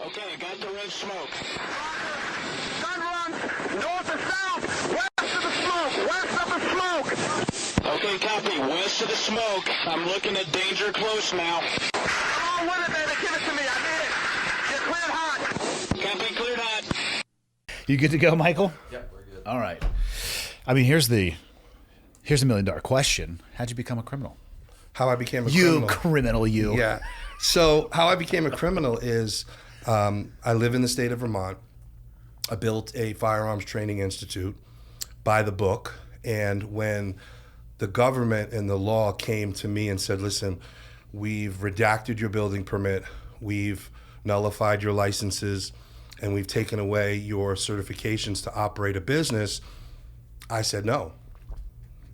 Okay, I got the red smoke. Gun runs north to south, west of the smoke, west of the smoke. Okay, copy. West of the smoke. I'm looking at danger close now. Come on with it, baby. Give it to me. I need it. You're cleared hot. Copy, cleared hot. You good to go, Michael? Yep, we're good. All right. I mean, here's the $1 million question. How'd you become a criminal? How I became a You criminal. criminal, you. Yeah. So how I became a criminal is I live in the state of Vermont. I built a firearms training institute by the book. And when the government and the law came to me and said, listen, we've redacted your building permit, we've nullified your licenses, and we've taken away your certifications to operate a business, I said no.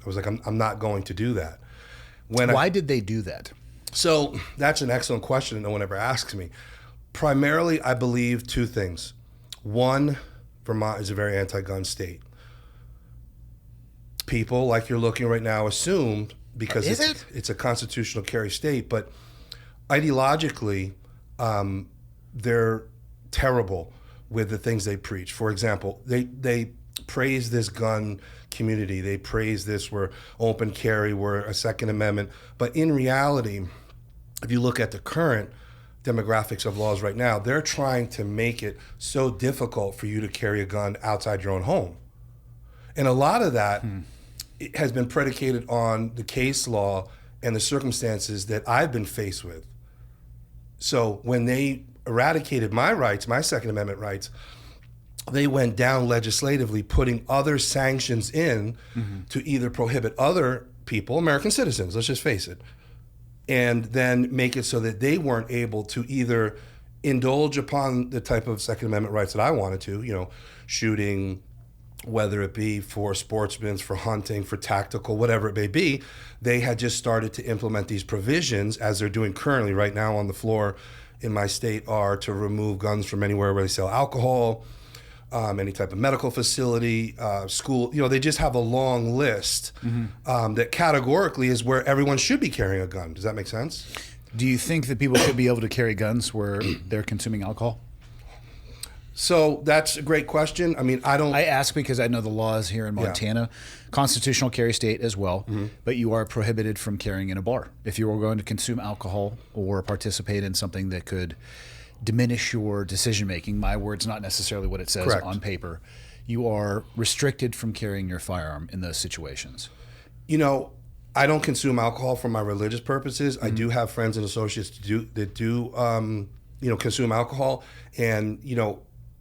I was like, I'm not going to do that. Why did they do that? So that's an excellent question that no one ever asks me. Primarily, I believe two things. One, Vermont is a very anti-gun state. People, like you're looking right now, assume because it's a constitutional carry state, but ideologically, they're terrible with the things they preach. For example, they praise this gun community. They praise this, we're open carry, we're a Second Amendment. But in reality, if you look at the current demographics of laws right now, they're trying to make it so difficult for you to carry a gun outside your own home. And a lot of that it has been predicated on the case law and the circumstances that I've been faced with. So when they eradicated my rights, my Second Amendment rights, they went down legislatively, putting other sanctions in to either prohibit other people, American citizens, let's just face it, and then make it so that they weren't able to either indulge upon the type of Second Amendment rights that I wanted to, shooting, whether it be for sportsmen, for hunting, for tactical, whatever it may be. They had just started to implement these provisions, as they're doing currently right now on the floor in my state, are to remove guns from anywhere where they sell alcohol, any type of medical facility, school. They just have a long list that categorically is where everyone should be carrying a gun. Does that make sense? Do you think that people should be able to carry guns where they're consuming alcohol? So that's a great question. I mean, I ask because I know the laws here in Montana, constitutional carry state as well, but you are prohibited from carrying in a bar. If you were going to consume alcohol or participate in something that could diminish your decision making, my word's not necessarily what it says on paper, you are restricted from carrying your firearm in those situations. I don't consume alcohol for my religious purposes. I do have friends and associates that do consume alcohol, and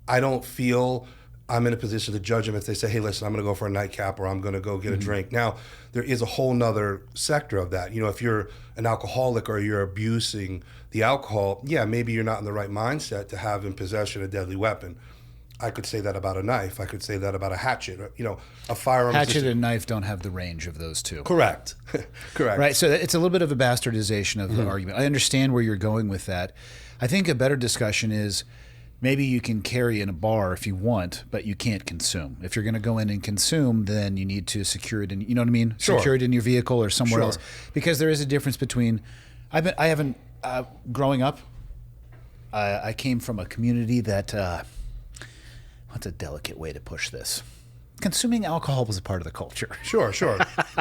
I don't feel I'm in a position to judge them if they say, hey, listen, I'm going to go for a nightcap or I'm going to go get a drink. Now, there is a whole nother sector of that. If you're an alcoholic or you're abusing the alcohol, maybe you're not in the right mindset to have in possession a deadly weapon. I could say that about a knife. I could say that about a hatchet. A firearm. Hatchet and knife don't have the range of those two. Correct. Correct. Right. So it's a little bit of a bastardization of the argument. I understand where you're going with that. I think a better discussion is, maybe you can carry in a bar if you want, but you can't consume. If you're going to go in and consume, then you need to secure it in, you know what I mean? Sure. Secure it in your vehicle or somewhere else. Because there is a difference between, growing up, I came from a community that, what's a delicate way to push this? Consuming alcohol was a part of the culture. Sure.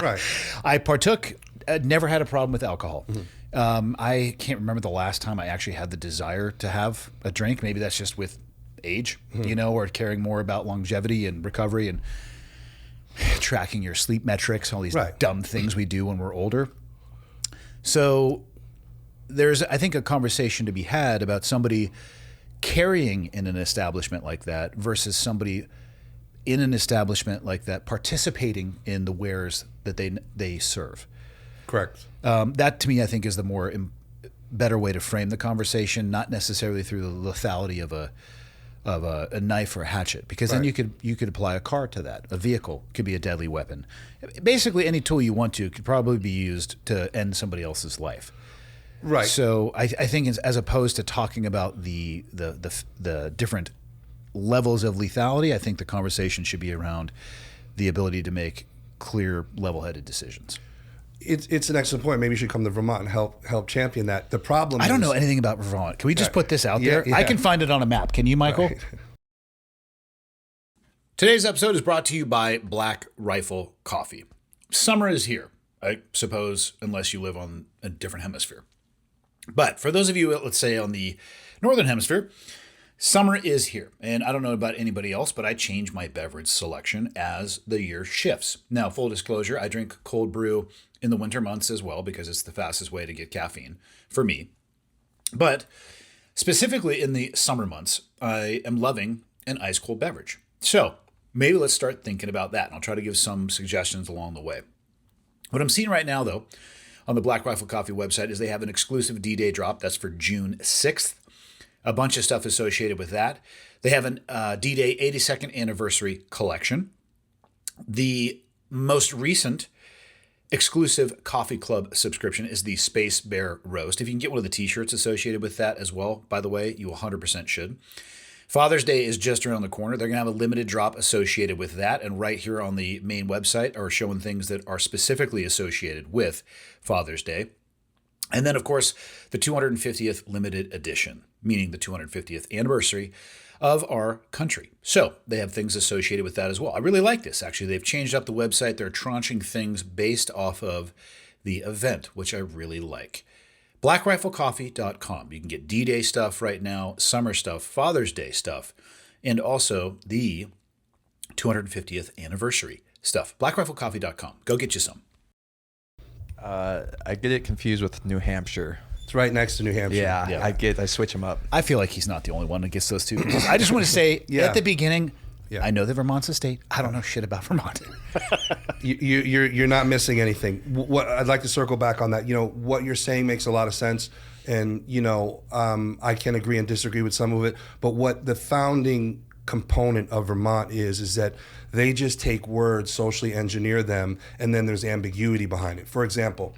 Right. I partook, never had a problem with alcohol. I can't remember the last time I actually had the desire to have a drink. Maybe that's just with age, or caring more about longevity and recovery and tracking your sleep metrics, all these dumb things we do when we're older. So there's, I think, a conversation to be had about somebody carrying in an establishment like that versus somebody in an establishment like that participating in the wares that they serve. Correct. That to me, I think, is the better way to frame the conversation, not necessarily through the lethality of a knife or a hatchet, because then you could apply a car to that. A vehicle could be a deadly weapon. Basically, any tool you want to could probably be used to end somebody else's life. Right. So I think as opposed to talking about the different levels of lethality, I think the conversation should be around the ability to make clear, level-headed decisions. It's an excellent point. Maybe you should come to Vermont and help champion that. The problem I don't know anything about Vermont. Can we just put this out Yeah, there? yeah. I can find it on a map. Can you, Michael? Right. Today's episode is brought to you by Black Rifle Coffee. Summer is here, I suppose, unless you live on a different hemisphere. But for those of you, let's say, on the northern hemisphere, summer is here. And I don't know about anybody else, but I change my beverage selection as the year shifts. Now, full disclosure, I drink cold brew in the winter months as well because it's the fastest way to get caffeine for me. But specifically in the summer months, I am loving an ice cold beverage. So maybe let's start thinking about that. And I'll try to give some suggestions along the way. What I'm seeing right now, though, on the Black Rifle Coffee website is they have an exclusive D-Day drop. That's for June 6th. A bunch of stuff associated with that. They have an D-Day 82nd anniversary collection. The most recent exclusive coffee club subscription is the Space Bear Roast. If you can get one of the t-shirts associated with that as well, by the way, you 100% should. Father's Day is just around the corner. They're going to have a limited drop associated with that. And right here on the main website are showing things that are specifically associated with Father's Day. And then, of course, the 250th limited edition, meaning the 250th anniversary of our country. So they have things associated with that as well. I really like this, actually. They've changed up the website. They're tranching things based off of the event, which I really like. BlackRifleCoffee.com. You can get D-Day stuff right now, summer stuff, Father's Day stuff, and also the 250th anniversary stuff. BlackRifleCoffee.com. Go get you some. I get it confused with New Hampshire. It's right next to New Hampshire. Yeah. I switch them up. I feel like he's not the only one that gets those two. I just want to say at the beginning, I know that Vermont's a state. I don't know shit about Vermont. You're not missing anything. What I'd like to circle back on that. What you're saying makes a lot of sense, and I can agree and disagree with some of it. But what the founding component of Vermont is that they just take words, socially engineer them, and then there's ambiguity behind it. For example,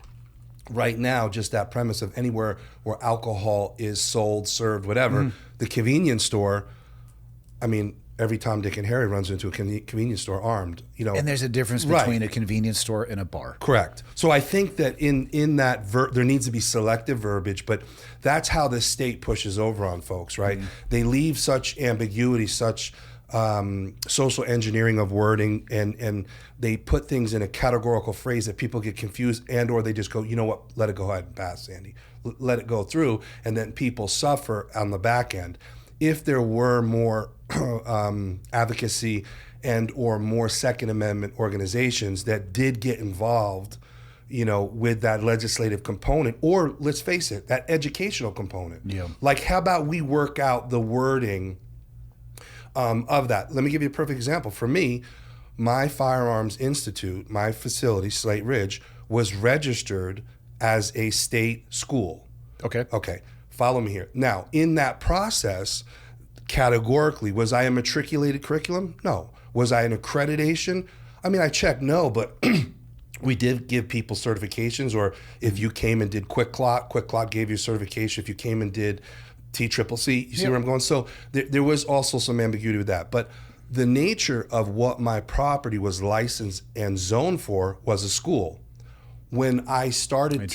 right now, just that premise of anywhere where alcohol is sold, served, whatever, the convenience store, I mean, every Tom, Dick, and Harry runs into a convenience store armed. And there's a difference between a convenience store and a bar. Correct. So I think that in that there needs to be selective verbiage, but that's how the state pushes over on folks, right? They leave such ambiguity, such social engineering of wording, and they put things in a categorical phrase that people get confused, and or they just go, you know what, let it go ahead and pass, Sandy. Let it go through, and then people suffer on the back end. If there were more advocacy and or more Second Amendment organizations that did get involved, with that legislative component, or let's face it, that educational component. Yeah. Like, how about we work out the wording of that? Let me give you a perfect example. For me, my Firearms Institute, my facility, Slate Ridge, was registered as a state school. Okay. Follow me here. Now, in that process, categorically, was I a matriculated curriculum? No. Was I an accreditation? I mean, I checked no, but we did give people certifications, or if you came and did Quick Clock gave you a certification. If you came and did TCCC, you see where I'm going? So there was also some ambiguity with that. But the nature of what my property was licensed and zoned for was a school. When I started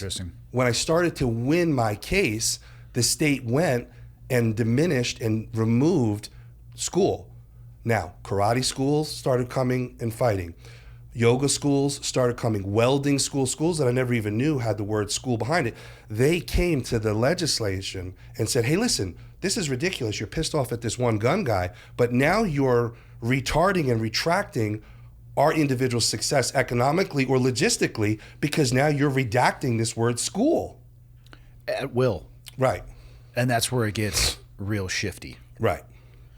to win my case, the state went and diminished and removed school. Now, karate schools started coming and fighting. Yoga schools started coming. Welding schools that I never even knew had the word school behind it. They came to the legislation and said, hey, listen, this is ridiculous. You're pissed off at this one gun guy, but now you're retarding and retracting our individual success economically or logistically because now you're redacting this word school. At will. Right. And that's where it gets real shifty. Right.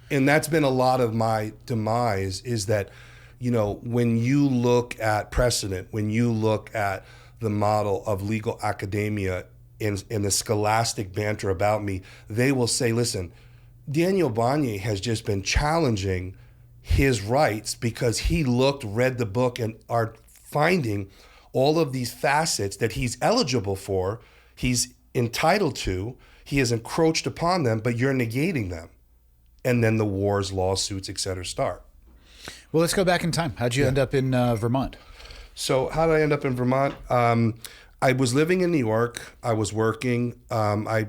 And that's been a lot of my demise, is that, when you look at precedent, when you look at the model of legal academia and the scholastic banter about me, they will say, listen, Daniel Banyai has just been challenging his rights because he read the book and are finding all of these facets that he's eligible for, he's entitled to, he has encroached upon them, but you're negating them. And then the wars, lawsuits, et cetera, start. Well, let's go back in time. How'd you end up in Vermont? So how did I end up in Vermont? I was living in New York. I was working. I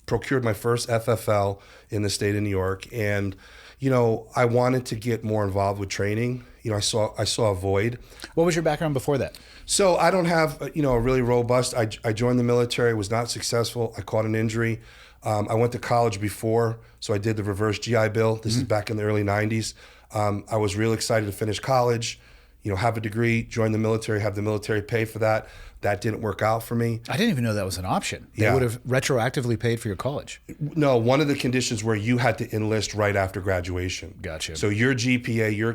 procured my first FFL in the state of New York, and I wanted to get more involved with training. I saw a void. What was your background before that? So I don't have a really robust. I joined the military. Was not successful. I caught an injury. I went to college before, so I did the reverse GI Bill. This is back in the early '90s. I was real excited to finish college, have a degree, join the military, have the military pay for that. That didn't work out for me. I didn't even know that was an option. They Yeah. would have retroactively paid for your college. No, one of the conditions where you had to enlist right after graduation. Gotcha. So your GPA, your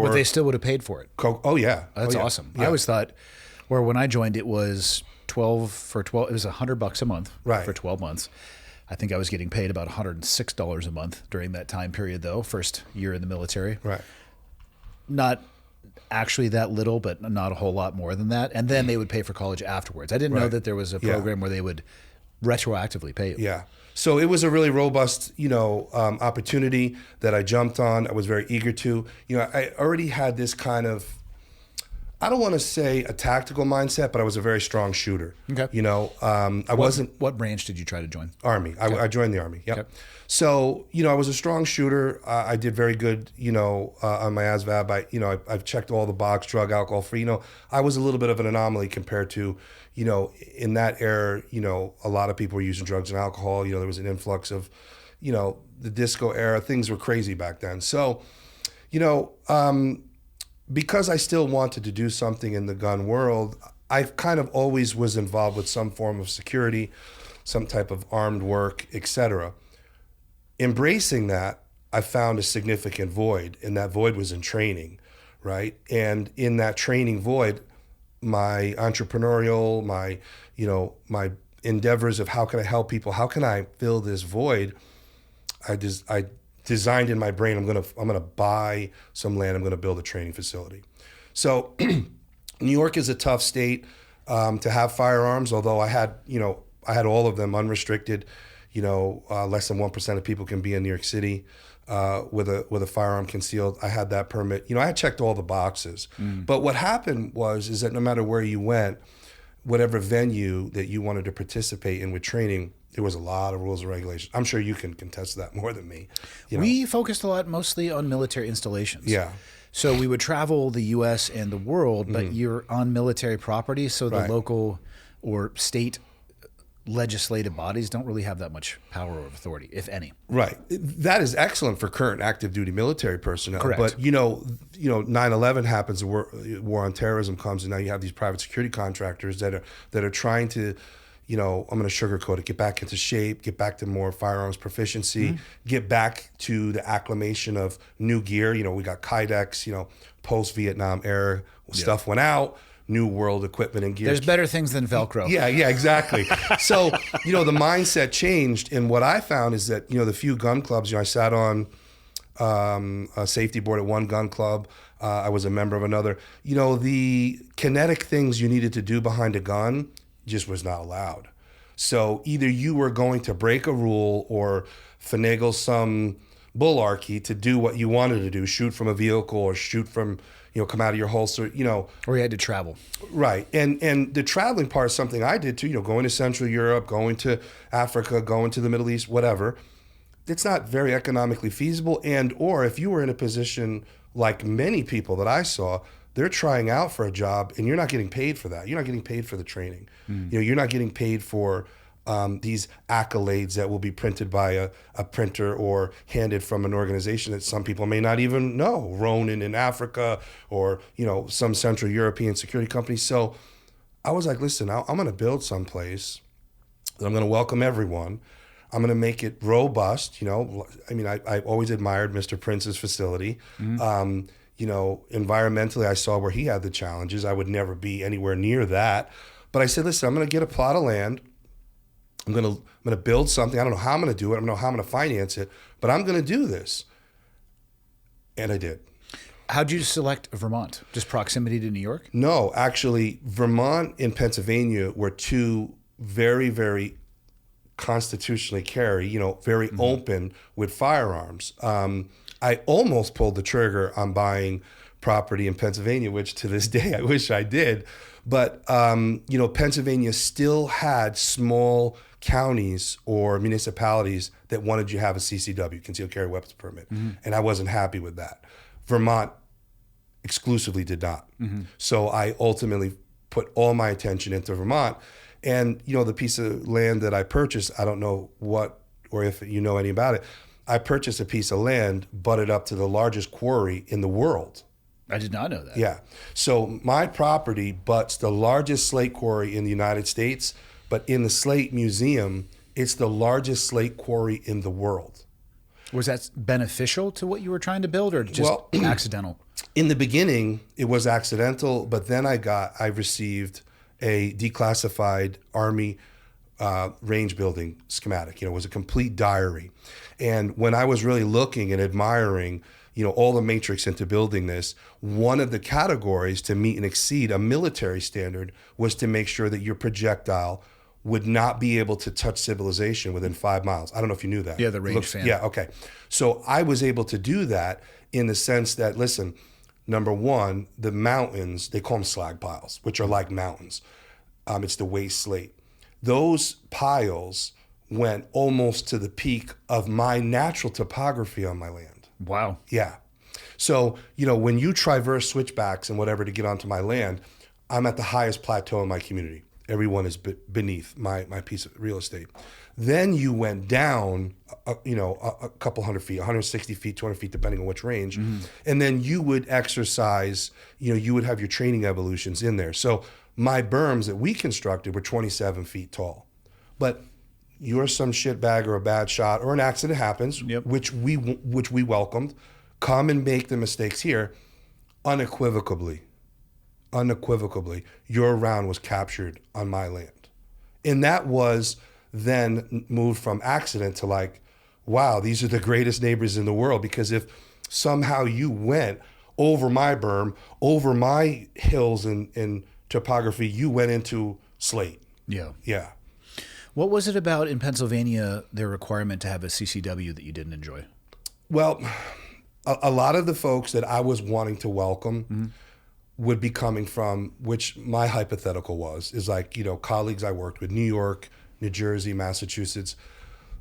But they still would have paid for it. oh yeah, That's Oh, yeah. awesome. Yeah. I always thought, where when I joined, it was 12 for 12. It was $100 a month Right. for 12 months. I think I was getting paid about $106 a month during that time period, though. First year in the military. Right. Not actually that little, but not a whole lot more than that. And then they would pay for college afterwards. I didn't know Right. that there was a Yeah. program where they would retroactively pay you. Yeah. So it was a really robust, opportunity that I jumped on. I was very eager to. I already had this kind of, I don't want to say a tactical mindset, but I was a very strong shooter. Okay. I wasn't What branch did you try to join? Army. I joined the Army. Yep. Okay. So, I was a strong shooter. I did very good, on my ASVAB. I've checked all the box, drug, alcohol free. I was a little bit of an anomaly compared to, in that era, a lot of people were using drugs and alcohol. There was an influx of, the disco era. Things were crazy back then. So, because I still wanted to do something in the gun world, I kind of always was involved with some form of security, some type of armed work, etc. Embracing that, I found a significant void, and that void was in training, right? And in that training void, my entrepreneurial, my endeavors of how can I help people, how can I fill this void, I designed in my brain, I'm gonna buy some land, I'm gonna build a training facility. So New York is a tough state to have firearms, although I had all of them unrestricted. Less than 1% of people can be in New York City with a firearm concealed. I had that permit. I had checked all the boxes. But what happened is that no matter where you went, whatever venue that you wanted to participate in with training, there was a lot of rules and regulations. I'm sure you can contest to that more than me. We focused a lot mostly on military installations. Yeah. So we would travel the U.S. and the world, but you're on military property, so the Right. local or state legislative bodies don't really have that much power or authority, if any. Right. That is excellent for current active duty military personnel. Correct. But 9/11 happens, the war on terrorism comes, and now you have these private security contractors that are trying to, I'm going to sugarcoat it, get back into shape, get back to more firearms proficiency, get back to the acclimation of new gear. We got Kydex, post-Vietnam era stuff went out. New world equipment and gear. There's better things than Velcro. Yeah, exactly. So, the mindset changed. And what I found is that, the few gun clubs, I sat on a safety board at one gun club. I was a member of another. The kinetic things you needed to do behind a gun just was not allowed. So either you were going to break a rule or finagle some bullarchy to do what you wanted to do, shoot from a vehicle or shoot from, come out of your holster, Or you had to travel. Right. And the traveling part is something I did too, going to Central Europe, going to Africa, going to the Middle East, whatever. It's not very economically feasible. Or if you were in a position like many people that I saw, they're trying out for a job and you're not getting paid for that. You're not getting paid for the training. You're not getting paid for these accolades that will be printed by a printer or handed from an organization that some people may not even know, Ronin in Africa or, some Central European security company. So I was like, listen, I'm going to build someplace that I'm going to welcome everyone. I'm going to make it robust. I always admired Mr. Prince's facility. Environmentally, I saw where he had the challenges. I would never be anywhere near that. But I said, listen, I'm going to get a plot of land. I'm gonna build something. I don't know how I'm gonna do it. I don't know how I'm gonna finance it, but I'm gonna do this. And I did. How'd you select Vermont? Just proximity to New York? No, actually, Vermont and Pennsylvania were two very, very constitutionally very open with firearms. I almost pulled the trigger on buying property in Pennsylvania, which to this day I wish I did. But, Pennsylvania still had small counties or municipalities that wanted you to have a CCW, concealed carry weapons permit. And I wasn't happy with that. Vermont exclusively did not. So I ultimately put all my attention into Vermont. And, the piece of land that I purchased, I don't know what or if you know any about it, I purchased a piece of land, butted up to the largest quarry in the world. I did not know that. Yeah. So my property butts the largest slate quarry in the United States, but in the Slate Museum, it's the largest slate quarry in the world. Was that beneficial to what you were trying to build or just accidental? In the beginning, it was accidental, but then I received a declassified Army range building schematic. It was a complete diary. And when I was really looking and admiring, all the matrix into building this, one of the categories to meet and exceed a military standard was to make sure that your projectile would not be able to touch civilization within 5 miles. I don't know if you knew that. Yeah, the range fan. Yeah, okay. So I was able to do that in the sense that, listen, number one, the mountains, they call them slag piles, which are like mountains. It's the waste slate. Those piles went almost to the peak of my natural topography on my land. Wow. Yeah. So, when you traverse switchbacks and whatever to get onto my land, I'm at the highest plateau in my community. Everyone is beneath my piece of real estate. Then you went down, a couple hundred feet, 160 feet, 200 feet, depending on which range. And then you would exercise, you would have your training evolutions in there. So my berms that we constructed were 27 feet tall. But you're some shitbag or a bad shot or an accident happens, which we welcomed. Come and make the mistakes here. Unequivocally, your round was captured on my land. And that was then moved from accident to like, wow, these are the greatest neighbors in the world. Because if somehow you went over my berm, over my hills and topography, you went into slate. Yeah. Yeah. What was it about in Pennsylvania, their requirement to have a CCW that you didn't enjoy? Well, a lot of the folks that I was wanting to welcome would be coming from, which my hypothetical is like, colleagues I worked with, New York, New Jersey, Massachusetts.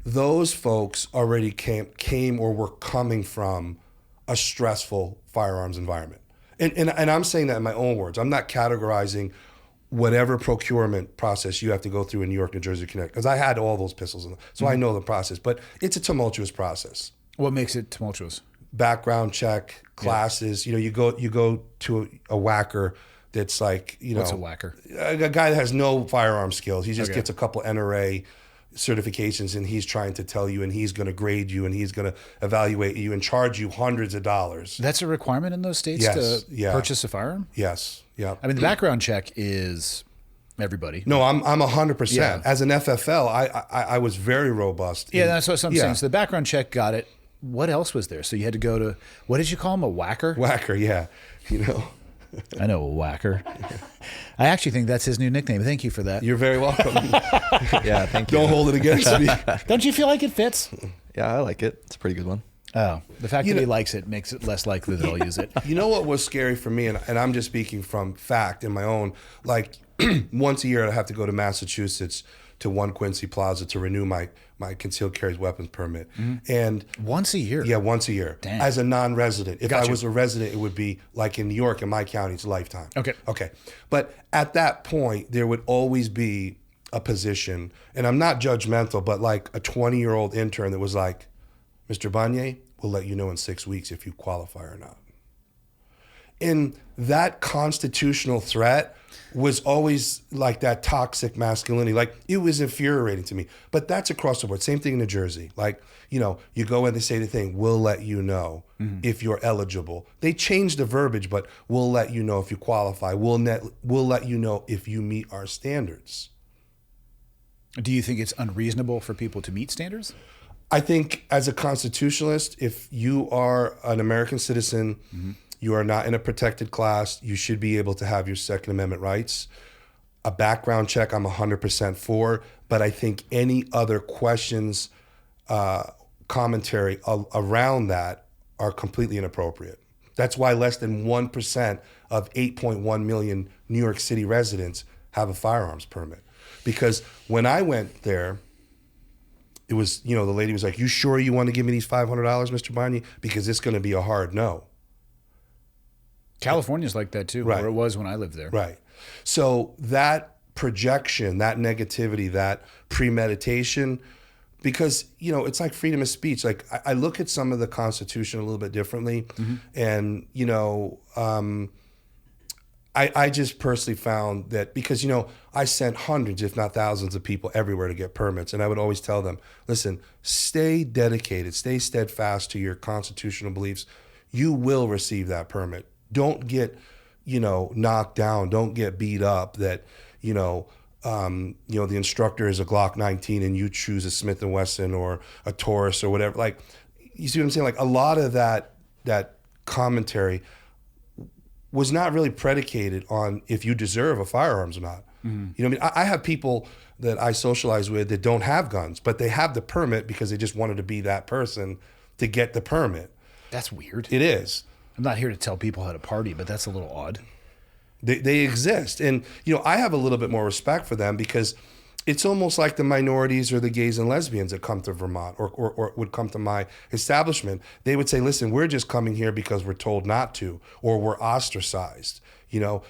Those folks already came or were coming from a stressful firearms environment. And I'm saying that in my own words. I'm not categorizing whatever procurement process you have to go through in New York, New Jersey, Connecticut, because I had all those pistols, so I know the process. But it's a tumultuous process. What makes it tumultuous? Background check, classes. You go to a whacker that's like, What's a whacker? A guy that has no firearm skills. He just gets a couple NRA certifications, and he's trying to tell you, and he's going to grade you, and he's going to evaluate you and charge you hundreds of dollars. That's a requirement in those states to purchase a firearm? Yes. Yeah. I mean, the background check is everybody. No, I'm 100%. Yeah. As an FFL, I was very robust. Yeah, that's what I'm saying. So the background check got it. What else was there? So you had to go to, what did you call him, a whacker? Whacker, yeah. I know a whacker. I actually think that's his new nickname. Thank you for that. You're very welcome. Yeah, thank you. Don't hold it against me. Don't you feel like it fits? Yeah, I like it. It's a pretty good one. Oh, the fact that he likes it makes it less likely that I'll use it. You know what was scary for me, and I'm just speaking from fact in my own, like once a year I have to go to Massachusetts to One Quincy Plaza to renew my concealed carry weapons permit. And once a year? Yeah, once a year. Damn. As a non-resident. If Gotcha. I was a resident, it would be like in New York, in my county, it's a lifetime. Okay. But at that point, there would always be a position, and I'm not judgmental, but like a 20-year-old intern that was like, Mr. Banyai, we'll let you know in 6 weeks if you qualify or not. And that constitutional threat was always like that toxic masculinity. Like, it was infuriating to me. But that's across the board. Same thing in New Jersey. Like, you go in, they say the thing, we'll let you know if you're eligible. They changed the verbiage, but we'll let you know if you qualify. We'll let you know if you meet our standards. Do you think it's unreasonable for people to meet standards? I think as a constitutionalist, if you are an American citizen, you are not in a protected class, you should be able to have your Second Amendment rights. A background check, I'm 100% for, but I think any other questions, commentary around that are completely inappropriate. That's why less than 1% of 8.1 million New York City residents have a firearms permit. Because when I went there, it was, the lady was like, "You sure you want to give me these $500, Mr. Banyai? Because it's going to be a hard no." California's like that too, Right. or it was when I lived there. Right. So that projection, that negativity, that premeditation, because, it's like freedom of speech. Like I look at some of the Constitution a little bit differently. And, I just personally found that because, I sent hundreds, if not thousands of people everywhere to get permits. And I would always tell them, listen, stay dedicated, stay steadfast to your constitutional beliefs. You will receive that permit. Don't get, knocked down. Don't get beat up that, the instructor is a Glock 19 and you choose a Smith & Wesson or a Taurus or whatever. Like, you see what I'm saying? Like a lot of that commentary was not really predicated on if you deserve a firearms or not. I have people that I socialize with that don't have guns, but they have the permit because they just wanted to be that person to get the permit. That's weird. It is. I'm not here to tell people how to party, but that's a little odd. They exist. And, I have a little bit more respect for them because it's almost like the minorities or the gays and lesbians that come to Vermont or would come to my establishment. They would say, listen, we're just coming here because we're told not to, or we're ostracized.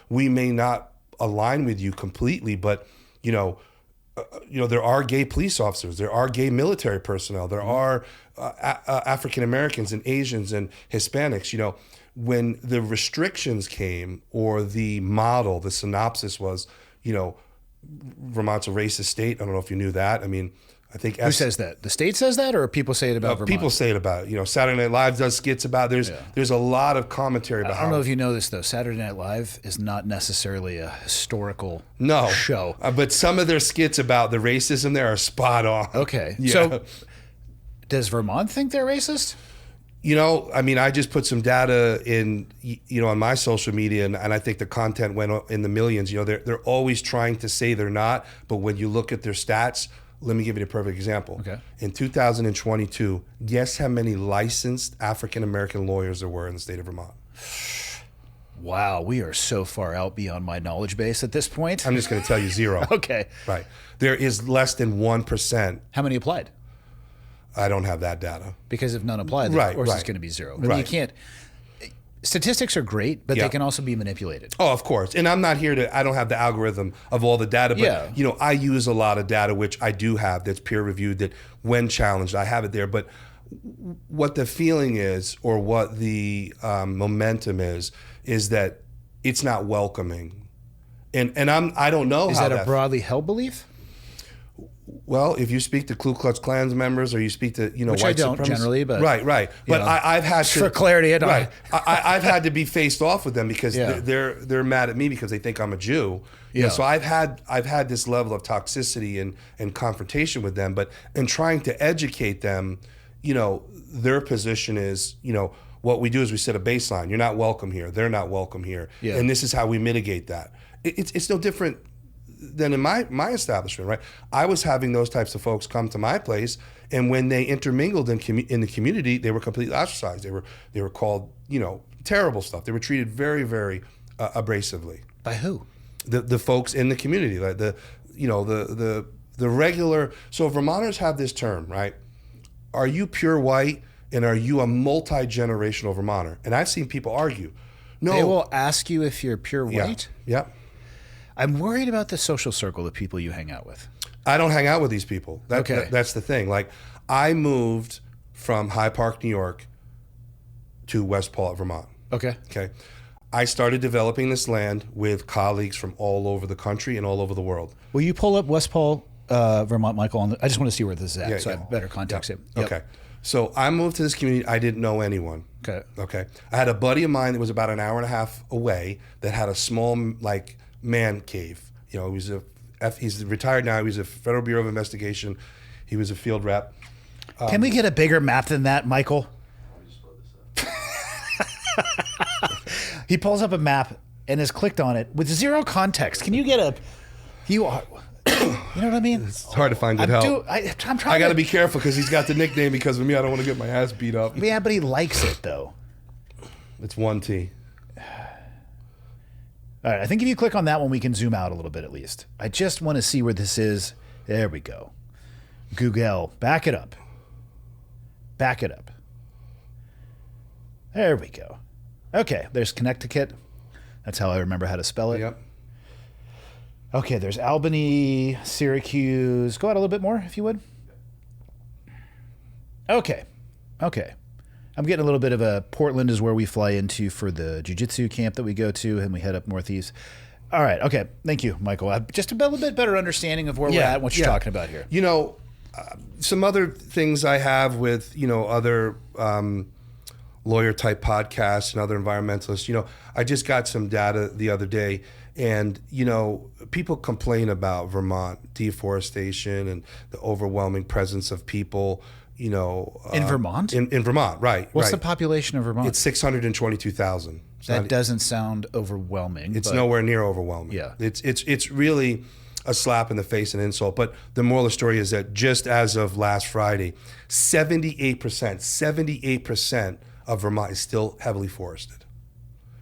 We may not align with you completely, but, there are gay police officers, there are gay military personnel, there are African Americans and Asians and Hispanics. When the restrictions came or the model, the synopsis was, Vermont's a racist state. I don't know if you knew that. I mean, I think who says that? The state says that, or people say it about Vermont? People say it about it. Saturday Night Live does skits about it. There's a lot of commentary about. I don't know if you know this though. Saturday Night Live is not necessarily a historical show. But some of their skits about the racism there are spot on. Okay, yeah. So does Vermont think they're racist? I just put some data in, on my social media, and I think the content went in the millions. They're always trying to say they're not, but when you look at their stats, let me give you a perfect example. Okay. In 2022, guess how many licensed African-American lawyers there were in the state of Vermont? Wow, we are so far out beyond my knowledge base at this point. I'm just going to tell you 0. Okay. Right. There is less than 1%. How many applied? I don't have that data. Because if none apply, then of course it's going to be 0. But you can't. Statistics are great, but they can also be manipulated. Oh, of course. And I'm not here I don't have the algorithm of all the data, but I use a lot of data, which I do have, that's peer reviewed, that when challenged, I have it there. But what the feeling is, or what the momentum is that it's not welcoming. And I don't know is how that a broadly held belief? Well, if you speak to Ku Klux Klan's members, or you speak to which white I don't supremacists, generally, but right. But I've had to, for clarity, I've had to be faced off with them because they're mad at me because they think I'm a Jew. So I've had this level of toxicity and confrontation with them. But in trying to educate them, their position is, what we do is we set a baseline. You're not welcome here. They're not welcome here, and this is how we mitigate that. It's no different than in my establishment, right? I was having those types of folks come to my place, and when they intermingled in the community, they were completely ostracized. They were called, terrible stuff. They were treated very, very abrasively. By who? The folks in the community, like the regular. So Vermonters have this term, right? Are you pure white, and are you a multi-generational Vermonter? And I've seen people argue. No, they will ask you if you're pure white. Yeah. I'm worried about the social circle of people you hang out with. I don't hang out with these people. That's the thing. Like, I moved from Hyde Park, New York to West Paulet, Vermont. Okay. I started developing this land with colleagues from all over the country and all over the world. Will you pull up West Paul, Vermont, Michael? I just want to see where this is at, so I have better context here. Yep. Okay. So I moved to this community. I didn't know anyone. Okay. I had a buddy of mine that was about an hour and a half away that had a small, man cave. He's retired now. He was a Federal Bureau of Investigation. He was a field rep. Can we get a bigger map than that, Michael? He pulls up a map and has clicked on it with 0 context. Can you get you know what I mean? It's hard to find good help. I'm trying. I got to be careful because he's got the nickname because of me. I don't want to get my ass beat up. Yeah, but he likes it though. It's 1T. All right, I think if you click on that one, we can zoom out a little bit at least. I just want to see where this is. There we go. Google, back it up. Back it up. There we go. Okay, there's Connecticut. That's how I remember how to spell it. Yep. Okay, there's Albany, Syracuse. Go out a little bit more, if you would. Okay. I'm getting a little bit of a Portland is where we fly into for the jiu-jitsu camp that we go to, and we head up northeast. All right. Okay. Thank you, Michael. Just a little bit better understanding of where we're at and what you're talking about here. You know, some other things I have with, other lawyer-type podcasts and other environmentalists, I just got some data the other day, and, people complain about Vermont deforestation and the overwhelming presence of people, in Vermont? In Vermont, right. What's the population of Vermont? It's 622,000. That doesn't sound overwhelming. It's nowhere near overwhelming. Yeah. It's really a slap in the face and insult. But the moral of the story is that just as of last Friday, 78% of Vermont is still heavily forested.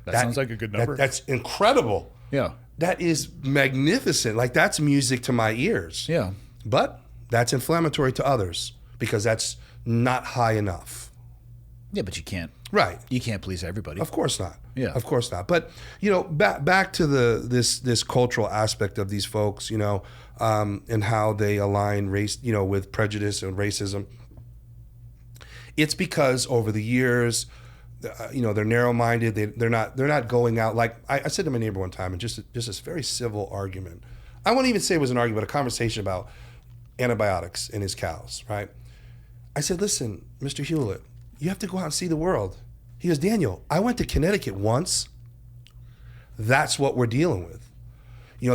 That sounds like a good number. That's incredible. Yeah. That is magnificent. Like, that's music to my ears. Yeah. But that's inflammatory to others because that's not high enough. Yeah, but you can't. Right. You can't please everybody. Of course not. Yeah. Of course not. But, back to this cultural aspect of these folks, and how they align race, with prejudice and racism. It's because over the years, they're narrow-minded. They're not going out. Like I said to my neighbor one time, and just this very civil argument. I won't even say it was an argument, a conversation about antibiotics in his cows, right? I said, listen, Mr. Hewlett, you have to go out and see the world. He goes, Daniel, I went to Connecticut once. That's what we're dealing with.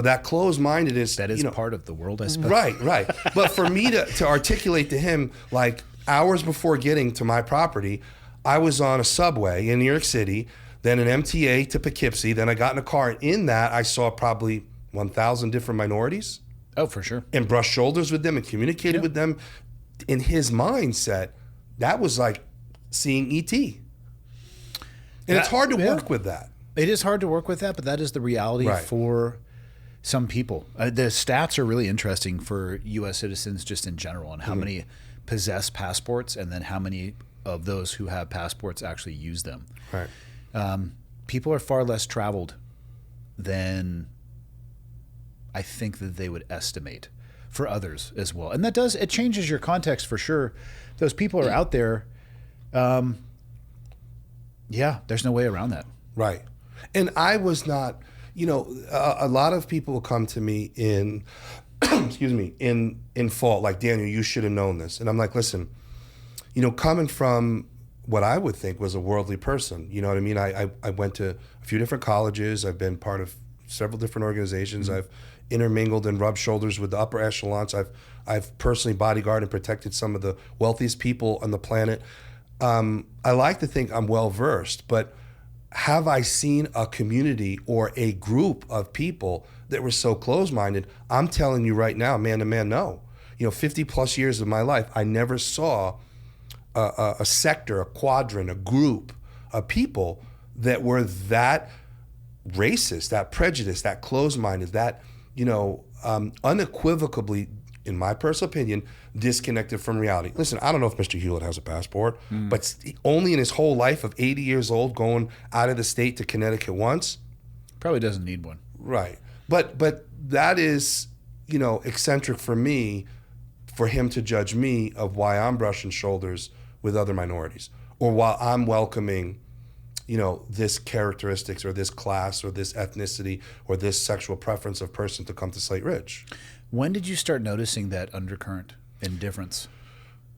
That closed-mindedness. That is part of the world, I suppose. Right. But for me to articulate to him, like, hours before getting to my property, I was on a subway in New York City, then an MTA to Poughkeepsie, then I got in a car, and in that I saw probably 1,000 different minorities. Oh, for sure. And brushed shoulders with them and communicated with them. In his mindset, that was like seeing E.T. And it's hard to work with that. It is hard to work with that, but that is the reality for some people. The stats are really interesting for U.S. citizens just in general, and how many possess passports, and then how many of those who have passports actually use them. Right. People are far less traveled than I think that they would estimate for others as well. And it changes your context for sure. Those people are out there. There's no way around that. Right. And I was not, a lot of people will come to me in, in fault, like, Daniel, you should have known this. And I'm like, listen, coming from what I would think was a worldly person, you know what I mean? I went to a few different colleges. I've been part of several different organizations. I've intermingled and rubbed shoulders with the upper echelons. I've personally bodyguarded and protected some of the wealthiest people on the planet. I like to think I'm well versed, but have I seen a community or a group of people that were so closed-minded? I'm telling you right now, man to man, no. 50 plus years of my life, I never saw a sector, a quadrant, a group of people that were that racist, that prejudiced, that closed-minded, that, unequivocally, in my personal opinion, disconnected from reality. Listen, I don't know if Mr. Hewlett has a passport, but only in his whole life of 80 years old going out of the state to Connecticut once. Probably doesn't need one. Right. But that is, eccentric for me, for him to judge me of why I'm brushing shoulders with other minorities, or while I'm welcoming, this characteristics or this class or this ethnicity or this sexual preference of person to come to Slate Ridge. When did you start noticing that undercurrent and difference?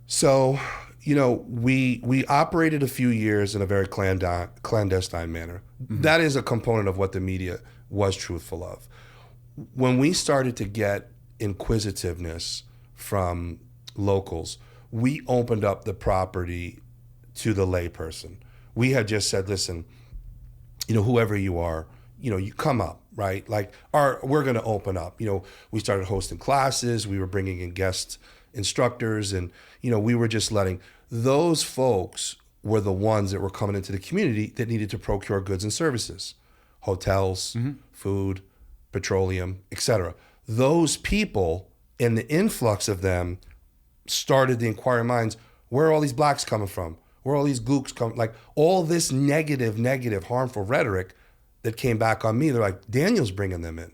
So, we operated a few years in a very clandestine manner. Mm-hmm. That is a component of what the media was truthful of. When we started to get inquisitiveness from locals, we opened up the property to the layperson. We had just said, listen, whoever you are, you come up, right? Like, we're going to open up. We started hosting classes. We were bringing in guest instructors, and, we were just letting those folks were the ones that were coming into the community that needed to procure goods and services, hotels, food, petroleum, etc. Those people and the influx of them started the inquiring minds, where are all these blacks coming from? Where are all these gooks coming? Like all this negative, harmful rhetoric that came back on me. They're like, Daniel's bringing them in.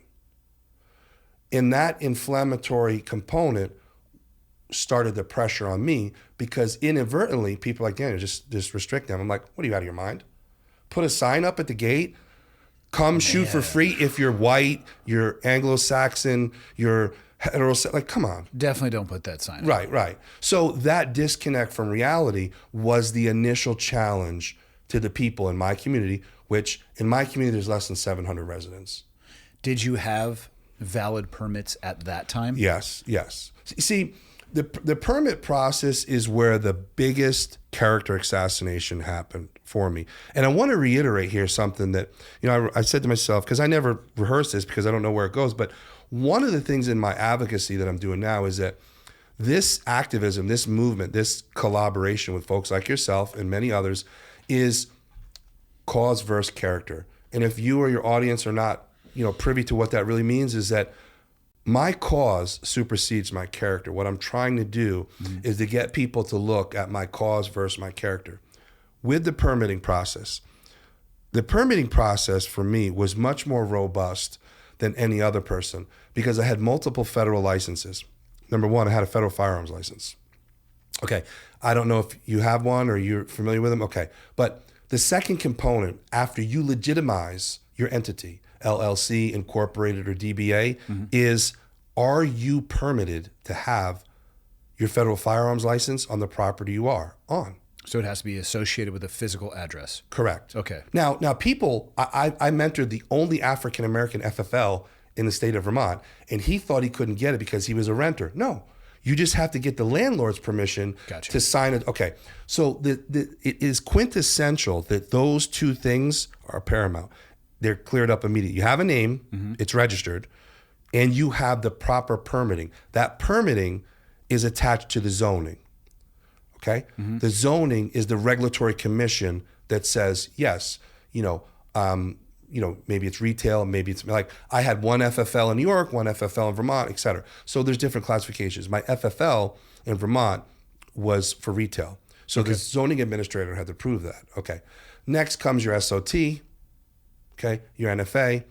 And that inflammatory component started the pressure on me because inadvertently people are like, Daniel, just restrict them. I'm like, what are you, out of your mind? Put a sign up at the gate, come shoot for free if you're white, you're Anglo-Saxon, you're heterosexual. Like, come on. Definitely don't put that sign up. Right. So that disconnect from reality was the initial challenge to the people in my community, which in my community there's less than 700 residents. Did you have valid permits at that time? Yes. See, the permit process is where the biggest character assassination happened for me. And I want to reiterate here something that, I said to myself, because I never rehearse this because I don't know where it goes, but one of the things in my advocacy that I'm doing now is that this activism, this movement, this collaboration with folks like yourself and many others is cause versus character. And if you or your audience are not, privy to what that really means, is that my cause supersedes my character. What I'm trying to do is to get people to look at my cause versus my character. With the permitting process for me was much more robust than any other person because I had multiple federal licenses. Number one, I had a federal firearms license. Okay, I don't know if you have one or you're familiar with them. Okay, but the second component, after you legitimize your entity, LLC, incorporated, or DBA, is, are you permitted to have your federal firearms license on the property you are on? So it has to be associated with a physical address. Correct. Okay. Now people, I mentored the only African-American FFL in the state of Vermont, and he thought he couldn't get it because he was a renter. No, you just have to get the landlord's permission to sign it. Okay, so it is quintessential that those two things are paramount. They're cleared up immediately. You have a name, it's registered, and you have the proper permitting. That permitting is attached to the zoning. Okay, the zoning is the regulatory commission that says yes. Maybe it's retail, maybe it's like I had one FFL in New York, one FFL in Vermont, et cetera. So there's different classifications. My FFL in Vermont was for retail. So the zoning administrator had to prove that. Okay. Next comes your SOT. Okay, your NFA.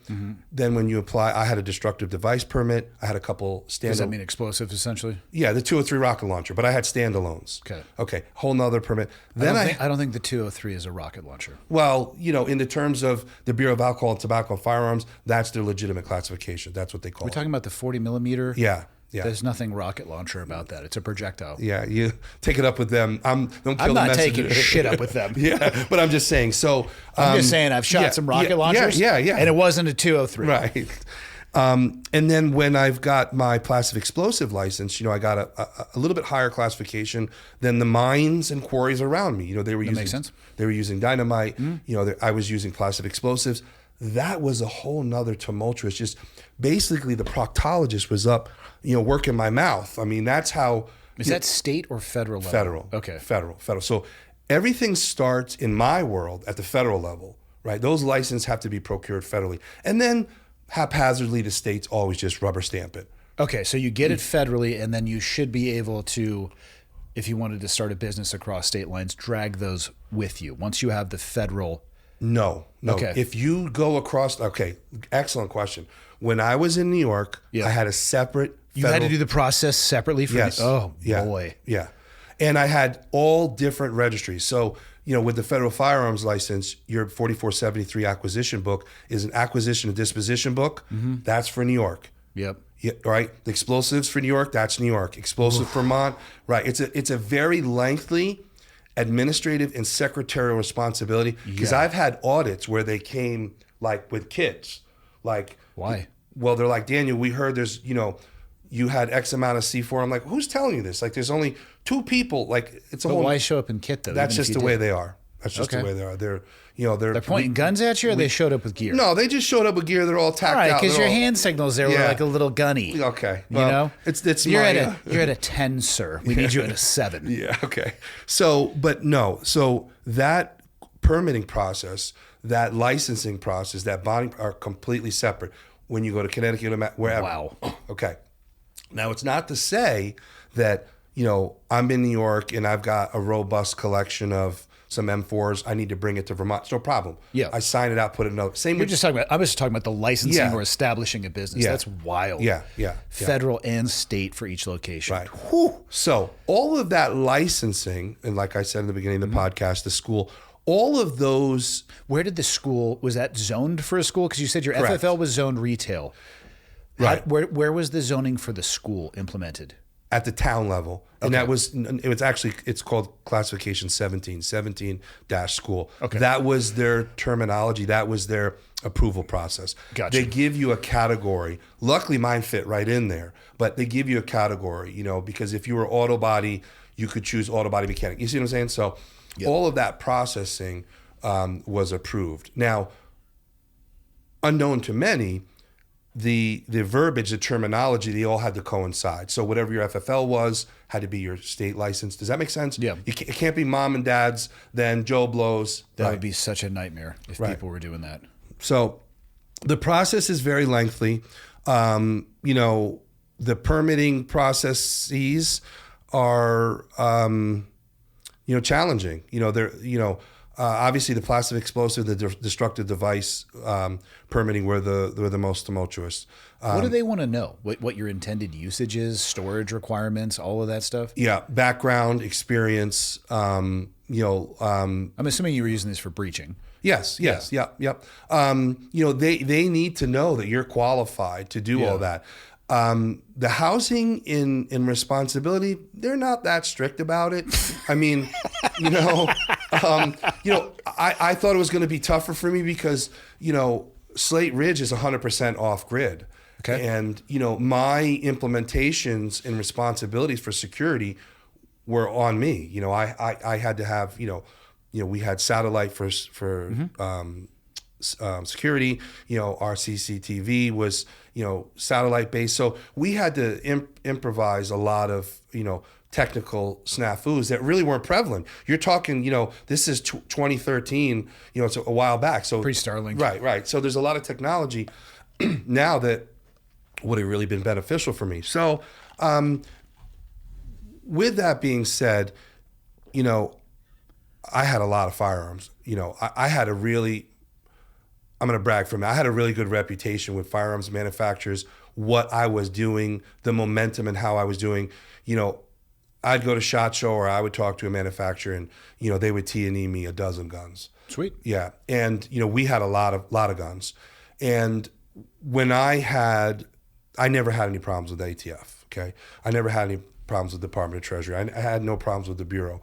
Then when you apply, I had a destructive device permit. I had a couple standalone. Does that mean explosives essentially? Yeah, the 203 rocket launcher, but I had standalones. Okay, whole nother permit. Then I don't think the 203 is a rocket launcher. Well, in the terms of the Bureau of Alcohol and Tobacco and Firearms, that's their legitimate classification. That's what they call it. We're talking about the 40 millimeter? Yeah. There's nothing rocket launcher about that. It's a projectile. Yeah, you take it up with them. I'm not taking shit up with them. Yeah, but I'm just saying. So I'm just saying I've shot some rocket launchers. Yeah. And it wasn't a 203. Right. And then when I've got my passive explosive license, I got a little bit higher classification than the mines and quarries around me. They were makes sense. They were using dynamite. I was using passive explosives. That was a whole nother tumultuous. Just basically, the proctologist was up, working my mouth. I mean, that's how. Is that state or federal level? Federal. Okay. Federal. So everything starts in my world at the federal level, right? Those licenses have to be procured federally, and then haphazardly the states always just rubber stamp it. Okay, so you get it federally, and then you should be able to, if you wanted to start a business across state lines, drag those with you once you have the federal. No. Okay. If you go across, excellent question. When I was in New York, I had a separate. You had to do the process separately for. Yes. Boy. Yeah, and I had all different registries. So with the federal firearms license, your 4473 acquisition book is an acquisition and disposition book. That's for New York. Yep. Yeah, right. The explosives for New York. That's New York. Explosive Vermont. Right. It's a very lengthy administrative and secretarial responsibility because I've had audits where they came like with kids. Like, why? Well, they're like, Daniel, we heard there's, you had X amount of C4. I'm like, who's telling you this? Like, there's only 2 people. Like, it's a whole. Why show up in kit though? That's just the way they are. That's just Okay. the way they are. They're They're pointing guns at you, or they showed up with gear? No, they just showed up with gear. They're all tacked All right, out. because They're your all- hand signals there were Yeah. like a little gunny. Okay, You well, know, it's you're my, at a 10, sir. We need you at a 7. Yeah. Okay. So, but no. So that permitting process, that licensing process, that bonding are completely separate. When you go to Connecticut or wherever. Wow. Okay. Now it's not to say that I'm in New York and I've got a robust collection of some M4s. I need to bring it to Vermont. It's no problem. Yeah. I sign it out, put it in a same. You're just talking about. I was just talking about the licensing Yeah. or establishing a business. Yeah. That's wild. Yeah. Federal and state for each location. Right. Whew. So all of that licensing, and like I said in the beginning of the podcast, the school, all of those. Where did the school, was that zoned for a school? Because you said your Correct. FFL was zoned retail. Right. Where was the zoning for the school implemented? At the town level, and it's called classification 17 dash school. Okay. That was their terminology. That was their approval process. Gotcha. They give you a category. Luckily, mine fit right in there, but they give you a category, because if you were auto body, you could choose auto body mechanic. You see what I'm saying? So all of that processing was approved. Now, unknown to many, the verbiage, the terminology, they all had to coincide. So whatever your FFL was had to be your state license. Does that make sense? Yeah. It can't be mom and dad's, then Joe Blows. That Right. would be such a nightmare if people were doing that. So the process is very lengthy. The permitting processes are, challenging. Obviously the plastic explosive, the destructive device permitting were the most tumultuous. What do they want to know? What your intended usage is, storage requirements, all of that stuff? Yeah, background, experience. I'm assuming you were using this for breaching. Yes. Yep. They need to know that you're qualified to do all that. The housing in responsibility, they're not that strict about it. I mean, I thought it was going to be tougher for me because, Slate Ridge is 100% off grid. Okay. And, my implementations and responsibilities for security were on me. I had to have, we had satellite for security. Our CCTV was, satellite based. So we had to improvise a lot of, technical snafus that really weren't prevalent. You're talking, this is 2013, it's a while back. So Pre-Starlink. Right. So there's a lot of technology now that would have really been beneficial for me. So with that being said, I had a lot of firearms. I had I'm going to brag for me. I had a really good reputation with firearms manufacturers, what I was doing, the momentum and how I was doing. I'd go to SHOT Show or I would talk to a manufacturer and, they would T&E me a dozen guns. Sweet. Yeah. And, we had a lot of guns. And when I never had any problems with ATF. Okay. I never had any problems with the Department of Treasury. I had no problems with the Bureau.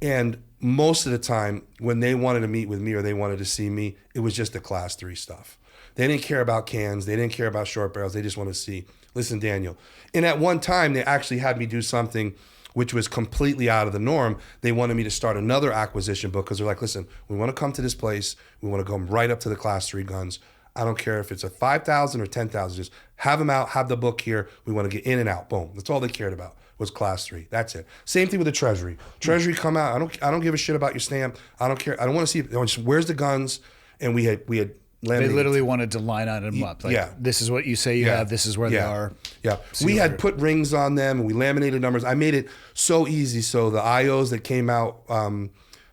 And most of the time when they wanted to meet with me or they wanted to see me, it was just the class 3 stuff. They didn't care about cans. They didn't care about short barrels. They just wanted to see, listen, Daniel. And at one time they actually had me do something which was completely out of the norm. They wanted me to start another acquisition book because they're like, listen, we want to come to this place. We want to go right up to the class 3 guns. I don't care if it's a 5,000 or 10,000. Just have them out, have the book here. We want to get in and out. Boom. That's all they cared about was class 3. That's it. Same thing with the Treasury. Treasury come out. I don't give a shit about your stamp. I don't care. I don't want to see it. Where's the guns? And we had They literally wanted to line item up. Like, yeah. This is what you say you have. This is where they are. Yeah. We had put rings on them and we laminated numbers. I made it so easy. So the IOs that came out,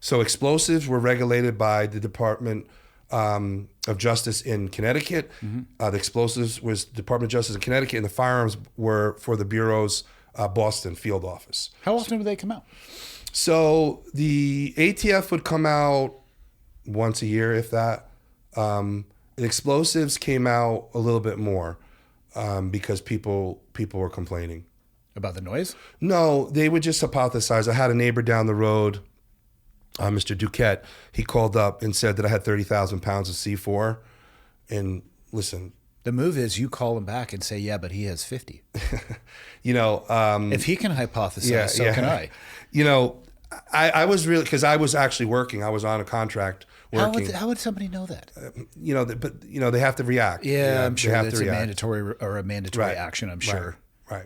so explosives were regulated by the Department of Justice in Connecticut. The explosives was Department of Justice in Connecticut, and the firearms were for the Bureau's Boston field office. How often would they come out? So the ATF would come out once a year, if that. The explosives came out a little bit more because people were complaining. About the noise? No, they would just hypothesize. I had a neighbor down the road, Mr. Duquette. He called up and said that I had 30,000 pounds of C4. And listen. The move is you call him back and say, yeah, but he has 50. If he can hypothesize, so can I. I was really, because I was actually working. I was on a contract working. How would somebody know that? But they have to react. Yeah, I'm sure they have that's to a react. mandatory action. I'm sure. Right.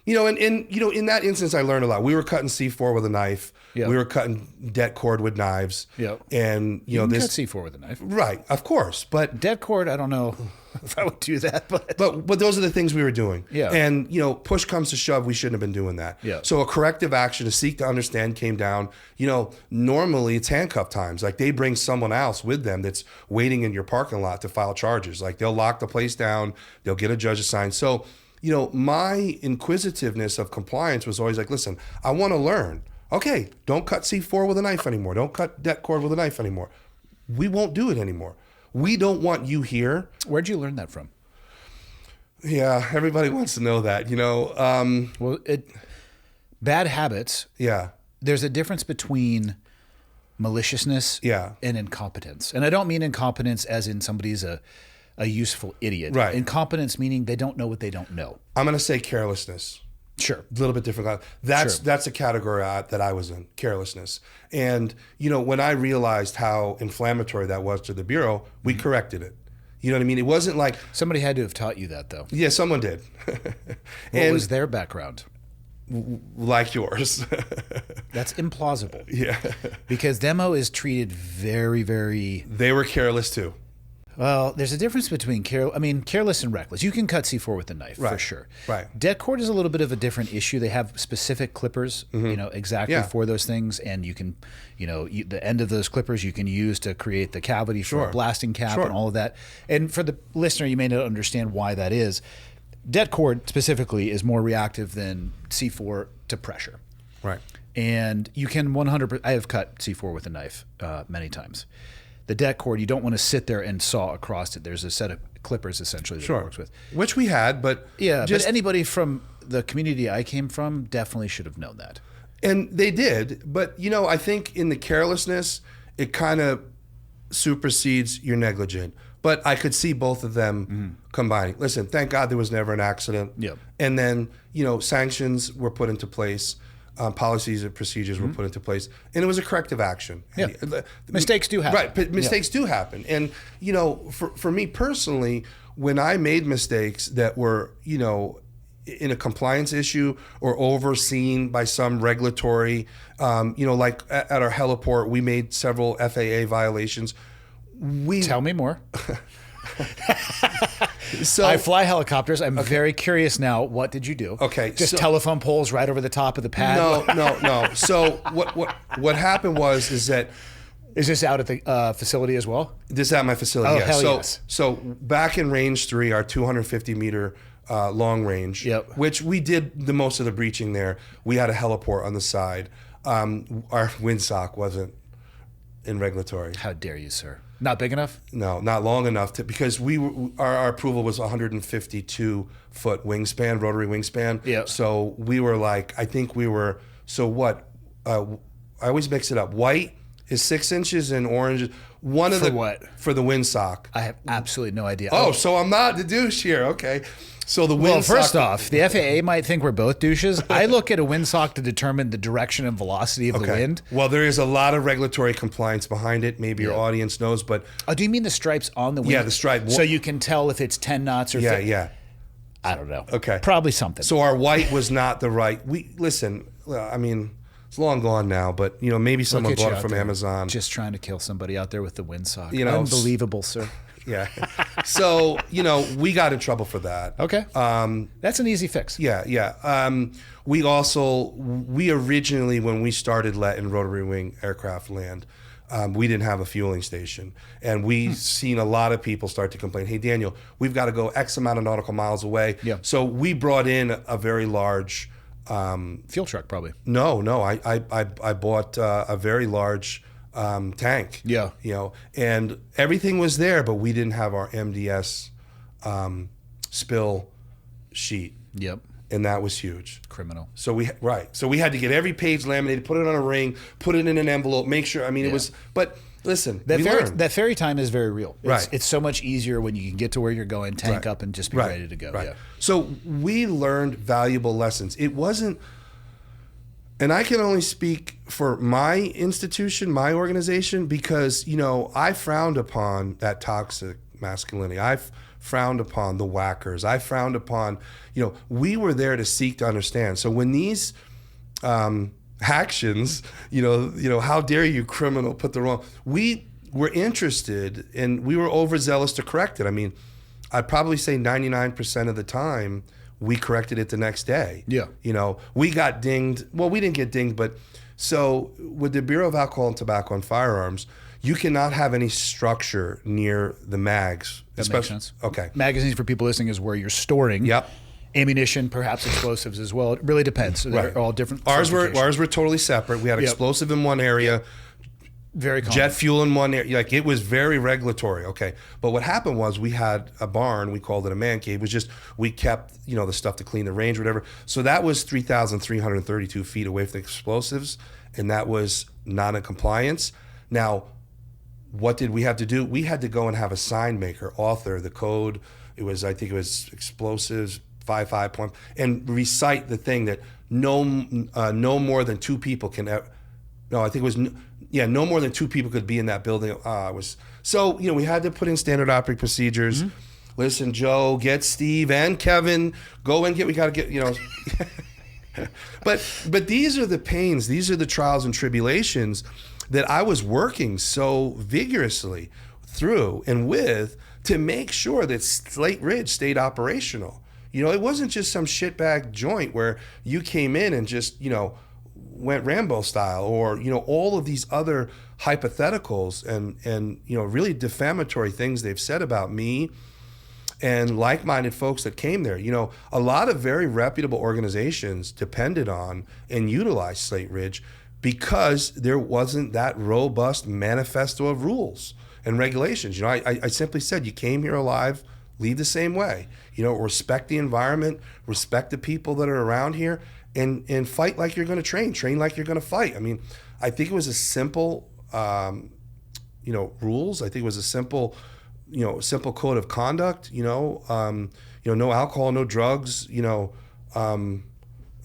And in that instance, I learned a lot. We were cutting C4 with a knife. Yep. We were cutting det cord with knives. Yep. And You can this cut C4 with a knife. right, of course, but Det cord, I don't know if I would do that, but those are the things we were doing. Yeah. And push comes to shove, we shouldn't have been doing that. Yeah. So a corrective action to seek to understand came down. Normally it's handcuff times. Like they bring someone else with them that's waiting in your parking lot to file charges. Like they'll lock the place down, they'll get a judge assigned. So my inquisitiveness of compliance was always like, listen, I want to learn. Okay, don't cut C4 with a knife anymore. Don't cut det cord with a knife anymore. We won't do it anymore. We don't want you here. Where'd you learn that from? Yeah, everybody wants to know that, Well, bad habits. Yeah. There's a difference between maliciousness and incompetence. And I don't mean incompetence as in somebody's a useful idiot. Right. Incompetence meaning they don't know what they don't know. I'm going to say carelessness. Sure. A little bit different. That's a category that I was in, carelessness. And, when I realized how inflammatory that was to the Bureau, we corrected it. You know what I mean? It wasn't like... Somebody had to have taught you that, though. Yeah, someone did. What was their background? Like yours. That's implausible. Yeah. Because demo is treated very, very... They were careless, too. Well, there's a difference between careless and reckless. You can cut C4 with a knife, for sure. Right. Det cord is a little bit of a different issue. They have specific clippers, exactly for those things, and you can, the end of those clippers you can use to create the cavity for a blasting cap and all of that. And for the listener, you may not understand why that is. Det cord specifically is more reactive than C4 to pressure. Right. And you can 100%. I have cut C4 with a knife many times. The det cord, you don't want to sit there and saw across it. There's a set of clippers essentially that it works with. Which we had, but... Yeah, but anybody from the community I came from definitely should have known that. And they did, but, I think in the carelessness, it kind of supersedes your negligent. But I could see both of them combining. Listen, thank God there was never an accident. Yep. And then, sanctions were put into place. Policies and procedures were put into place, and it was a corrective action. Yeah. Mistakes do happen. Right, but mistakes do happen. And, for me personally, when I made mistakes that were, in a compliance issue or overseen by some regulatory, like at our heliport, we made several FAA violations. Tell me more. So I fly helicopters. I'm very curious now. What did you do? Okay, just telephone poles right over the top of the pad. No. So what happened is that. Is this out at the facility as well? This is at my facility. Oh, yeah. hell yes. So back in range 3, our 250 meter long range, which we did the most of the breaching there. We had a heliport on the side. Our windsock wasn't in regulatory. How dare you, sir? Not big enough? No, not long enough because our approval was 152 foot wingspan, rotary wingspan. Yeah. So we were like, I think we were. So what? I always mix it up. White is 6 inches and orange. For the windsock. I have absolutely no idea. Oh, so I'm not the douche here. Okay. So the windsock. Well, first off, the FAA might think we're both douches. I look at a windsock to determine the direction and velocity of the wind. Well, there is a lot of regulatory compliance behind it. Maybe your audience knows, but... Oh, do you mean the stripes on the wind? Yeah, the stripe. So you can tell if it's 10 knots or... Yeah. I don't know. Okay. Probably something. So our white was not the right... Listen, I mean... It's long gone now, but maybe someone bought it from Amazon. Just trying to kill somebody out there with the windsock. Unbelievable, sir. Yeah. So, we got in trouble for that. Okay. That's an easy fix. Yeah. We originally, when we started letting rotary wing aircraft land, we didn't have a fueling station. And we seen a lot of people start to complain, hey, Daniel, we've got to go X amount of nautical miles away. Yeah. So we brought in a very large... fuel truck, probably. No. I bought a very large tank. Yeah. And everything was there, but we didn't have our MDS spill sheet. Yep. And that was huge. Criminal. So we had to get every page laminated, put it on a ring, put it in an envelope, make sure. I mean, it was. But listen, that ferry time is very real. Right. It's so much easier when you can get to where you're going, tank up, and just be ready to go. Right. Yeah. So we learned valuable lessons. It wasn't. And I can only speak for my institution, my organization, because, I frowned upon that toxic masculinity. I frowned upon the whackers. I frowned upon, we were there to seek to understand. So when these actions, how dare you, criminal, put the wrong, we were interested and we were overzealous to correct it. I mean, I'd probably say 99% of the time, we corrected it the next day. Yeah. We got dinged. Well, we didn't get dinged, but so with the Bureau of Alcohol and Tobacco and Firearms, you cannot have any structure near the mags. That makes sense. Okay. Magazines, for people listening, is where you're storing Yep. ammunition, perhaps explosives as well. It really depends. So they're all different. Ours were certifications. totally separate. We had explosive in one area. Very common. Jet fuel in one area. Like, it was very regulatory. Okay. But what happened was we had a barn. We called it a man cave. It was just, we kept, the stuff to clean the range or whatever. So that was 3,332 feet away from the explosives. And that was not in compliance. Now, what did we have to do? We had to go and have a sign maker author the code. I think it was explosives 55 point, and recite the thing that no more than two people can ever, no, I think it was, no more than two people could be in that building. We had to put in standard operating procedures. Mm-hmm. Listen, Joe, get Steve and Kevin, go and we got to get, but these are the pains, these are the trials and tribulations that I was working so vigorously through and with to make sure that Slate Ridge stayed operational. It wasn't just some shitbag joint where you came in and just, went Rambo style, or, all of these other hypotheticals and really defamatory things they've said about me and like-minded folks that came there. A lot of very reputable organizations depended on and utilized Slate Ridge because there wasn't that robust manifesto of rules and regulations. I simply said, you came here alive, leave the same way. Respect the environment, respect the people that are around here, and fight like you're going to train like you're going to fight. I mean, I think it was a simple, rules. I think it was a simple code of conduct. No alcohol, no drugs. It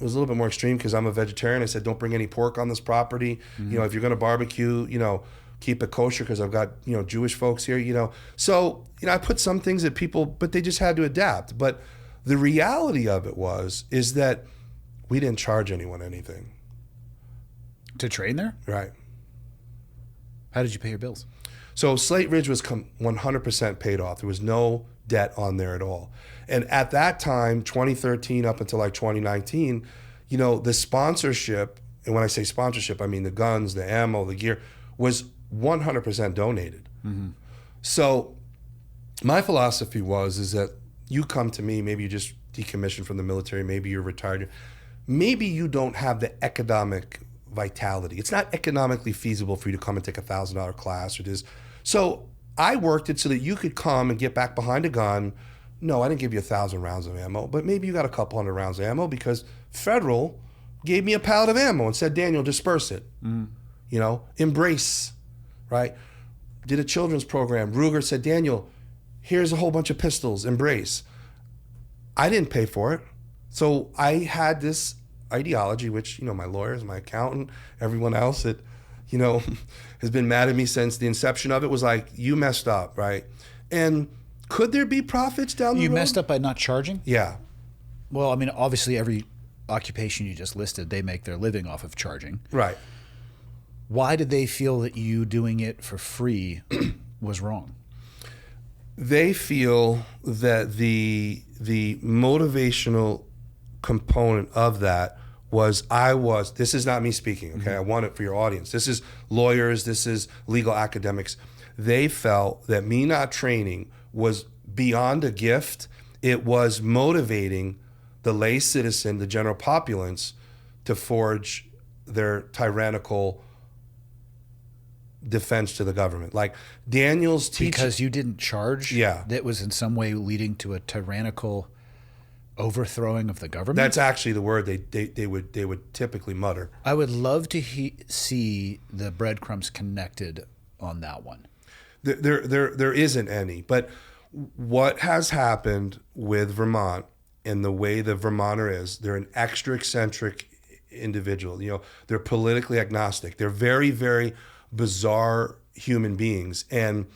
was a little bit more extreme because I'm a vegetarian. I said, don't bring any pork on this property. Mm-hmm. If you're going to barbecue, keep it kosher because I've got, Jewish folks here, So, I put some things that people, but they just had to adapt. But the reality of it is that we didn't charge anyone anything. To train there? Right. How did you pay your bills? So Slate Ridge was 100% paid off. There was no debt on there at all. And at that time, 2013 up until like 2019, the sponsorship, and when I say sponsorship, I mean the guns, the ammo, the gear, was 100% donated. Mm-hmm. So my philosophy is that you come to me, maybe you just decommissioned from the military, maybe you're retired, maybe you don't have the economic vitality. It's not economically feasible for you to come and take a $1,000 class or this. So I worked it so that you could come and get back behind a gun. No, I didn't give you 1,000 rounds of ammo, but maybe you got a couple hundred rounds of ammo because Federal gave me a pallet of ammo and said, Daniel, disperse it. Mm. Embrace, right? Did a children's program. Ruger said, Daniel, here's a whole bunch of pistols, embrace. I didn't pay for it. So I had this ideology, which, my lawyers, my accountant, everyone else that, has been mad at me since the inception of it was like, you messed up, right? And could there be profits down the road? You messed up by not charging? Yeah. Well, I mean, obviously every occupation you just listed, they make their living off of charging. Right. Why did they feel that you doing it for free was wrong? They feel that the motivational component of that was this is not me speaking, okay? Mm-hmm. I want it for your audience. This is lawyers, this is legal academics. They felt that me not training was beyond a gift. It was motivating the lay citizen, the general populace, to forge their tyrannical defense to the government. Like Daniel's teaching. Because you didn't charge? Yeah. That was in some way leading to a tyrannical overthrowing of the government? That's actually the word they would typically mutter. I would love to see the breadcrumbs connected on that one. There isn't any. But what has happened with Vermont and the way the Vermonter is, they're an extra eccentric individual. They're politically agnostic. They're very, very bizarre human beings. And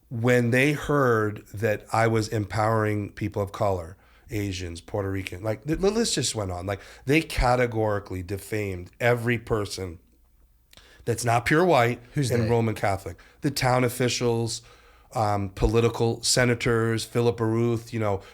when they heard that I was empowering people of color, Asians, Puerto Rican, like the list just went on. Like they categorically defamed every person that's not pure white and Roman Catholic. The town officials, political senators, Philip Baruth,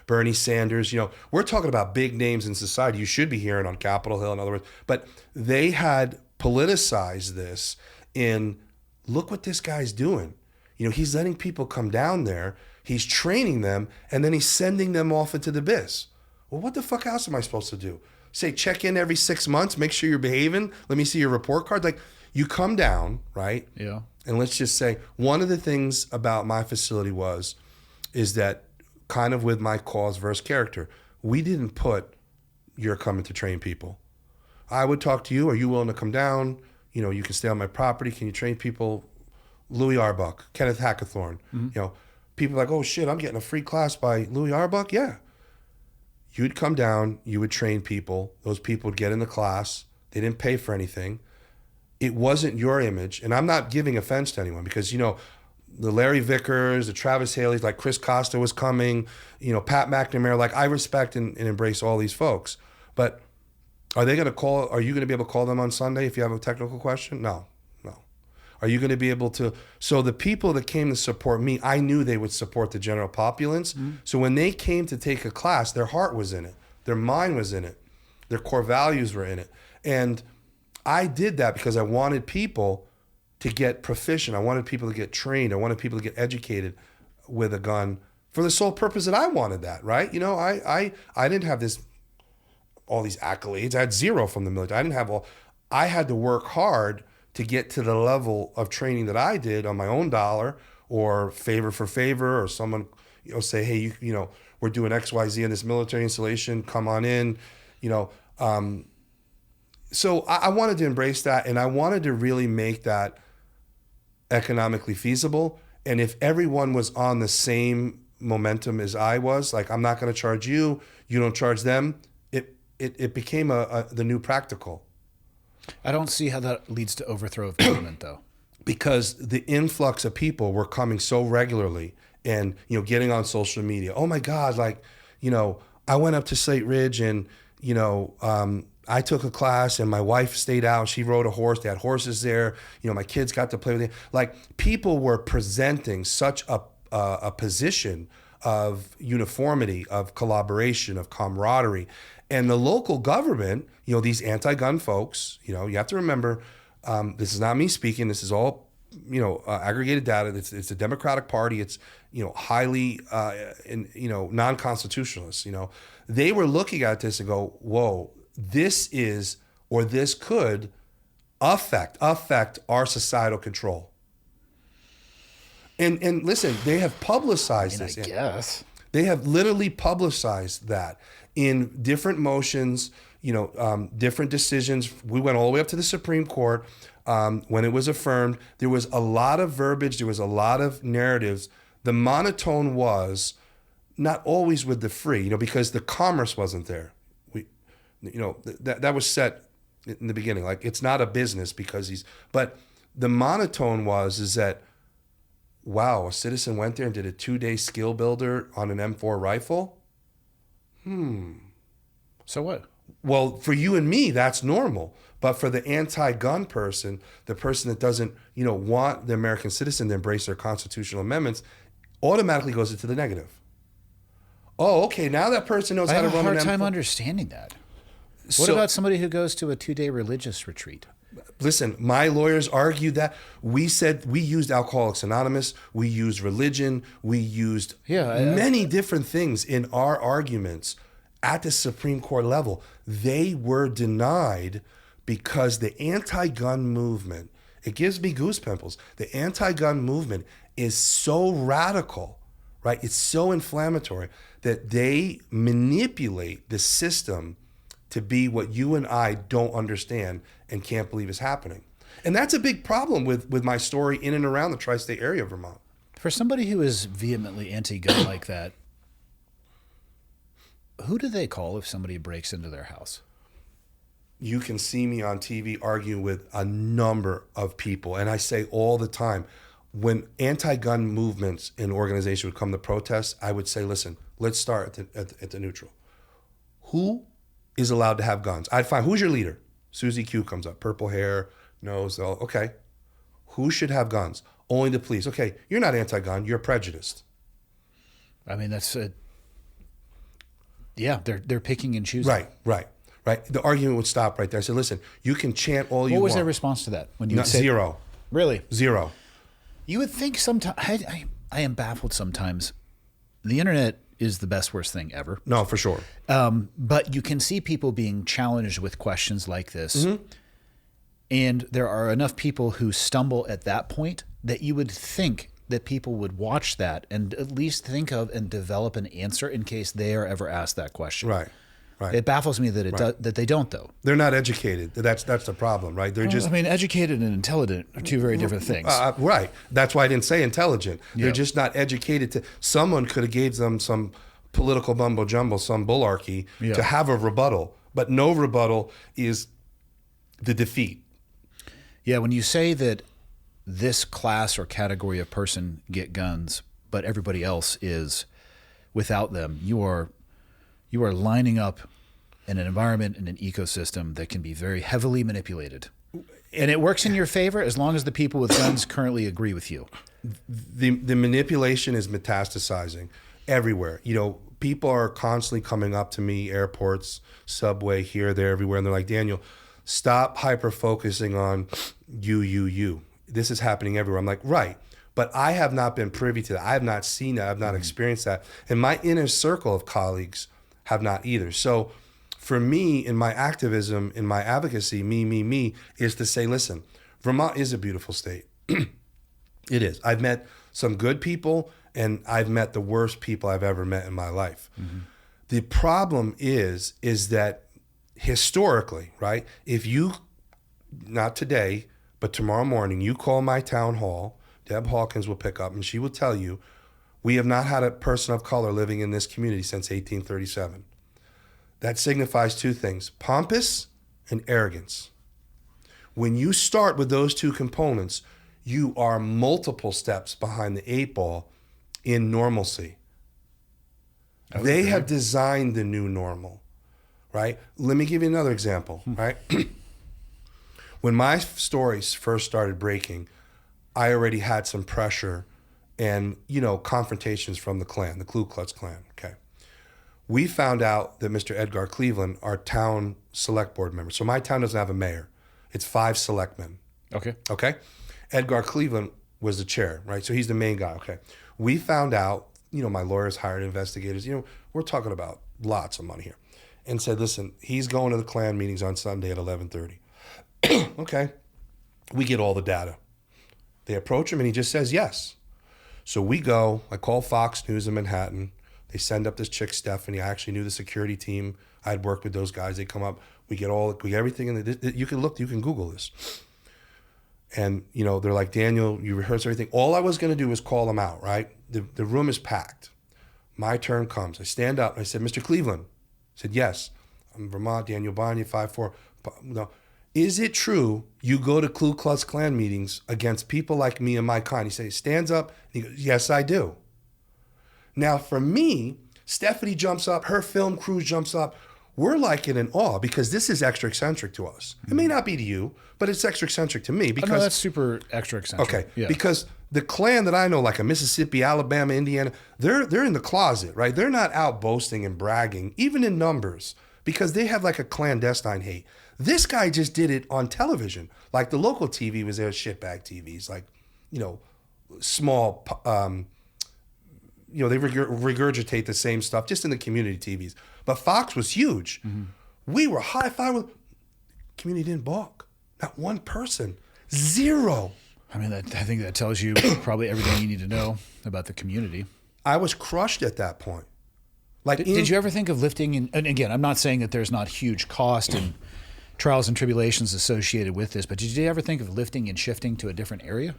Bernie Sanders. We're talking about big names in society. You should be hearing on Capitol Hill, in other words. But they had politicized this in, look what this guy's doing. He's letting people come down there. He's training them, and then he's sending them off into the abyss. Well, what the fuck else am I supposed to do? Say, check in every 6 months, make sure you're behaving. Let me see your report card. Like, you come down, right? Yeah. And let's just say, one of the things about my facility is that kind of with my cause versus character, we didn't put, you're coming to train people. I would talk to you. Are you willing to come down? You can stay on my property. Can you train people? Louis Arbuck, Kenneth Hackathorn. People are like, oh shit, I'm getting a free class by Louis Arbuck. Yeah. You'd come down, you would train people. Those people would get in the class. They didn't pay for anything. It wasn't your image. And I'm not giving offense to anyone because, the Larry Vickers, the Travis Haley's, like Chris Costa was coming, Pat McNamara, like I respect and embrace all these folks. But are you going to be able to call them on Sunday if you have a technical question? No. Are you going to be able to? So the people that came to support me, I knew they would support the general populace. Mm-hmm. So when they came to take a class, their heart was in it. Their mind was in it. Their core values were in it. And I did that because I wanted people to get proficient. I wanted people to get trained. I wanted people to get educated with a gun for the sole purpose that I wanted that, right? I didn't have all these accolades. I had zero from the military. I had to work hard to get to the level of training that I did on my own dollar, or favor for favor, or someone, say, hey, we're doing XYZ in this military installation, come on in, So I wanted to embrace that, and I wanted to really make that economically feasible. And if everyone was on the same momentum as I was, like, I'm not going to charge you, you don't charge them, it became the new practical. I don't see how that leads to overthrow of government, though. Because the influx of people were coming so regularly and, getting on social media. Oh my God, I went up to Slate Ridge and, I took a class and my wife stayed out. She rode a horse. They had horses there. My kids got to play with it. Like, people were presenting such a position of uniformity, of collaboration, of camaraderie. And the local government, these anti-gun folks, you have to remember, this is not me speaking. This is all, aggregated data. It's a Democratic Party. It's, highly, non-constitutionalist. They were looking at this and go, whoa, this could affect our societal control. And listen, they have publicized this. I guess. They have literally publicized that in different motions, different decisions. We went all the way up to the Supreme Court. When it was affirmed, there was a lot of verbiage. There was a lot of narratives. The monotone was not always with the free, because the commerce wasn't there. That was set in the beginning. Like, it's not a business but the monotone is that, wow, a citizen went there and did a 2-day skill builder on an M4 rifle. So what? Well, for you and me, that's normal. But for the anti-gun person, the person that doesn't, want the American citizen to embrace their constitutional amendments, automatically goes into the negative. Oh, okay, now that person knows how to run an M4. I have a hard time understanding that. What about somebody who goes to a 2-day religious retreat? Listen, my lawyers argued that. We said we used Alcoholics Anonymous, we used religion, we used many different things in our arguments at the Supreme Court level. They were denied because the anti-gun movement, it gives me goosepimples. The anti-gun movement is so radical, right? It's so inflammatory that they manipulate the system to be what you and I don't understand and can't believe is happening. And that's a big problem with my story in and around the tri-state area of Vermont. For somebody who is vehemently anti-gun like that, who do they call if somebody breaks into their house? you can see me on TV arguing with a number of people. And I say all the time, when anti-gun movements in organizations would come to protest, I would say, listen, let's start at the neutral. Who is allowed to have guns? I'd find, who's your leader? Susie Q comes up, purple hair, nose, okay. Who should have guns? Only the police. Okay, you're not anti-gun, you're prejudiced. I mean, that's they're picking and choosing. Right. The argument would stop right there. I said, listen, you can chant all you want. What was their response to that? When you say zero. Really? Zero. You would think sometimes, I am baffled sometimes. The internet is the best, worst thing ever. No, for sure. But you can see people being challenged with questions like this. Mm-hmm. And there are enough people who stumble at that point that you would think that people would watch that and at least think of and develop an answer in case they are ever asked that question. Right. It baffles me that that they don't, though. They're not educated. That's the problem, right? They're just. I mean, educated and intelligent are two very different things. Right. That's why I didn't say intelligent. They're just not educated. Someone could have gave them some political mumbo jumbo, some bullarchy to have a rebuttal, but no rebuttal is the defeat. Yeah, when you say that this class or category of person get guns, but everybody else is without them, you are lining up in an environment and an ecosystem that can be very heavily manipulated. And it works in your favor as long as the people with guns currently agree with you. The manipulation is metastasizing everywhere. People are constantly coming up to me, airports, subway, here, there, everywhere, and they're like, Daniel, stop hyper-focusing on you. This is happening everywhere. I'm like, right. But I have not been privy to that. I have not seen that. I've not experienced that. And my inner circle of colleagues have not either. So for me, in my activism, in my advocacy, me, is to say, listen, Vermont is a beautiful state. It is. I've met some good people, and I've met the worst people I've ever met in my life. Mm-hmm. The problem is that historically, right, if you, not today, but tomorrow morning, you call my town hall, Deb Hawkins will pick up, and she will tell you, we have not had a person of color living in this community since 1837. That signifies two things, pompous and arrogance. When you start with those two components, you are multiple steps behind the 8 ball in normalcy. They have designed the new normal, right? Let me give you another example, right? When my stories first started breaking, I already had some pressure and, confrontations from the Klan, the Ku Klux Klan, okay? We found out that Mr. Edgar Cleveland, our town select board member, so my town doesn't have a mayor. It's 5 selectmen. Okay? Edgar Cleveland was the chair, right? So he's the main guy, okay? We found out, my lawyers hired investigators, we're talking about lots of money here, and said, listen, he's going to the Klan meetings on Sunday at 11:30. Okay. We get all the data. They approach him and he just says yes. So we go, I call Fox News in Manhattan. They send up this chick, Stephanie. I actually knew the security team. I had worked with those guys. They come up. We get everything. You can look, you can Google this. And, they're like, Daniel, you rehearsed everything. All I was going to do was call them out, right? The room is packed. My turn comes. I stand up and I said, Mr. Cleveland. I said, yes. I'm Vermont, Daniel Banyai, 5'4". No. Is it true you go to Ku Klux Klan meetings against people like me and my kind? He stands up, and he goes, yes, I do. Now, for me, Stephanie jumps up, her film crew jumps up. We're like in awe because this is extra eccentric to us. It may not be to you, but it's extra eccentric to me because no, that's super extra eccentric. Okay, yeah. Because the Klan that I know, like a Mississippi, Alabama, Indiana, they're in the closet, right? They're not out boasting and bragging, even in numbers, because they have like a clandestine hate. This guy just did it on television. Like the local TV was there, shitbag TVs, like, small, they regurgitate the same stuff just in the community TVs. But Fox was huge. Mm-hmm. We were high-fiving. Community didn't balk. Not one person. Zero. I mean, I think that tells you probably everything you need to know about the community. I was crushed at that point. Like, did you ever think of lifting? And again, I'm not saying that there's not huge cost and trials and tribulations associated with this, but did you ever think of lifting and shifting to a different area?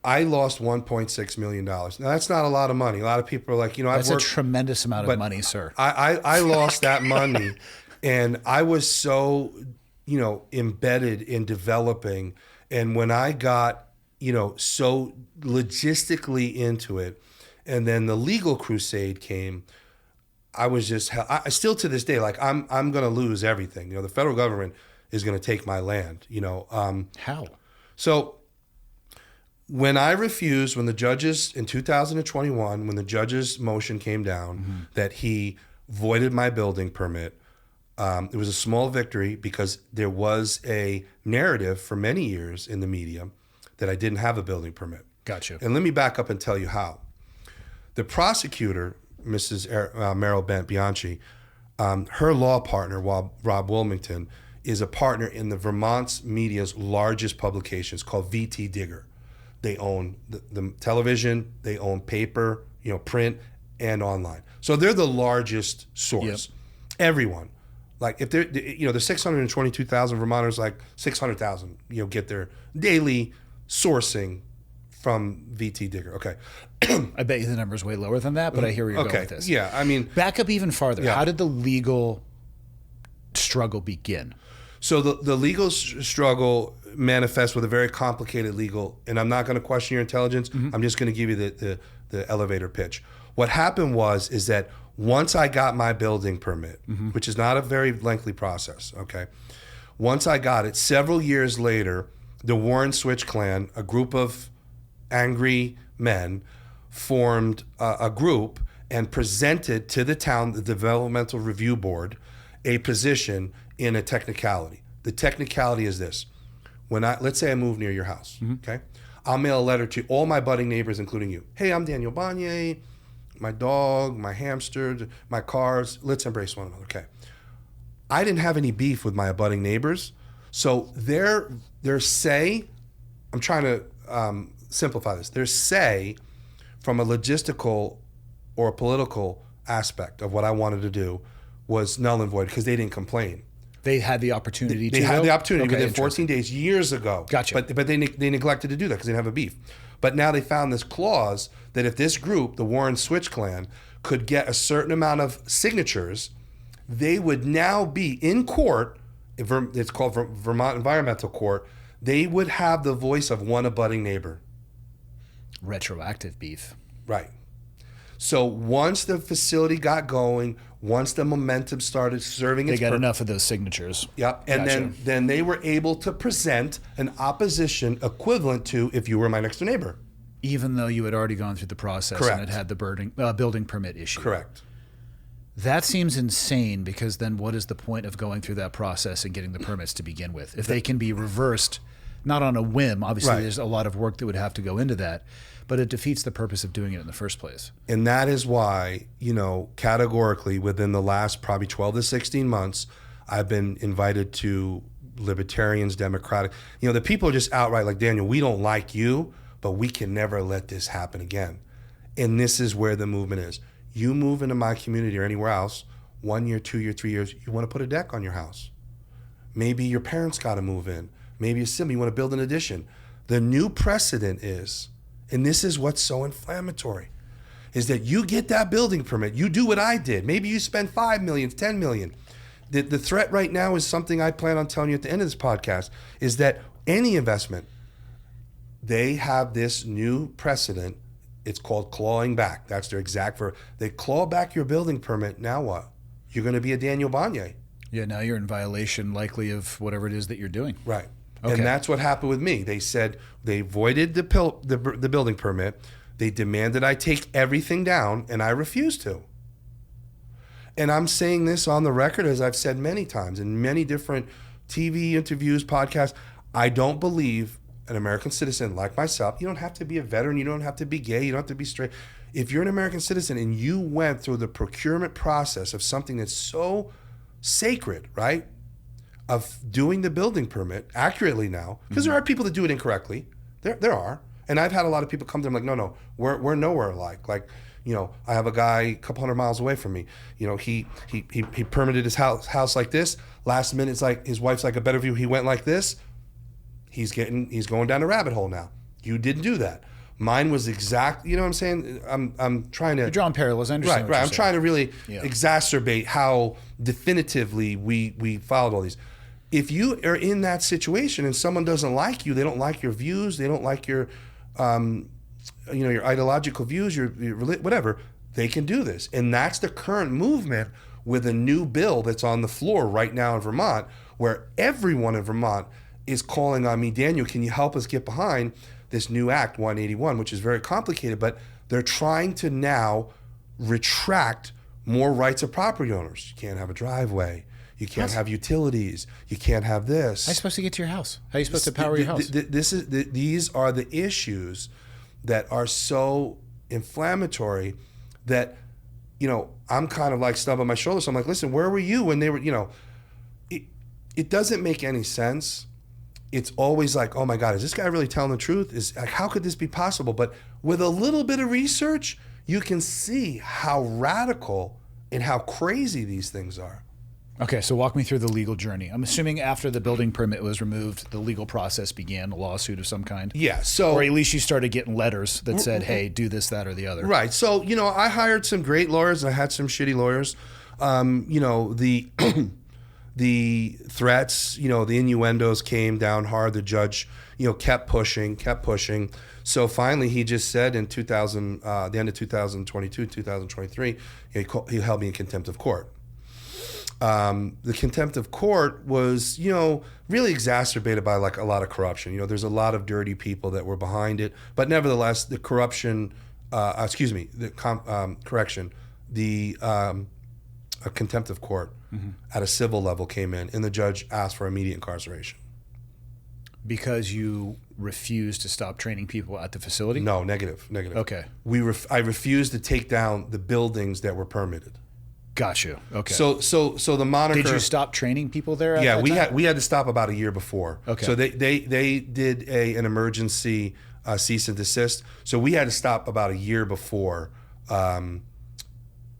I lost $1.6 million. Now, that's not a lot of money. A lot of people are like, that's a tremendous amount of money, sir. I lost that money And I was so, embedded in developing. And when I got, so logistically into it, and then the legal crusade came, I was just, I still to this day, like I'm going to lose everything. The federal government is going to take my land, How? So when I refused, when the judges in 2021, when the judge's motion came down that he voided my building permit, it was a small victory because there was a narrative for many years in the media that I didn't have a building permit. Gotcha. And let me back up and tell you how. The prosecutor, Mrs. Meryl Bent Bianchi, her law partner, Rob Wilmington, is a partner in the Vermont's media's largest publications called VT Digger. They own the television, they own paper, print, and online. So they're the largest source. Yep. Everyone. Like if they're, the 622,000 Vermonters, like 600,000, get their daily sourcing from VT Digger. Okay. I bet you the number's way lower than that, but I hear where you're going with this. Yeah, I mean... Back up even farther. Yeah. How did the legal struggle begin? So the legal struggle manifests with a very complicated legal, and I'm not going to question your intelligence. I'm just going to give you the elevator pitch. What happened is that once I got my building permit, which is not a very lengthy process, okay? Once I got it, several years later, the Warren Switch clan, a group of angry men, formed a group and presented to the town, the Developmental Review Board, a position in a technicality. The technicality is this. Let's say I move near your house, okay? I'll mail a letter to all my budding neighbors, including you. Hey, I'm Daniel Banyai, my dog, my hamster, my cars, let's embrace one another, okay? I didn't have any beef with my abutting neighbors, so their say, I'm trying to simplify this, their say from a logistical or a political aspect of what I wanted to do was null and void because they didn't complain. They had the opportunity They had the opportunity within 14 interesting. days, years ago. Gotcha. But they neglected to do that because they didn't have a beef. But now they found this clause that if this group, the Warren Switch clan, could get a certain amount of signatures, they would now be in court. It's called Vermont Environmental Court. They would have the voice of one abutting neighbor. Retroactive beef. Right. So once the facility got going, once the momentum started serving its They got purpose, enough of those signatures. Yep. And Gotcha. then they were able to present an opposition equivalent to if you were my next door neighbor. Even though you had already gone through the process Correct. and had the building permit issue. Correct. That seems insane because then what is the point of going through that process and getting the permits to begin with? If they can be reversed, not on a whim, obviously Right. there's a lot of work that would have to go into that, but it defeats the purpose of doing it in the first place. And that is why, categorically within the last probably 12 to 16 months, I've been invited to libertarians, Democratic. The people are just outright like, Daniel, we don't like you, but we can never let this happen again. And this is where the movement is. You move into my community or anywhere else, 1 year, 2 year, 3 years, you want to put a deck on your house. Maybe your parents got to move in. Maybe a sibling, you want to build an addition. The new precedent is, and this is what's so inflammatory, is that you get that building permit, you do what I did. Maybe you spend $5 million, $10 million. The threat right now is something I plan on telling you at the end of this podcast, is that any investment, they have this new precedent. It's called clawing back. That's their exact verb. They claw back your building permit. Now what? You're going to be a Daniel Banyai. Yeah, now you're in violation likely of whatever it is that you're doing. Right. Okay. And that's what happened with me. They said they voided the building permit. They demanded I take everything down, and I refused to. And I'm saying this on the record, as I've said many times in many different TV interviews, podcasts. I don't believe an American citizen like myself, you don't have to be a veteran, you don't have to be gay, you don't have to be straight. If you're an American citizen and you went through the procurement process of something that's so sacred, right? Of doing the building permit accurately now, because there are people that do it incorrectly. There are. And I've had a lot of people come to them like, no, we're nowhere alike. Like, I have a guy a couple hundred miles away from me. He permitted his house like this. Last minute, it's like his wife's like a better view. He went like this. He's going down a rabbit hole now. You didn't do that. Mine was exact. You know what I'm saying? I'm trying to. You're drawing parallels. I understand. Right. I'm saying. trying to really exacerbate how definitively we followed all these. If you are in that situation and someone doesn't like you, they don't like your views, they don't like your, your ideological views, your whatever, they can do this. And that's the current movement with a new bill that's on the floor right now in Vermont, where everyone in Vermont is calling on me, Daniel, can you help us get behind this new Act 181, which is very complicated, but they're trying to now retract more rights of property owners. You can't have a driveway. You can't have utilities. You can't have this. How are you supposed to get to your house? How are you supposed to power your house? These are the issues that are so inflammatory that, I'm kind of like stubbing my shoulder. So I'm like, listen, where were you when they were, it doesn't make any sense. It's always like, oh my God, is this guy really telling the truth? Is like, how could this be possible? But with a little bit of research, you can see how radical and how crazy these things are. Okay, so walk me through the legal journey. I'm assuming after the building permit was removed, the legal process began, a lawsuit of some kind. Yeah, so... Or at least you started getting letters that said, hey, do this, that, or the other. Right, so, I hired some great lawyers and I had some shitty lawyers. The threats, the innuendos came down hard. The judge, kept pushing. So finally, he just said in the end of 2022, 2023, he held me in contempt of court. The contempt of court was, really exacerbated by like a lot of corruption. There's a lot of dirty people that were behind it, but nevertheless, the corruption, a contempt of court at a civil level came in, and the judge asked for immediate incarceration. Because you refused to stop training people at the facility? No, negative. Okay. I refused to take down the buildings that were permitted. Got you. Okay. So the moniker. Did you stop training people there? Yeah, we had to stop about a year before. Okay. So they did an emergency cease and desist. So we had to stop about a year before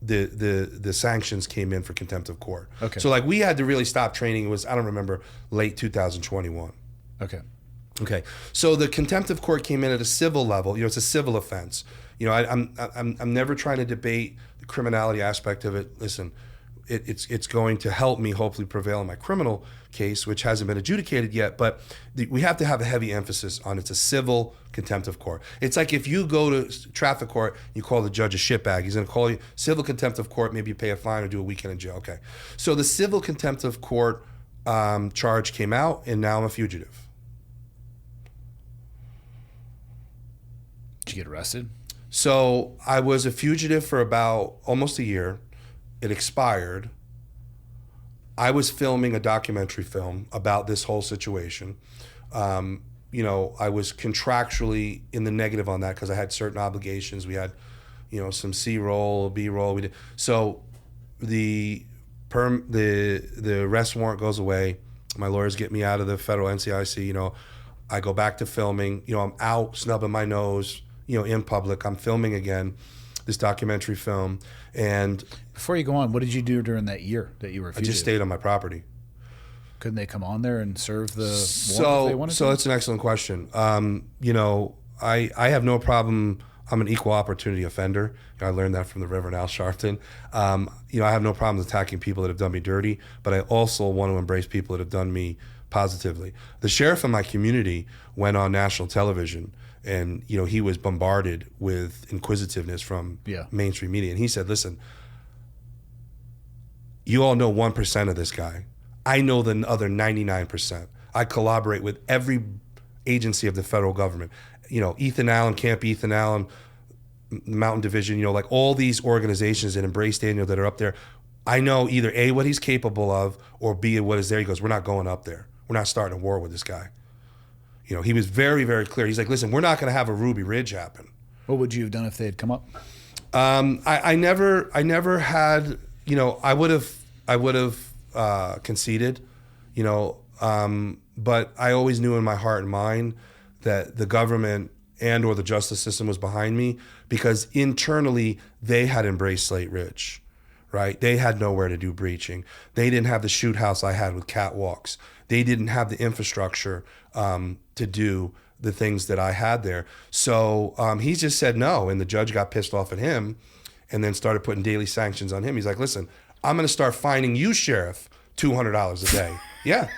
the sanctions came in for contempt of court. Okay. So like we had to really stop training. It was, I don't remember, late 2021. Okay. So the contempt of court came in at a civil level. It's a civil offense. I'm never trying to debate the criminality aspect of it. Listen, it's going to help me hopefully prevail in my criminal case, which hasn't been adjudicated yet. But we have to have a heavy emphasis on it's a civil contempt of court. It's like if you go to traffic court, you call the judge a shitbag. He's going to call you civil contempt of court. Maybe you pay a fine or do a weekend in jail. Okay. So the civil contempt of court charge came out, and now I'm a fugitive. Did you get arrested? So I was a fugitive for about almost a year. It expired. I was filming a documentary film about this whole situation. I was contractually in the negative on that because I had certain obligations. We had, some C-roll, B-roll. We did. So the arrest warrant goes away. My lawyers get me out of the federal NCIC. I go back to filming. I'm out snubbing my nose. In public, I'm filming again, this documentary film. And before you go on, what did you do during that year that you were a fugitive? I just stayed on my property. Couldn't they come on there and serve the warrant if they wanted to? So that's an excellent question. I have no problem. I'm an equal opportunity offender. I learned that from the Reverend Al Sharpton. I have no problem attacking people that have done me dirty, but I also want to embrace people that have done me positively. The sheriff in my community went on national television, and he was bombarded with inquisitiveness from mainstream media. And he said, listen, you all know 1% of this guy. I know the other 99%. I collaborate with every agency of the federal government. Ethan Allen, Camp Ethan Allen, Mountain Division, like all these organizations that embrace Daniel that are up there. I know either A, what he's capable of, or B, what is there. He goes, we're not going up there. We're not starting a war with this guy. He was very, very clear. He's like, listen, we're not going to have a Ruby Ridge happen. What would you have done if they had come up? I never had, I would have conceded, but I always knew in my heart and mind that the government and or the justice system was behind me, because internally they had embraced Slate Ridge, right? They had nowhere to do breaching. They didn't have the shoot house I had with catwalks. They didn't have the infrastructure to do the things that I had there. So he just said no, and the judge got pissed off at him and then started putting daily sanctions on him. He's like, listen, I'm going to start fining you, Sheriff, $200 a day. Yeah.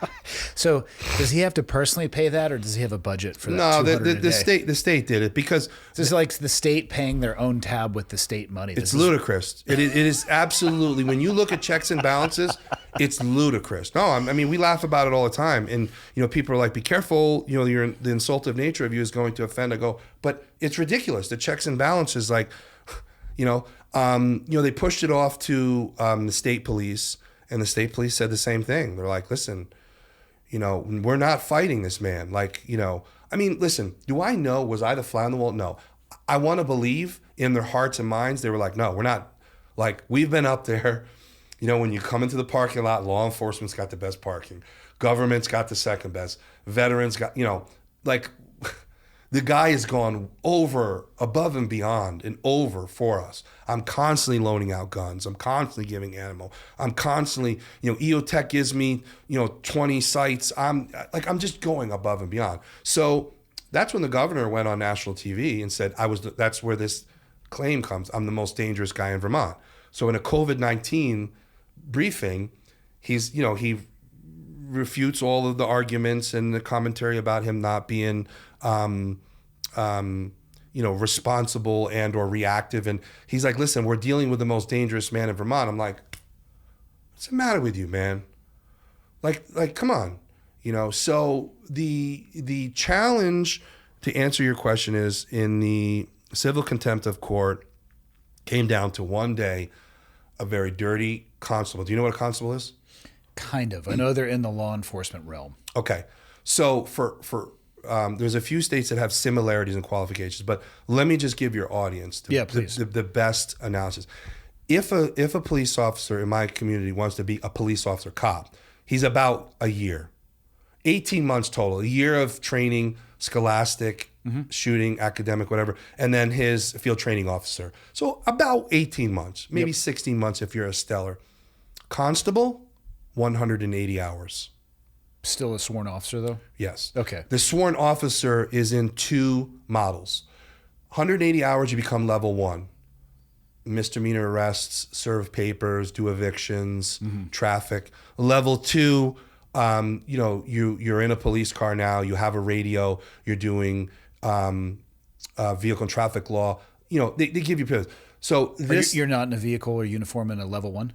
So does he have to personally pay that, or does he have a budget for that? No, $200 a day? the state did it because This is like the state paying their own tab with the state money. it's ludicrous. It is absolutely, when you look at checks and balances, it's ludicrous. No, I mean, we laugh about it all the time. And, people are like, be careful, the insultive nature of you is going to offend. I go, but it's ridiculous. The checks and balances, like, they pushed it off to the state police, and the state police said the same thing. They're like, listen, we're not fighting this man. Like, listen, do I know, was I the fly on the wall? No. I want to believe in their hearts and minds, they were like, no, we're not. Like, we've been up there. When you come into the parking lot, law enforcement's got the best parking. Government's got the second best. Veterans got, like, the guy has gone above and beyond and over for us. I'm constantly loaning out guns. I'm constantly giving ammo. I'm constantly, EOTech gives me, 20 sites. I'm just going above and beyond. So that's when the governor went on national TV and said, that's where this claim comes. I'm the most dangerous guy in Vermont. So in a COVID-19 briefing, he refutes all of the arguments and the commentary about him not being, responsible and or reactive. And he's like, listen, we're dealing with the most dangerous man in Vermont. I'm like, what's the matter with you, man? Like, come on. So the challenge, to answer your question, is in the civil contempt of court came down to one day, a very dirty constable. Do you know what a constable is? Kind of. I know they're in the law enforcement realm. Okay. So there's a few states that have similarities in qualifications, but let me just give your audience the best analysis. If a police officer in my community wants to be a police officer cop, he's about a year, 18 months total, a year of training, scholastic, shooting, academic, whatever, and then his field training officer. So about 18 months, maybe 16 months if you're a stellar. Constable, 180 hours. Still a sworn officer, though? Yes. Okay. The sworn officer is in two models. 180 hours, you become level 1. Misdemeanor arrests, serve papers, do evictions, traffic. Level 2, you're in a police car now, you have a radio, you're doing vehicle and traffic law. They give you privileges. So you're not in a vehicle or uniform in a level 1?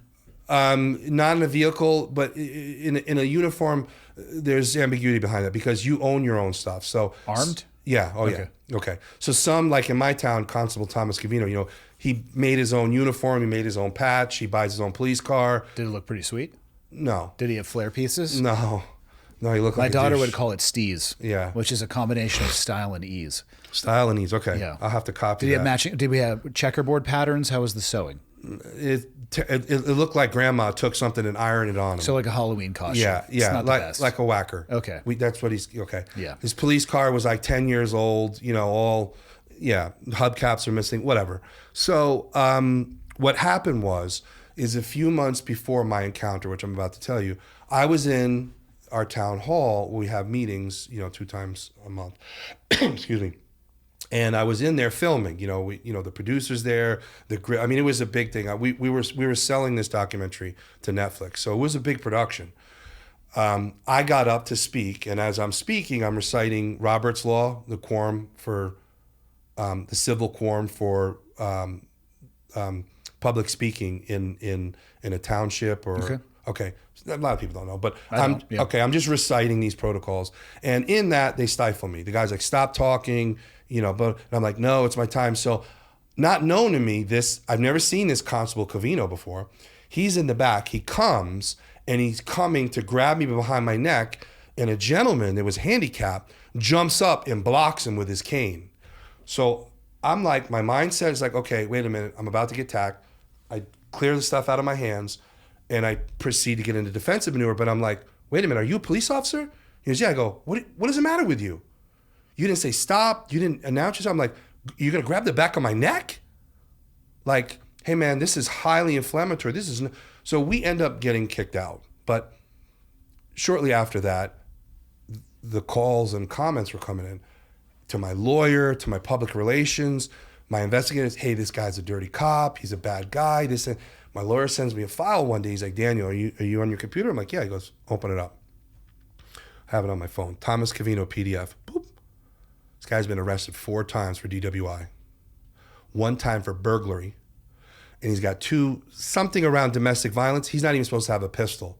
Not in a vehicle, but in a uniform, there's ambiguity behind that because you own your own stuff. So armed? Yeah. Oh, okay. Yeah. Okay. So some, like in my town, Constable Thomas Cavino, he made his own uniform, he made his own patch, he buys his own police car. Did it look pretty sweet? No. Did he have flare pieces? No, he looked like my daughter would call it steez. Yeah. Which is a combination of style and ease. Style and ease. Okay. Yeah. I'll have to copy Did he that. have matching? Did we have checkerboard patterns? How was the sewing? It looked like grandma took something and ironed it on him. So like a Halloween costume. Yeah, It's not the best. like a whacker. Okay. That's what he's, okay. Yeah. His police car was like 10 years old, hubcaps are missing, whatever. So what happened is a few months before my encounter, which I'm about to tell you, I was in our town hall. We have meetings, 2 times a month. Excuse me. And I was in there filming, the producers there, it was a big thing. We were selling this documentary to Netflix, so it was a big production. I got up to speak, and as I'm speaking, I'm reciting Robert's Law, the quorum for, the civil quorum for public speaking in a township or okay. A lot of people don't know, but I'm just reciting these protocols, and in that they stifle me. The guy's like, "Stop talking," but and I'm like, "No, it's my time." So, not known to me, I've never seen this Constable Cavino before. He's in the back. He comes and he's coming to grab me behind my neck, and a gentleman that was handicapped jumps up and blocks him with his cane. So I'm like, my mindset is like, okay, wait a minute, I'm about to get attacked. I clear the stuff out of my hands. And I proceed to get into defensive maneuver, but I'm like, wait a minute, are you a police officer? He goes, yeah. I go, what is the matter with you? You didn't say stop. You didn't announce yourself. I'm like, you're going to grab the back of my neck? Like, hey, man, this is highly inflammatory. So we end up getting kicked out. But shortly after that, the calls and comments were coming in. to my lawyer, to my public relations, my investigators. Hey, this guy's a dirty cop. He's a bad guy. This and my lawyer sends me a file one day. He's like, Daniel, are you on your computer? I'm like, yeah. He goes, open it up. I have it on my phone. Thomas Covino PDF. Boop. This guy's been arrested 4 times for DWI. 1 time for burglary. And he's got 2, something around domestic violence. He's not even supposed to have a pistol.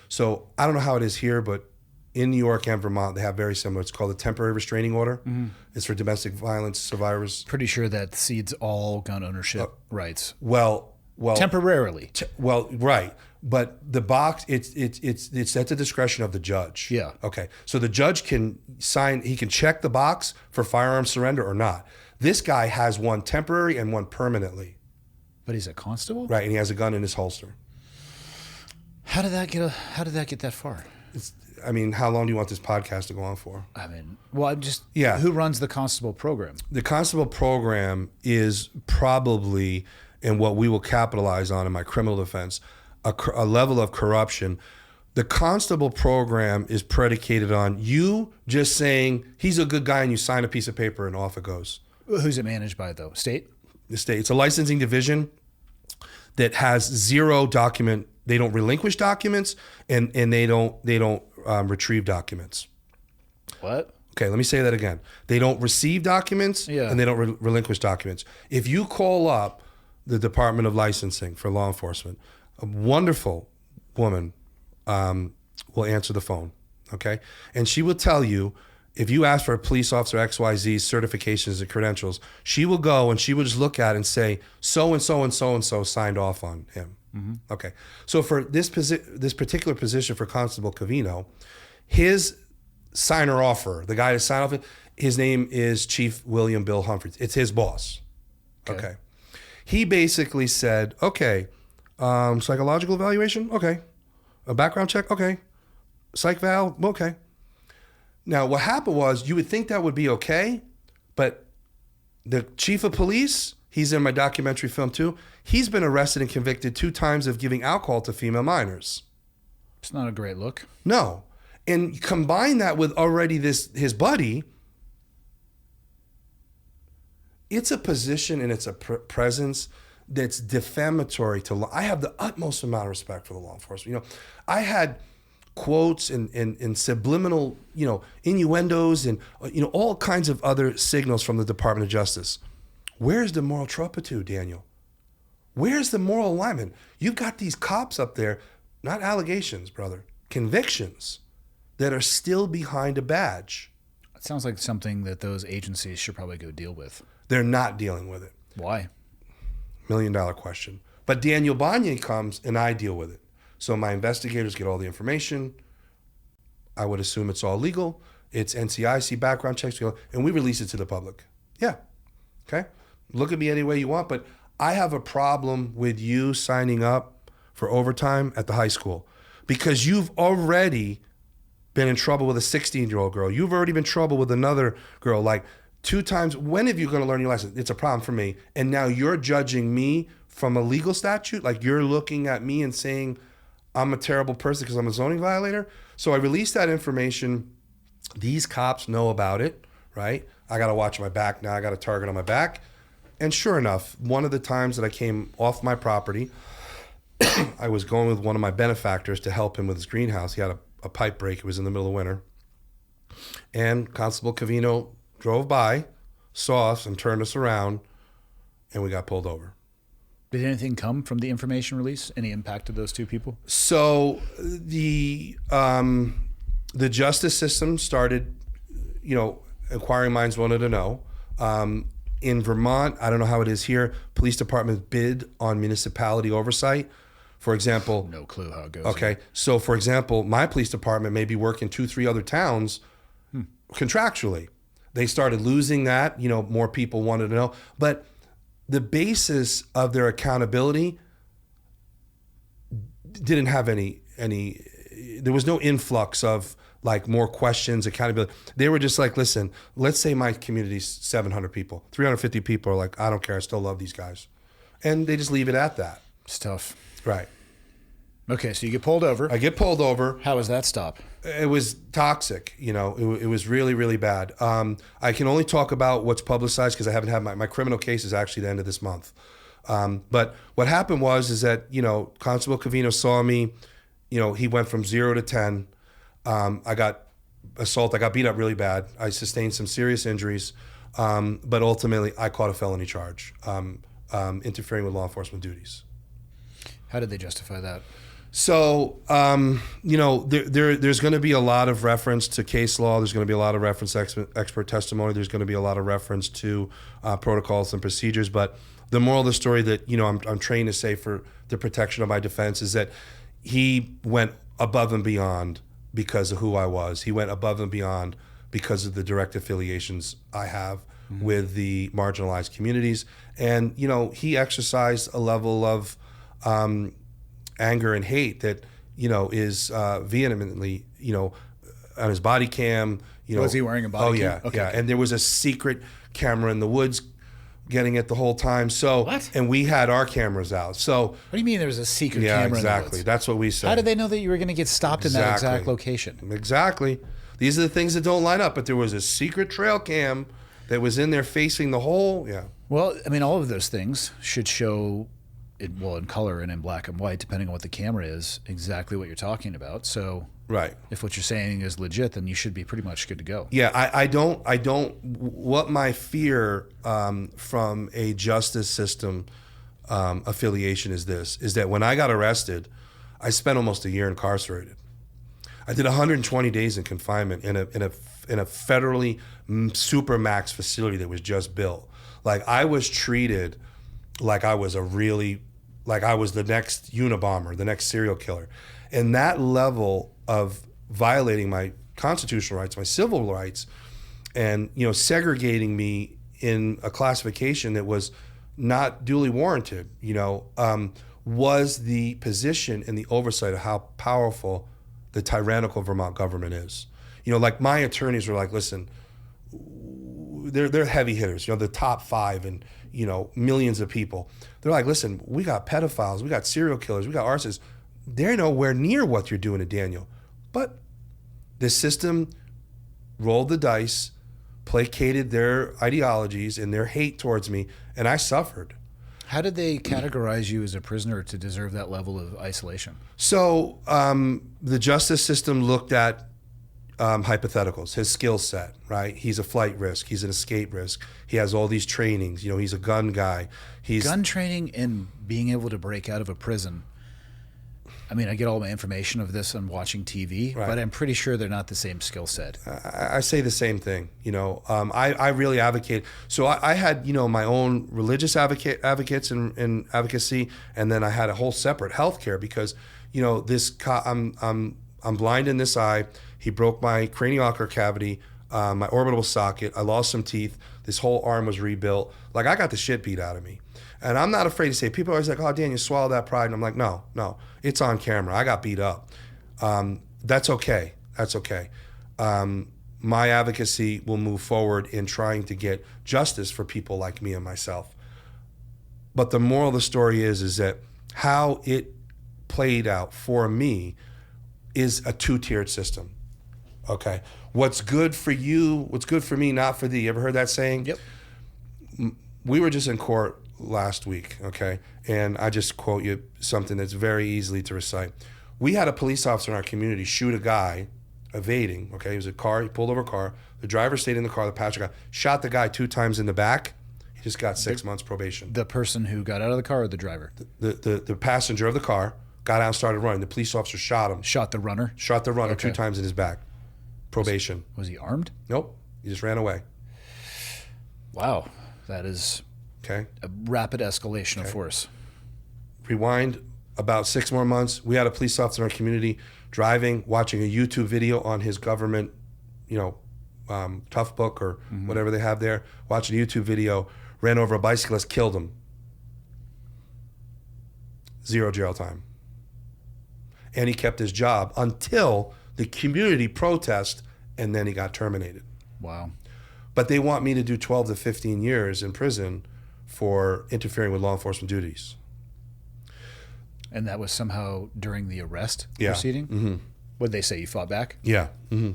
So I don't know how it is here, but in New York and Vermont, they have very similar. It's called a temporary restraining order. Mm-hmm. It's for domestic violence survivors. Pretty sure that cedes all gun ownership rights. Well, temporarily. Right. But the box, it's at the discretion of the judge. Yeah. Okay. So the judge can sign. He can check the box for firearm surrender or not. This guy has 1 temporary and 1 permanently. But he's a constable, right? And he has a gun in his holster. How did that get that far? I mean, how long do you want this podcast to go on for? I mean, well, I'm just Who runs the constable program? The constable program is probably, and what we will capitalize on in my criminal defense, a level of corruption. The constable program is predicated on you just saying he's a good guy and you sign a piece of paper and off it goes. Who's it managed by, though? State? The state. It's a licensing division that has 0 document. They don't relinquish documents and they don't retrieve documents. What? Okay, let me say that again. They don't receive documents and they don't relinquish documents. If you call up the Department of Licensing for law enforcement, a wonderful woman will answer the phone, okay? And she will tell you, if you ask for a police officer XYZ certifications and credentials, she will go and she will just look at it and say, so-and-so and so-and-so signed off on him. Mm-hmm. Okay. So for this particular position for Constable Covino, his signer offer, the guy to sign off, his name is Chief William Bill Humphreys. It's his boss. Okay. He basically said, okay, psychological evaluation? Okay. A background check? Okay. Psych val? Okay. Now, what happened was, you would think that would be okay, but the chief of police, he's in my documentary film too, he's been arrested and convicted 2 times of giving alcohol to female minors. It's not a great look. No. And combine that with already his buddy, it's a position and it's a presence that's defamatory to law. I have the utmost amount of respect for the law enforcement. You know, I had quotes and subliminal, innuendos and, all kinds of other signals from the Department of Justice. Where's the moral turpitude, Daniel? Where's the moral alignment? You've got these cops up there, not allegations, brother, convictions that are still behind a badge. It sounds like something that those agencies should probably go deal with. They're not dealing with it. Why? $1 million question. But Daniel Banyai comes and I deal with it. So my investigators get all the information. I would assume it's all legal. It's NCIC background checks, and we release it to the public. Yeah. Okay. Look at me any way you want, but I have a problem with you signing up for overtime at the high school because you've already been in trouble with a 16-year-old girl. You've already been in trouble with another girl like 2 times. When are you going to learn your lesson? It's a problem for me. And now you're judging me from a legal statute? Like you're looking at me and saying I'm a terrible person because I'm a zoning violator? So I released that information. These cops know about it, right? I got to watch my back now. I got a target on my back. And sure enough, one of the times that I came off my property, I was going with one of my benefactors to help him with his greenhouse. He had a pipe break. It was in the middle of winter. And Constable Covino drove by, saw us, and turned us around, and we got pulled over. Did anything come from the information release? Any impact to those 2 people? So the justice system started, inquiring minds wanted to know. In Vermont, I don't know how it is here, police departments bid on municipality oversight. For example, no clue how it goes. Okay, so for example, my police department may be working 2-3 other towns contractually. They started losing that. More people wanted to know, but the basis of their accountability didn't have any. There was no influx of like more questions, accountability. They were just like, listen, let's say my community's 700 people, 350 people are like, I don't care, I still love these guys. And they just leave it at that. It's tough. Right. Okay, so you get pulled over. I get pulled over. How was that stop? It was toxic, you know. It was really, really bad. I can only talk about what's publicized because I haven't had my criminal case is actually the end of this month. But what happened is that, you know, Constable Covino saw me. You know, he went from 0 to 10. I got assaulted. I got beat up really bad. I sustained some serious injuries. But ultimately, I caught a felony charge, interfering with law enforcement duties. How did they justify that? So, you know, there's going to be a lot of reference to case law. There's going to be a lot of reference to expert testimony. There's going to be a lot of reference to protocols and procedures. But the moral of the story that, you know, I'm trained to say for the protection of my defense is that he went above and beyond because of who I was. He went above and beyond because of the direct affiliations I have with the marginalized communities. And, you know, he exercised a level of anger and hate that, you know, is vehemently, you know, on his body cam. You know, was he wearing a body cam? Oh, yeah. And there was a secret camera in the woods getting it the whole time. So, what? And we had our cameras out. So, what do you mean there was a secret yeah, camera exactly. in the woods? That's what we said. How did they know that you were going to get stopped in that exact location? Exactly. These are the things that don't line up. But there was a secret trail cam that was in there facing the whole, yeah. Well, I mean, all of those things should show, in color and in black and white, depending on what the camera is, exactly what you're talking about. So, right. If what you're saying is legit, then you should be pretty much good to go. Yeah, I don't. What my fear from a justice system affiliation is that when I got arrested, I spent almost a year incarcerated. I did 120 days in confinement in a federally super max facility that was just built. Like, I was treated like I was the next Unabomber, the next serial killer. And that level of violating my constitutional rights, my civil rights, and, you know, segregating me in a classification that was not duly warranted, you know, was the position and the oversight of how powerful the tyrannical Vermont government is. You know, like, my attorneys were like, listen, they're heavy hitters, you know, the top 5 and, you know, millions of people. They're like, listen, we got pedophiles, we got serial killers, we got arsonists. They're nowhere near what you're doing to Daniel. But the system rolled the dice, placated their ideologies and their hate towards me, and I suffered. How did they categorize you as a prisoner to deserve that level of isolation? So the justice system looked at hypotheticals, his skill set, right? He's a flight risk. He's an escape risk. He has all these trainings. You know, he's a gun guy. Gun training and being able to break out of a prison. I mean, I get all my information of this on watching TV, right, but I'm pretty sure they're not the same skill set. I say the same thing. You know, I really advocate. So I had, you know, my own religious advocates and advocacy, and then I had a whole separate healthcare because, you know, I'm blind in this eye. He broke my cranial cavity, my orbital socket. I lost some teeth. This whole arm was rebuilt. Like, I got the shit beat out of me. And I'm not afraid to say, people are always like, oh, Dan, you swallow that pride. And I'm like, no, it's on camera. I got beat up. That's okay. That's okay. My advocacy will move forward in trying to get justice for people like me and myself. But the moral of the story is that how it played out for me is a two-tiered system. Okay. What's good for you, what's good for me, not for thee. You ever heard that saying? Yep. We were just in court last week, okay? And I just quote you something that's very easily to recite. We had a police officer in our community shoot a guy evading, okay? It was a car, he pulled over a car. The driver stayed in the car, the passenger guy shot the guy 2 times in the back. He just got 6 months probation. The person who got out of the car or the driver? The passenger of the car got out and started running. The police officer shot him. Shot the runner? Shot the runner 2 times in his back. Probation. Was he armed? Nope. He just ran away. Wow. That is a rapid escalation of force. Rewind about 6 more months. We had a police officer in our community driving, watching a YouTube video on his government, you know, Tough Book or whatever they have there, watching a YouTube video, ran over a bicyclist, killed him. 0 jail time. And he kept his job until the community protest, and then he got terminated. Wow. But they want me to do 12 to 15 years in prison for interfering with law enforcement duties. And that was somehow during the arrest Yeah. proceeding? Mm-hmm. What'd they say? You fought back? Yeah. Mm-hmm.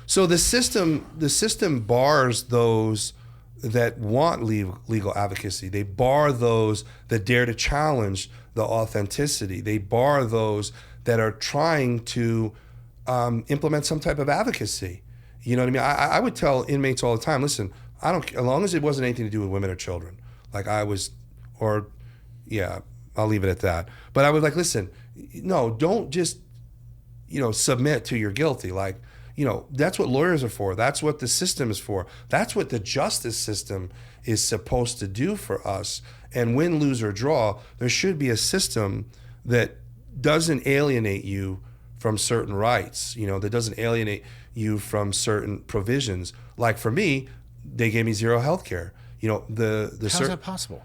So the system bars those that want legal advocacy. They bar those that dare to challenge the authenticity. They bar those that are trying to implement some type of advocacy. You know what I mean? I would tell inmates all the time, listen, I don't, as long as it wasn't anything to do with women or children, I'll leave it at that. But I was like, listen, no, don't just, submit to you're guilty. Like, that's what lawyers are for. That's what the system is for. That's what the justice system is supposed to do for us. And win, lose, or draw, there should be a system that doesn't alienate you from certain rights, that doesn't alienate you from certain provisions. Like for me, they gave me zero health care. How's that possible?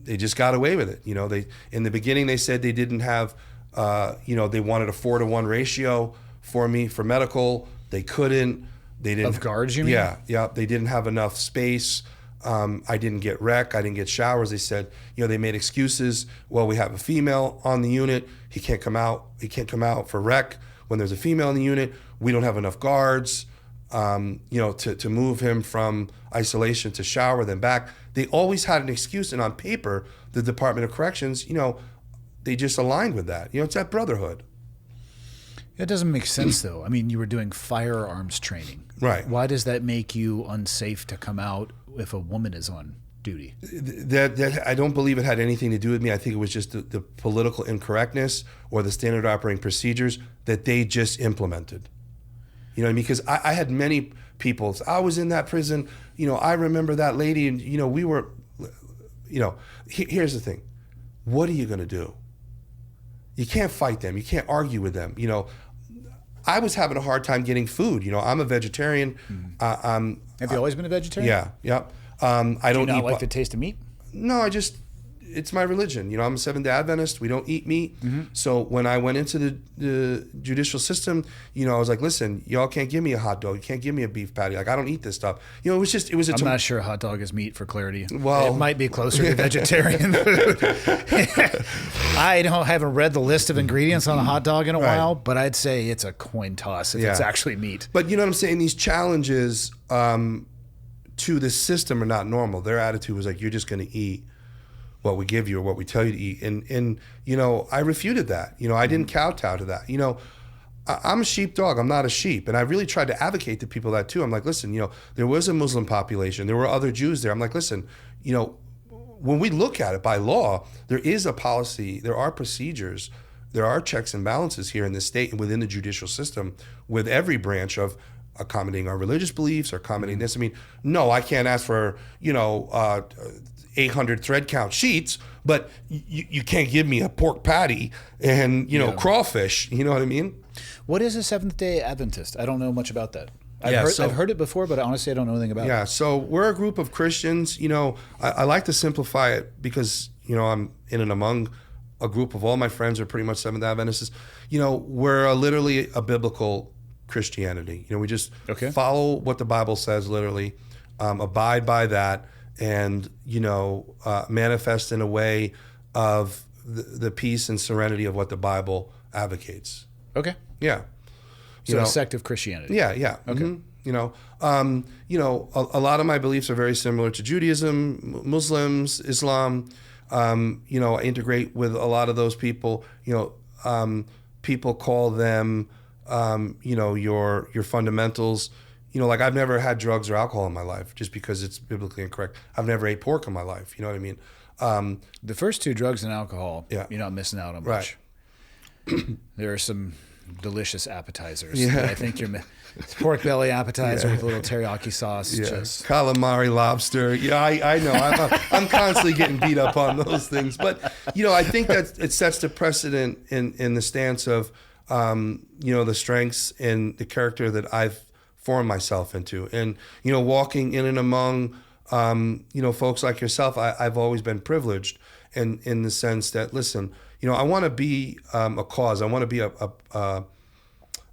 They just got away with it. They in the beginning they said they didn't have, they wanted a 4-to-1 ratio for me for medical. They couldn't. They didn't. Of guards, you mean? Yeah. They didn't have enough space. I didn't get rec. I didn't get showers. They said, they made excuses. Well, we have a female on the unit. He can't come out. He can't come out for rec when there's a female in the unit. We don't have enough guards, to move him from isolation to shower, then back. They always had an excuse. And on paper, the Department of Corrections, they just aligned with that. It's that brotherhood. It doesn't make sense, though. I mean, you were doing firearms training. Right. Why does that make you unsafe to come out if a woman is on duty? That I don't believe it had anything to do with me. I think it was just the political incorrectness or the standard operating procedures that they just implemented. You know what I mean? Because I had many people, I was in that prison, I remember that lady, and, we were, here's the thing. What are you going to do? You can't fight them. You can't argue with them. I was having a hard time getting food. I'm a vegetarian. Have you always been a vegetarian? Yeah. I don't Do you not eat like the taste of meat? No, it's my religion. I'm a Seventh-day Adventist. We don't eat meat. Mm-hmm. So when I went into the judicial system, I was like, listen, y'all can't give me a hot dog. You can't give me a beef patty. Like, I don't eat this stuff. It was I'm not sure a hot dog is meat, for clarity. Well, it might be closer to vegetarian food. I haven't read the list of ingredients on a hot dog in a while, but I'd say it's a coin toss if it's actually meat. But you know what I'm saying? These challenges to the system are not normal. Their attitude was like, you're just going to eat what we give you or what we tell you to eat. And I refuted that. I didn't kowtow to that. I'm a sheepdog. I'm not a sheep. And I really tried to advocate to people that too. I'm like, listen, there was a Muslim population. There were other Jews there. I'm like, listen, when we look at it by law, there is a policy, there are procedures, there are checks and balances here in the state and within the judicial system with every branch of accommodating our religious beliefs or accommodating this. I mean, no, I can't ask for, 800 thread count sheets, but you can't give me a pork patty and, crawfish. You know what I mean? What is a Seventh-day Adventist? I don't know much about that. I've heard it before, but honestly, I don't know anything about it. Yeah, so we're a group of Christians. I like to simplify it because, I'm in and among a group of all my friends are pretty much Seventh-day Adventists. We're literally a biblical Christianity. We just follow what the Bible says, literally, abide by that, and manifest in a way of the peace and serenity of what the Bible advocates. Okay. Yeah. So a sect of Christianity. Yeah. Okay. Mm-hmm. A lot of my beliefs are very similar to Judaism, Muslims, Islam. I integrate with a lot of those people. People call them, your fundamentals. Like I've never had drugs or alcohol in my life just because it's biblically incorrect. I've never ate pork in my life. You know what I mean? The first two, drugs and alcohol, you're not missing out on much. Right. There are some delicious appetizers. Yeah. I think it's pork belly appetizer with a little teriyaki sauce. Yeah. Just calamari, lobster. Yeah, I know. I'm constantly getting beat up on those things. But, I think that it sets the precedent in the stance of, the strengths and the character that I've formed myself into. And, walking in and among, folks like yourself, I've always been privileged in the sense that, listen, I want to be a cause. I want to be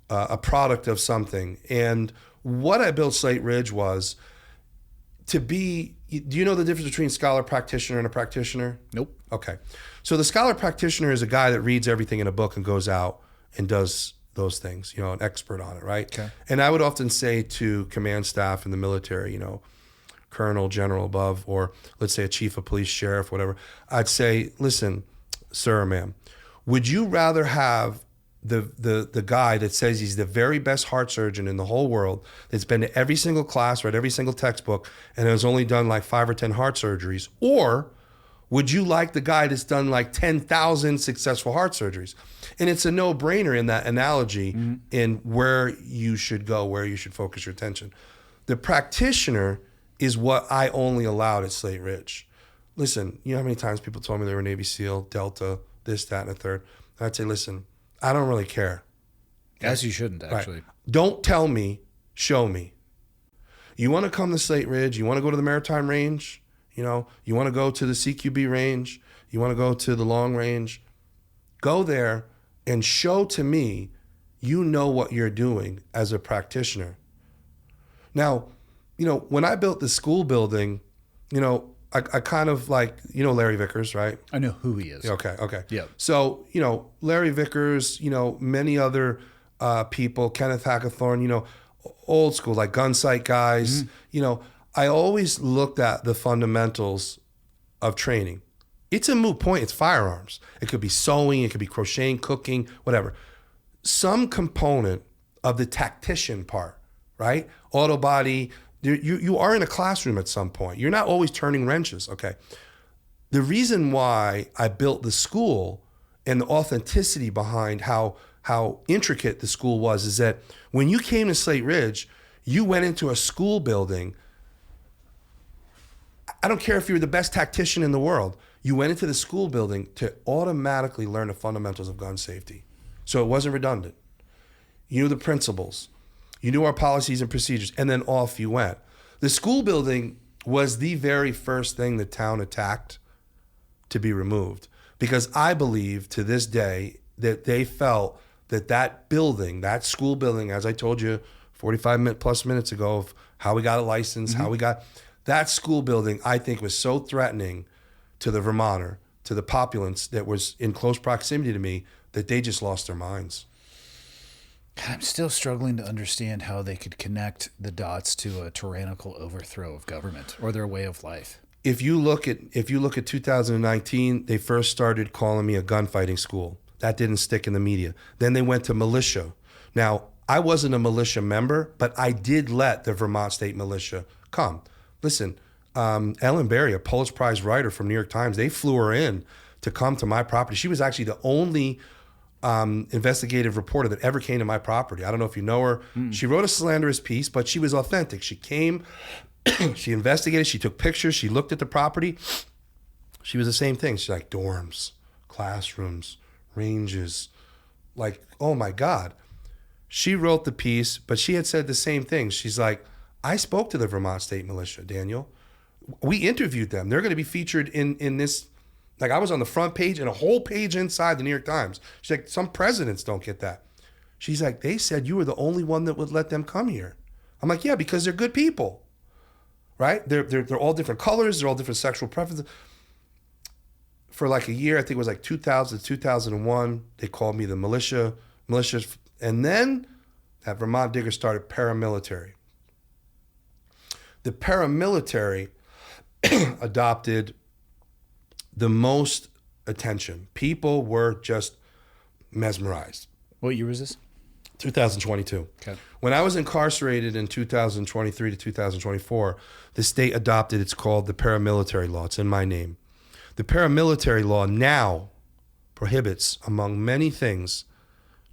a product of something. And what I built Slate Ridge was to be Do you know the difference between scholar practitioner and a practitioner? Nope. Okay. So the scholar practitioner is a guy that reads everything in a book and goes out and does those things, an expert on it, right? Okay. And I would often say to command staff in the military, colonel, general above, or let's say a chief of police, sheriff, whatever, I'd say, listen, sir or ma'am, would you rather have the guy that says he's the very best heart surgeon in the whole world, that's been to every single class, read every single textbook, and has only done like 5 or 10 heart surgeries? Or would you like the guy that's done like 10,000 successful heart surgeries? And it's a no-brainer in that analogy in where you should go, where you should focus your attention. The practitioner is what I only allowed at Slate Ridge. Listen, you know how many times people told me they were Navy SEAL, Delta, this, that, and a third? I'd say, listen, I don't really care. As you shouldn't, actually. Right. Don't tell me, show me. You want to come to Slate Ridge, you want to go to the Maritime Range, you want to go to the CQB range, you want to go to the long range, go there and show to me you know what you're doing as a practitioner. Now, when I built the school building, I kind of like, Larry Vickers, right? I know who he is. Okay. Yeah. So, Larry Vickers, many other people, Kenneth Hackathorn, old school, like gun sight guys, I always looked at the fundamentals of training. It's a moot point. It's firearms. It could be sewing. It could be crocheting, cooking, whatever. Some component of the tactician part, right? Auto body. You are in a classroom at some point. You're not always turning wrenches, okay? The reason why I built the school and the authenticity behind how intricate the school was is that when you came to Slate Ridge, you went into a school building. I don't care if you were the best tactician in the world. You went into the school building to automatically learn the fundamentals of gun safety. So it wasn't redundant. You knew the principles. You knew our policies and procedures, and then off you went. The school building was the very first thing the town attacked to be removed, because I believe to this day that they felt that building, that school building, as I told you 45 plus minutes ago of how we got a license, how we got that school building, I think was so threatening to the Vermonter, to the populace that was in close proximity to me, that they just lost their minds. I'm still struggling to understand how they could connect the dots to a tyrannical overthrow of government or their way of life. If you look at 2019, they first started calling me a gunfighting school. That didn't stick in the media. Then they went to militia. Now, I wasn't a militia member, but I did let the Vermont State Militia come. Listen, Ellen Berry, a Pulitzer Prize writer from New York Times, they flew her in to come to my property. She was actually the only investigative reporter that ever came to my property. I don't know if you know her. She wrote a slanderous piece, but she was authentic. She came, she investigated, she took pictures, she looked at the property. She was the same thing. She's like, dorms, classrooms, ranges. Like, oh my God. She wrote the piece, but she had said the same thing. She's like, I spoke to the Vermont State Militia, Daniel. We interviewed them. They're going to be featured in this. Like, I was on the front page and a whole page inside the New York Times. She's like, some presidents don't get that. She's like, they said you were the only one that would let them come here. I'm like, yeah, because they're good people, right? They're all different colors. They're all different sexual preferences. For like a year, I think it was like 2000 to 2001, they called me the militia. And then that Vermont digger started Paramilitary. The Paramilitary adopted the most attention. People were just mesmerized. What year was this? 2022. Okay. When I was incarcerated in 2023 to 2024, the state adopted, it's called the Paramilitary Law. It's in my name. The Paramilitary Law now prohibits, among many things,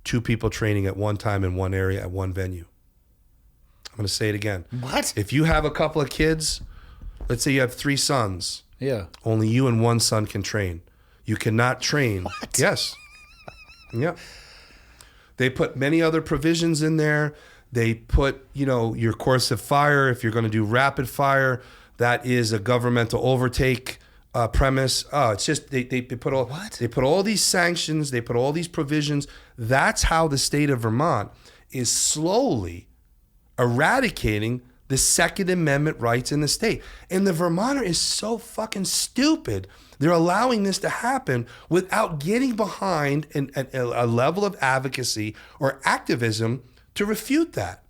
2 people training at one time in one area at one venue. I'm going to say it again. What? If you have a couple of kids, let's say you have 3 sons. Yeah. Only you and one son can train. You cannot train. What? Yes. Yeah. They put many other provisions in there. They put, your course of fire. If you're going to do rapid fire, that is a governmental overtake premise. It's just they put all What? They put all these sanctions. They put all these provisions. That's how the state of Vermont is slowly eradicating the the Second Amendment rights in the state. And the Vermonter is so fucking stupid. They're allowing this to happen without getting behind a level of advocacy or activism to refute that.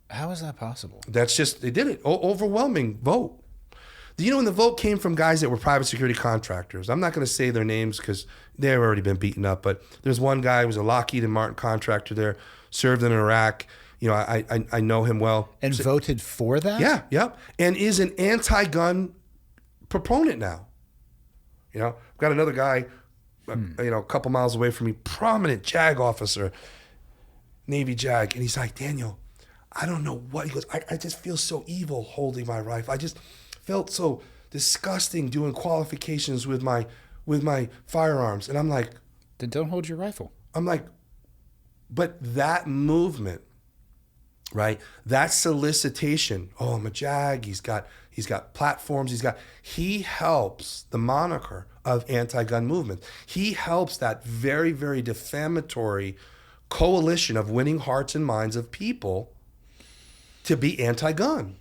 How is that possible? That's just, they did it. Overwhelming vote. You know, when the vote came from guys that were private security contractors, I'm not going to say their names because they've already been beaten up, but there's one guy who was a Lockheed and Martin contractor there, served in Iraq. You know, I know him well. And voted for that? Yeah, yep. And is an anti-gun proponent now. You know, I've got another guy, you know, a couple miles away from me, prominent JAG officer, Navy JAG, and he's like, Daniel, I don't know what. He goes, I just feel so evil holding my rifle. I just felt so disgusting doing qualifications with my firearms. And I'm like, then don't hold your rifle. I'm like, but that movement, right? That solicitation. Oh, I'm a JAG. He's got platforms. He helps the moniker of anti-gun movement. He helps that very, very defamatory coalition of winning hearts and minds of people to be anti-gun.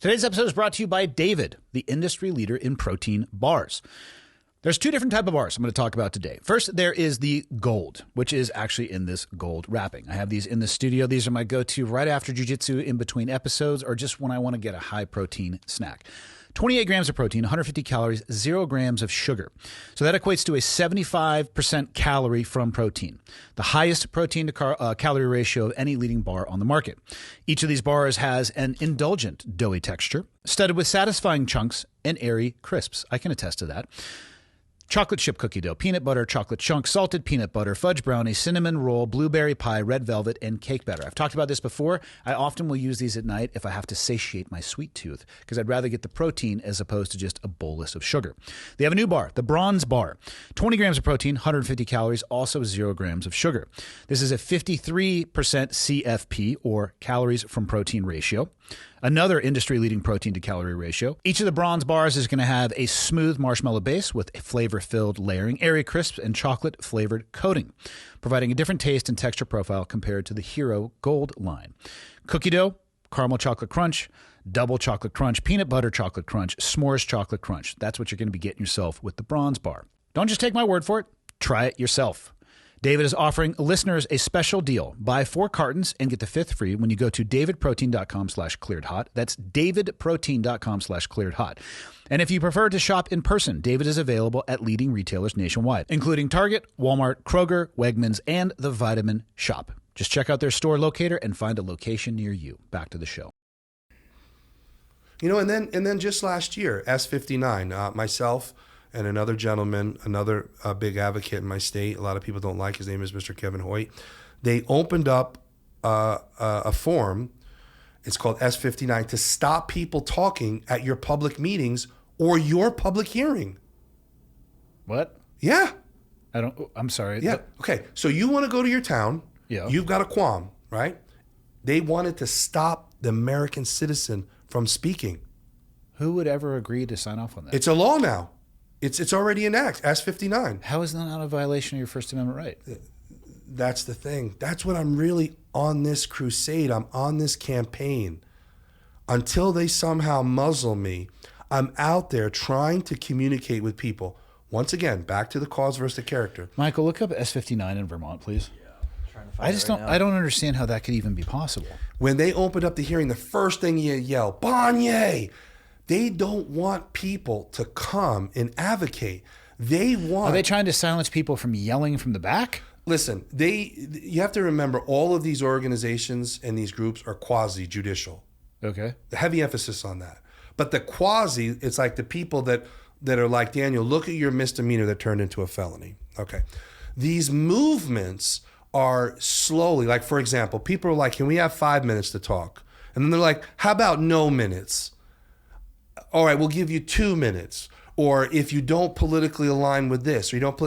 Today's episode is brought to you by David, the industry leader in protein bars. There's two different types of bars I'm going to talk about today. First, there is the gold, which is actually in this gold wrapping. I have these in the studio. These are my go-to right after jiu-jitsu, in between episodes, or just when I want to get a high-protein snack. 28 grams of protein, 150 calories, 0 grams of sugar. So that equates to a 75% calorie from protein, the highest protein to calorie ratio of any leading bar on the market. Each of these bars has an indulgent, doughy texture, studded with satisfying chunks and airy crisps. I can attest to that. Chocolate chip cookie dough, peanut butter, chocolate chunks, salted peanut butter, fudge brownie, cinnamon roll, blueberry pie, red velvet, and cake batter. I've talked about this before. I often will use these at night if I have to satiate my sweet tooth, because I'd rather get the protein as opposed to just a bolus of sugar. They have a new bar, the Bronze Bar. 20 grams of protein, 150 calories, also 0 grams of sugar. This is a 53% CFP, or calories from protein ratio. Another industry-leading protein to calorie ratio. Each of the Bronze Bars is going to have a smooth marshmallow base with a flavor-filled layering, airy crisps, and chocolate-flavored coating, providing a different taste and texture profile compared to the Hero Gold line. Cookie dough, caramel chocolate crunch, double chocolate crunch, peanut butter chocolate crunch, s'mores chocolate crunch. That's what you're going to be getting yourself with the Bronze Bar. Don't just take my word for it. Try it yourself. David is offering listeners a special deal. Buy 4 cartons and get the 5th free when you go to davidprotein.com/clearedhot. That's davidprotein.com/clearedhot. And if you prefer to shop in person, David is available at leading retailers nationwide, including Target, Walmart, Kroger, Wegmans, and the Vitamin Shop. Just check out their store locator and find a location near you. Back to the show. You know, and then just last year, S59, myself and another gentleman, another big advocate in my state, a lot of people don't like, his name is Mr. Kevin Hoyt. They opened up a forum, it's called S59, to stop people talking at your public meetings or your public hearing. What? Yeah. I'm sorry. Yeah. Okay. So you want to go to your town. Yeah. You've got a qualm, right? They wanted to stop the American citizen from speaking. Who would ever agree to sign off on that? It's a law now. It's already in Act, S59. How is that not a violation of your First Amendment right? That's the thing. That's what I'm really on this crusade. I'm on this campaign. Until they somehow muzzle me, I'm out there trying to communicate with people. Once again, back to the cause versus the character. Michael, look up S59 in Vermont, please. I don't understand how that could even be possible. When they opened up the hearing, the first thing you yell, Banyai! They don't want people to come and advocate. Are they trying to silence people from yelling from the back? Listen, you have to remember all of these organizations and these groups are quasi-judicial. Okay. The heavy emphasis on that. But the quasi, it's like the people that are like, Daniel, look at your misdemeanor that turned into a felony. Okay. These movements are slowly, like for example, people are like, can we have 5 minutes to talk? And then they're like, how about no minutes? All right, we'll give you 2 minutes. Or if you don't politically align with this, or you don't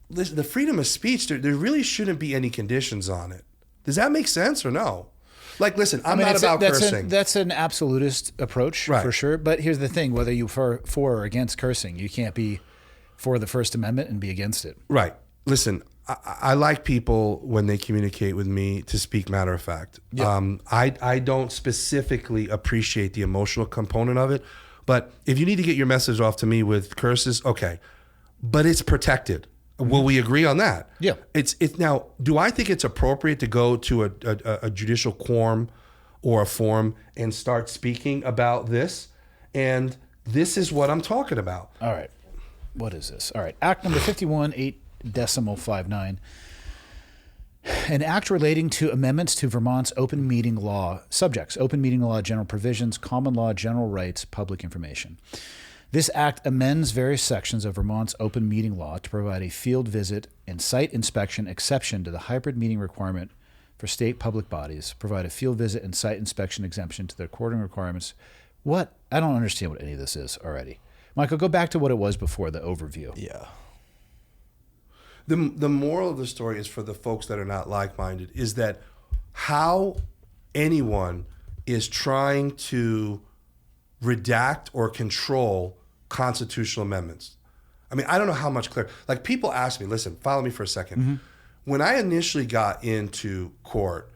listen, the freedom of speech, there really shouldn't be any conditions on it. Does that make sense or no? Like, listen, I'm not about cursing. That's an absolutist approach, right, for sure. But here's the thing, whether you're for or against cursing, you can't be for the First Amendment and be against it. Right. Listen, I like people when they communicate with me to speak matter of fact. Yeah. I don't specifically appreciate the emotional component of it, but if you need to get your message off to me with curses, okay, but it's protected. Will we agree on that? Yeah. It's now. Do I think it's appropriate to go to a judicial quorum or a forum and start speaking about this? And this is what I'm talking about. All right. What is this? All right. Act number 51, 8.59. An act relating to amendments to Vermont's open meeting law subjects, open meeting law, general provisions, common law, general rights, public information. This act amends various sections of Vermont's open meeting law to provide a field visit and site inspection exception to the hybrid meeting requirement for state public bodies, provide a field visit and site inspection exemption to the recording requirements. What? I don't understand what any of this is already. Michael, go back to what it was before the overview. Yeah. The moral of the story is for the folks that are not like-minded is that how anyone is trying to redact or control constitutional amendments. I mean, I don't know how much clearer. Like people ask me, listen, follow me for a second. Mm-hmm. When I initially got into court,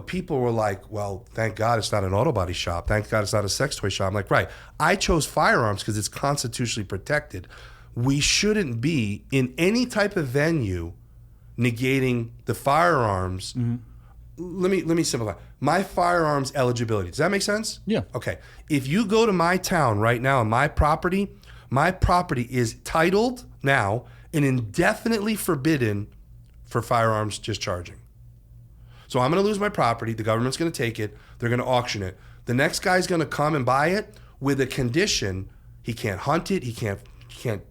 people were like, well, thank God it's not an auto body shop. Thank God it's not a sex toy shop. I'm like, right. I chose firearms because it's constitutionally protected. We shouldn't be in any type of venue negating the firearms. Mm-hmm. Let me simplify. My firearms eligibility. Does that make sense? Yeah. Okay. If you go to my town right now on my property is titled now and indefinitely forbidden for firearms discharging. So I'm going to lose my property. The government's going to take it. They're going to auction it. The next guy's going to come and buy it with a condition. He can't hunt it. He can't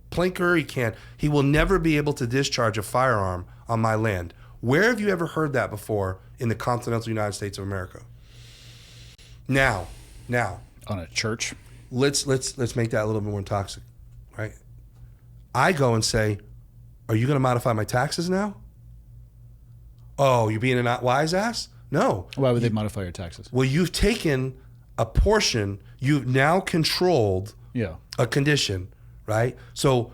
plinker. He will never be able to discharge a firearm on my land. Where have you ever heard that before in the continental United States of America? Now, On a church? let's make that a little bit more toxic, right? I go and say, are you going to modify my taxes now? Oh, you're being a not wise ass? No. Why would they modify your taxes? Well, you've taken a portion, you've now controlled a condition, right? So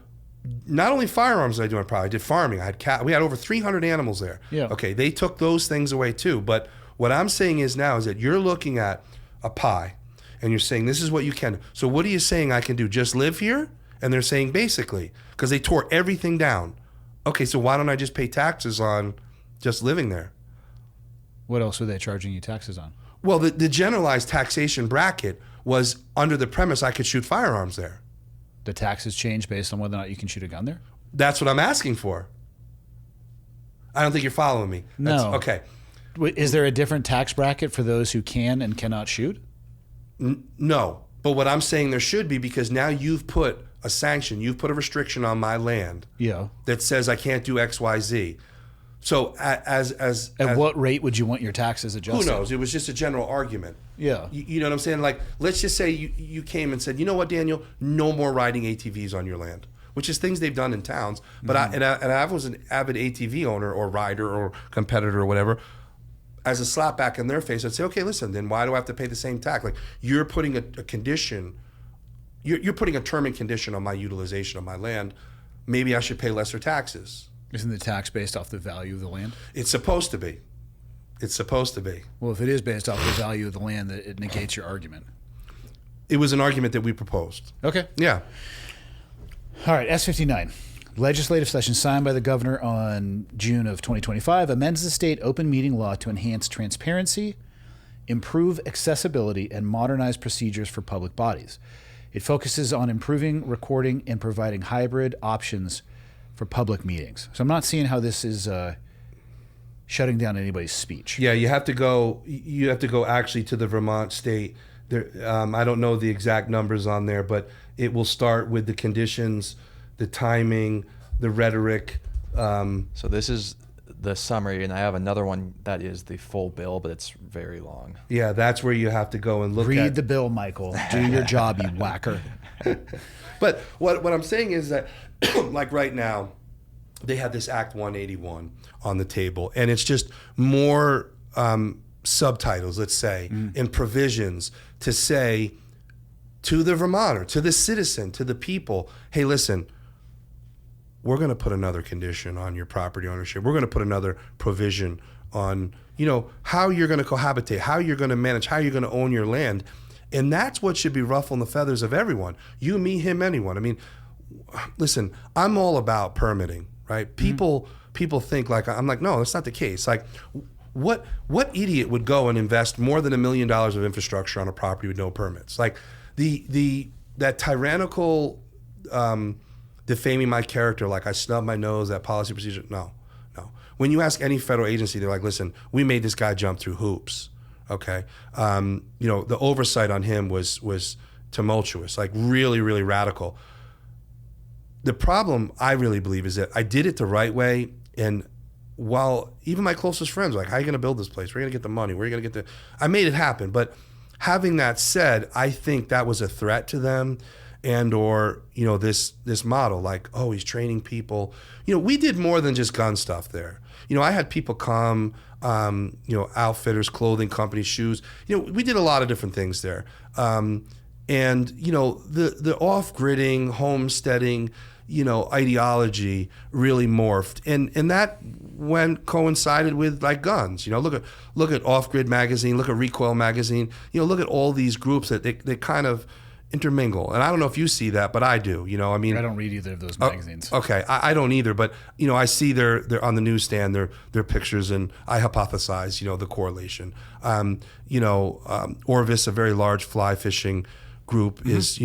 not only firearms did I do on property, I did farming. I had cat. We had over 300 animals there. Yeah. Okay, they took those things away too. But what I'm saying is now is that you're looking at a pie and you're saying this is what you can. So what are you saying I can do? Just live here? And they're saying basically, because they tore everything down. Okay, so why don't I just pay taxes on just living there? What else were they charging you taxes on? Well, the generalized taxation bracket was under the premise I could shoot firearms there. The taxes change based on whether or not you can shoot a gun there? That's what I'm asking for. I don't think you're following me. No. Okay. Is there a different tax bracket for those who can and cannot shoot? No. But what I'm saying there should be, because now you've put a sanction, you've put a restriction on my land that says I can't do X, Y, Z. So at what rate would you want your taxes adjusted? Who knows? It was just a general argument. Yeah. You know what I'm saying? Like, let's just say you came and said, you know what, Daniel, no more riding ATVs on your land, which is things they've done in towns. But I was an avid ATV owner or rider or competitor or whatever. As a slap back in their face, I'd say, okay, listen, then why do I have to pay the same tax? Like, you're putting a condition, you're putting a term and condition on my utilization of my land. Maybe I should pay lesser taxes. Isn't the tax based off the value of the land? It's supposed to be. It's supposed to be. Well, if it is based off the value of the land, it negates your argument. It was an argument that we proposed. Okay. Yeah. All right, S59. Legislative session signed by the governor on June of 2025 amends the state open meeting law to enhance transparency, improve accessibility, and modernize procedures for public bodies. It focuses on improving recording and providing hybrid options for public meetings. So I'm not seeing how this is shutting down anybody's speech. Yeah, you have to go actually to the Vermont state. There, I don't know the exact numbers on there, but it will start with the conditions, the timing, the rhetoric. So this is the summary, and I have another one that is the full bill, but it's very long. Yeah, that's where you have to go and look at. Read the bill, Michael. Do your job, you whacker. But what I'm saying is that, like right now, they have this Act 181 on the table, and it's just more subtitles, let's say, and provisions to say to the Vermonter, to the citizen, to the people, hey, listen, we're going to put another condition on your property ownership. We're going to put another provision on, how you're going to cohabitate, how you're going to manage, how you're going to own your land. And that's what should be ruffling the feathers of everyone. You, me, him, anyone. I mean, listen, I'm all about permitting, right? People think like, I'm like, no, that's not the case. Like, what idiot would go and invest more than $1 million of infrastructure on a property with no permits? Like that tyrannical defaming my character, like I snub my nose, that policy procedure. No. When you ask any federal agency, they're like, listen, we made this guy jump through hoops. Okay. The oversight on him was tumultuous, like really, really radical. The problem, I really believe, is that I did it the right way. And while even my closest friends were like, how are you going to build this place? Where are you going to get the money? Where are you going to get I made it happen. But having that said, I think that was a threat to them, and or, this model, like, oh, he's training people. We did more than just gun stuff there. I had people come, outfitters, clothing companies, shoes. We did a lot of different things there. And, the off-gridding, homesteading, ideology really morphed. And that coincided with like guns. Look at Off-Grid magazine, look at Recoil magazine, look at all these groups that they kind of intermingle. And I don't know if you see that, but I do. I mean, I don't read either of those magazines. Okay, I don't either, but I see they're on the newsstand, their pictures, and I hypothesize the correlation. Orvis, a very large fly fishing group, is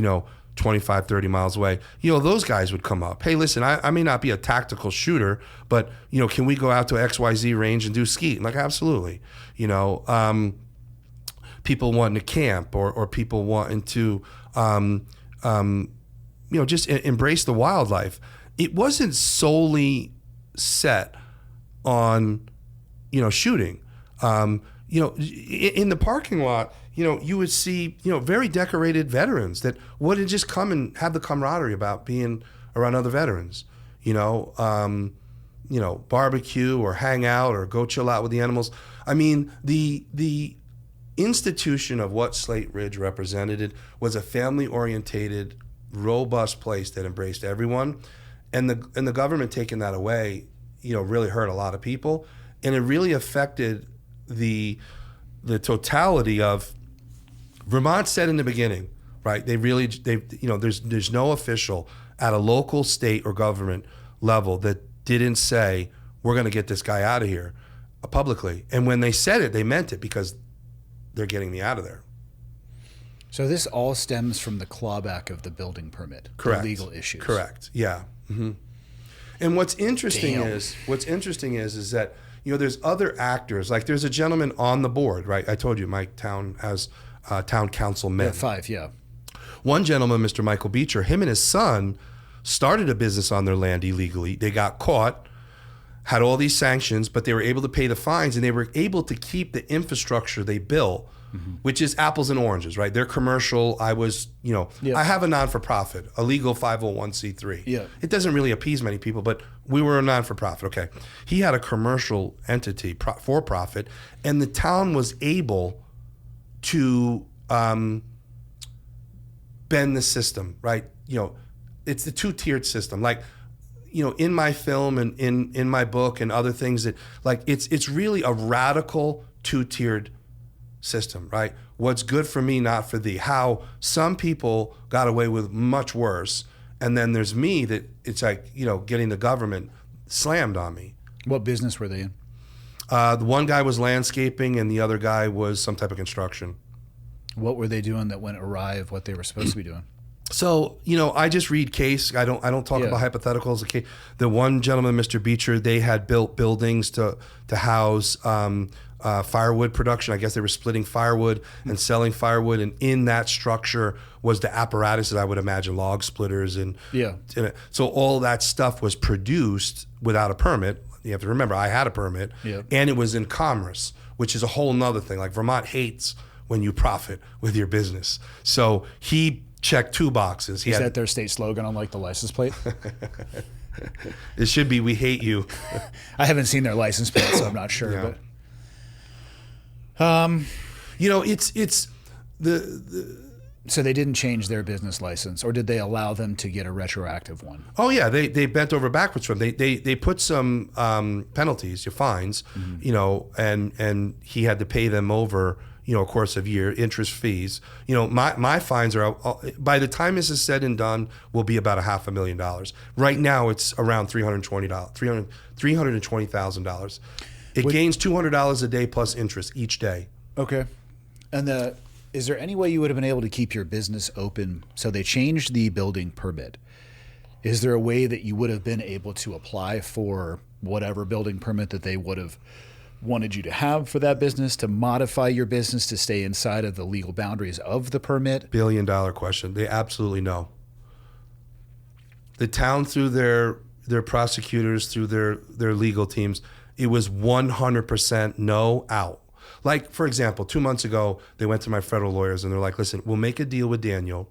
25, 30 miles away. Those guys would come up. Hey, listen, I may not be a tactical shooter, but can we go out to XYZ range and do skeet? I'm like, absolutely. People wanting to camp or people wanting to just embrace the wildlife. It wasn't solely set on shooting. In the parking lot, you would see very decorated veterans that would just come and have the camaraderie about being around other veterans. Barbecue or hang out or go chill out with the animals. I mean, the institution of what Slate Ridge represented was a family-orientated, robust place that embraced everyone, and the government taking that away, really hurt a lot of people, and it really affected the totality of Vermont. Said in the beginning, right? There's no official at a local, state, or government level that didn't say we're going to get this guy out of here publicly, and when they said it, they meant it because they're getting me out of there. So this all stems from the clawback of the building permit, correct? The legal issues. Correct. Yeah. Mm-hmm. And what's interesting is that there's other actors. Like there's a gentleman on the board, right? I told you my town has town council men. Yeah, 5. Yeah. One gentleman, Mr. Michael Beecher, him and his son started a business on their land illegally. They got caught, had all these sanctions, but they were able to pay the fines, and they were able to keep the infrastructure they built, which is apples and oranges, right? They're commercial. I was, I have a non-for-profit, a legal 501c3. Yeah. It doesn't really appease many people, but we were a non-for-profit, okay. He had a commercial entity, for-profit, and the town was able to bend the system, right? It's the two-tiered system. Like, in my film and in my book and other things that like it's really a radical two-tiered system, right? What's good for me, not for thee. How some people got away with much worse, and then there's me that it's like getting the government slammed on me. What business were they in? The one guy was landscaping, and the other guy was some type of construction. What were they doing that went awry of what they were supposed to be doing? So, I just read case. I don't talk about hypotheticals. Okay. The one gentleman, Mr. Beecher, they had built buildings to house firewood production. I guess they were splitting firewood and selling firewood, and in that structure was the apparatus that I would imagine, log splitters and so all that stuff was produced without a permit. You have to remember, I had a permit, and it was in commerce, which is a whole nother thing. Like Vermont hates when you profit with your business. So he checked 2 boxes. Is that their state slogan on like the license plate? It should be, "We hate you." I haven't seen their license plate, so I'm not sure. Yeah. But it's So they didn't change their business license, or did they allow them to get a retroactive one? Oh yeah, they bent over backwards from they put some penalties, your fines, and he had to pay them over a course of year, interest, fees. My fines are by the time this is said and done will be about $500,000. Right now it's around $320,000. It gains $200 a day plus interest each day. Okay, and is there any way you would have been able to keep your business open? So they changed the building permit. Is there a way that you would have been able to apply for whatever building permit that they would have wanted you to have for that business, to modify your business to stay inside of the legal boundaries of the permit? $1 billion question. They absolutely know. The town, through their prosecutors, through their legal teams, it was 100% no, out. Like, for example, 2 months ago, they went to my federal lawyers and they're like, listen, we'll make a deal with Daniel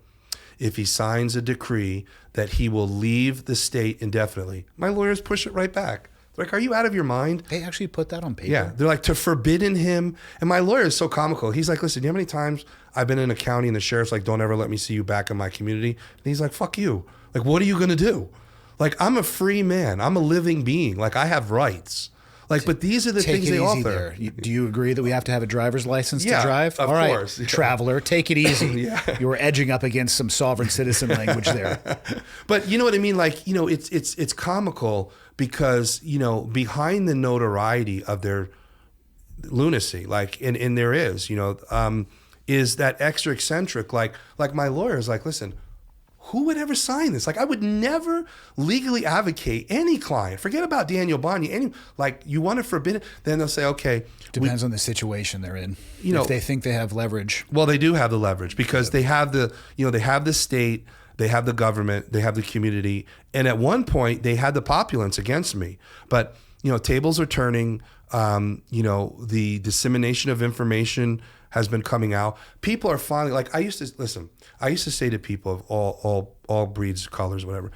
if he signs a decree that he will leave the state indefinitely. My lawyers push it right back. They're like, are you out of your mind? They actually put that on paper? Yeah. They're like, to forbidden him. And my lawyer is so comical. He's like, listen, you know how many times I've been in a county and the sheriff's like, don't ever let me see you back in my community? And he's like, fuck you. Like, what are you going to do? Like, I'm a free man. I'm a living being. Like, I have rights. Like, but these are the things they offer. There. Do you agree that we have to have a driver's license to drive? Of course. Yeah. Traveler, take it easy. You were edging up against some sovereign citizen language there. But you know what I mean? Like, it's comical because, behind the notoriety of their lunacy, like, and there is, is that extra eccentric, like my lawyer's like, listen, who would ever sign this? Like, I would never legally advocate any client. Forget about Daniel Banyai. You want to forbid it, then they'll say, okay. Depends on the situation they're in. If they think they have leverage. Well, they do have the leverage because they have the state, they have the government, they have the community. And at one point, they had the populace against me. But, tables are turning. The dissemination of information has been coming out. People are finally, I used to say to people of all breeds, colors, whatever,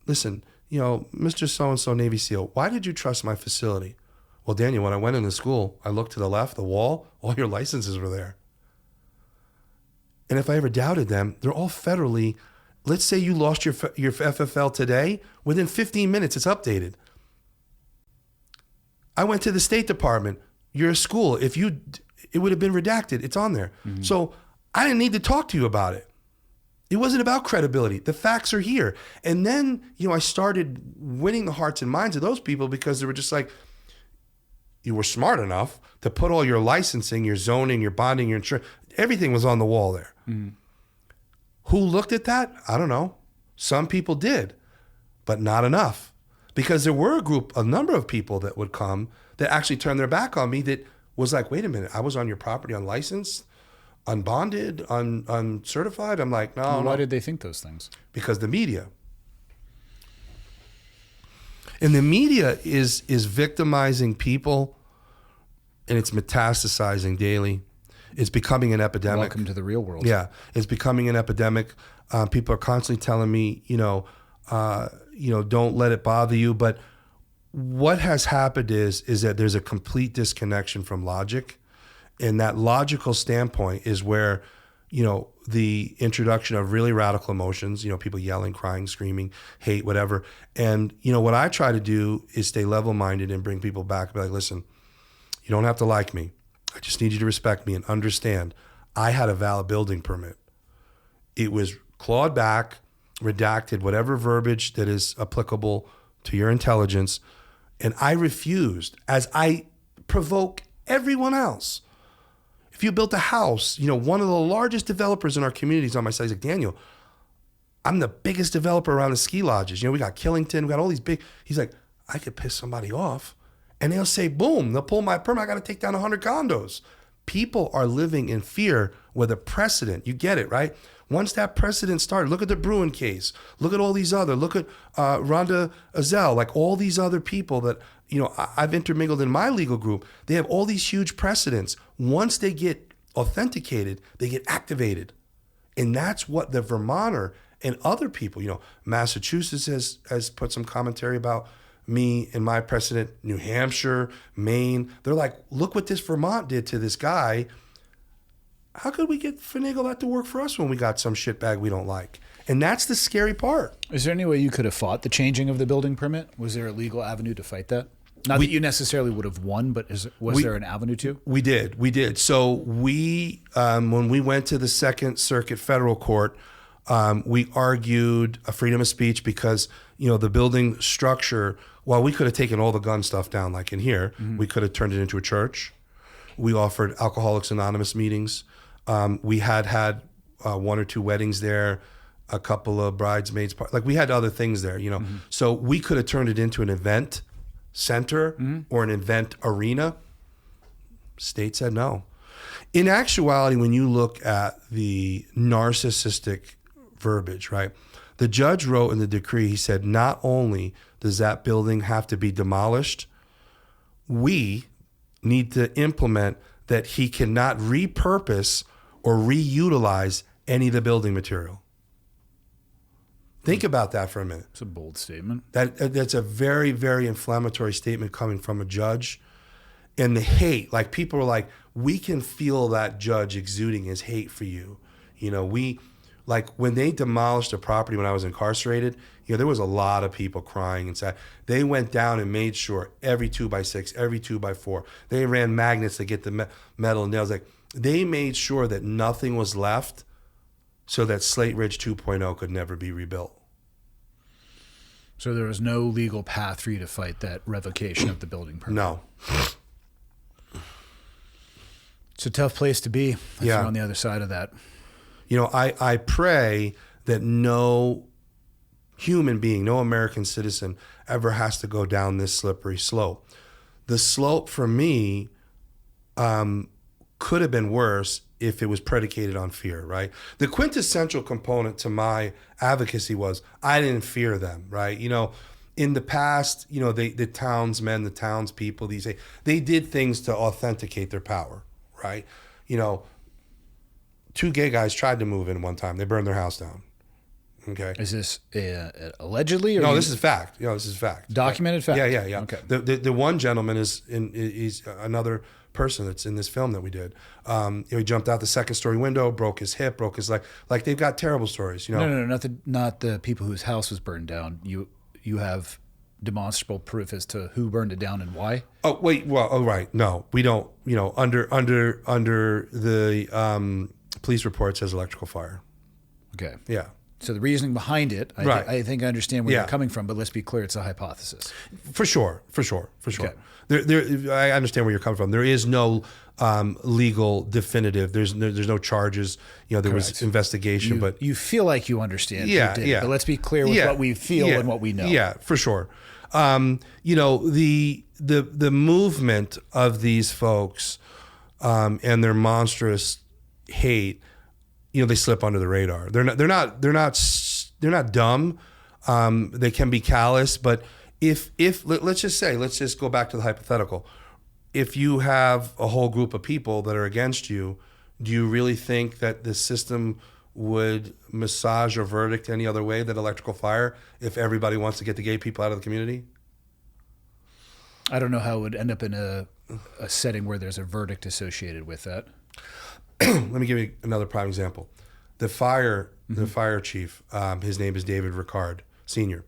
listen, Mr. So-and-so Navy SEAL, why did you trust my facility? Well, Daniel, when I went into school, I looked to the left, the wall, all your licenses were there. And if I ever doubted them, they're all federally. Let's say you lost your FFL today, within 15 minutes, it's updated. I went to the State Department. You're a school. It would have been redacted. It's on there. Mm-hmm. So I didn't need to talk to you about it. It wasn't about credibility. The facts are here. And then, I started winning the hearts and minds of those people because they were just like, you were smart enough to put all your licensing, your zoning, your bonding, your insurance, everything was on the wall there. Mm-hmm. Who looked at that? I don't know. Some people did, but not enough. Because there were a number of people that would come that actually turned their back on me that was like, wait a minute, I was on your property unlicensed, unbonded, uncertified. I'm like, no. Why did they think those things? Because the media. And the media is victimizing people, and it's metastasizing daily. It's becoming an epidemic. Welcome to the real world. Yeah, it's becoming an epidemic. People are constantly telling me, don't let it bother you. But what has happened is that there's a complete disconnection from logic. And that logical standpoint is where, the introduction of really radical emotions, people yelling, crying, screaming, hate, whatever. And, what I try to do is stay level-minded and bring people back and be like, listen, you don't have to like me. I just need you to respect me and understand I had a valid building permit. It was clawed back, redacted, whatever verbiage that is applicable to your intelligence. And I refused, as I provoke everyone else. If you built a house, one of the largest developers in our communities on my side, he's like, Daniel, I'm the biggest developer around the ski lodges. We got Killington, we got all these big, he's like, I could piss somebody off and they'll say, boom, they'll pull my permit. I got to take down 100 condos. People are living in fear with a precedent. You get it, right? Once that precedent started, look at the Bruin case. Look at all these other. Look at Rhonda Azell. Like all these other people that I've intermingled in my legal group. They have all these huge precedents. Once they get authenticated, they get activated, and that's what the Vermonter and other people. Massachusetts has put some commentary about me and my precedent. New Hampshire, Maine. They're like, look what this Vermont did to this guy. how could we finagle that to work for us when we got some shitbag we don't like? And that's the scary part. Is there any way you could have fought the changing of the building permit? Was there a legal avenue to fight that? Not that you necessarily would have won, but was there an avenue to? We did. So when we went to the Second Circuit Federal Court, we argued a freedom of speech because, the building structure, while we could have taken all the gun stuff down like in here, we could have turned it into a church. We offered Alcoholics Anonymous meetings. We had one or two weddings there, a couple of bridesmaids, like we had other things there, So we could have turned it into an event center or an event arena. State said no. In actuality, when you look at the narcissistic verbiage, right? The judge wrote in the decree, he said, not only does that building have to be demolished, we need to implement that he cannot repurpose or reutilize any of the building material. Think about that for a minute. It's a bold statement. That's a very, very inflammatory statement coming from a judge. And the hate, like people are like, we can feel that judge exuding his hate for you. Like when they demolished the property when I was incarcerated, there was a lot of people crying and sad. They went down and made sure every 2x6, every 2x4, they ran magnets to get the metal nails. Like they made sure that nothing was left so that Slate Ridge 2.0 could never be rebuilt. So there was no legal path for you to fight that revocation of the building permit? No. It's a tough place to be if you're on the other side of that. I pray that no human being, no American citizen ever has to go down this slippery slope. The slope for me could have been worse if it was predicated on fear, right? The quintessential component to my advocacy was I didn't fear them, right? In the past, the townsmen, the townspeople, they did things to authenticate their power, right? Two gay guys tried to move in one time. They burned their house down. Okay. Is this allegedly? Or no, this is fact. This is fact. Documented fact? Yeah. Okay. The one gentleman he's another person that's in this film that we did. He jumped out the second-story window, broke his hip, broke his leg. Like they've got terrible stories. No, not the people whose house was burned down. You have demonstrable proof as to who burned it down and why? Oh wait, right. No, we don't. Under the police report says electrical fire. Okay. Yeah. So the reasoning behind it, I think I understand where you're coming from, but let's be clear, it's a hypothesis. For sure. Okay. I understand where you're coming from. There is no legal definitive. There's no charges. There Correct. Was investigation, but you feel like you understand. Yeah. But let's be clear with what we feel and what we know. Yeah, for sure. The movement of these folks and their monstrous hate, they slip under the radar. They're not dumb. They can be callous, but if let's just go back to the hypothetical. If you have a whole group of people that are against you, do you really think that the system would massage a verdict any other way than electrical fire if everybody wants to get the gay people out of the community? I don't know how it would end up in a setting where there's a verdict associated with that. Let me give you another prime example. The fire chief, his name is David Ricard, Sr.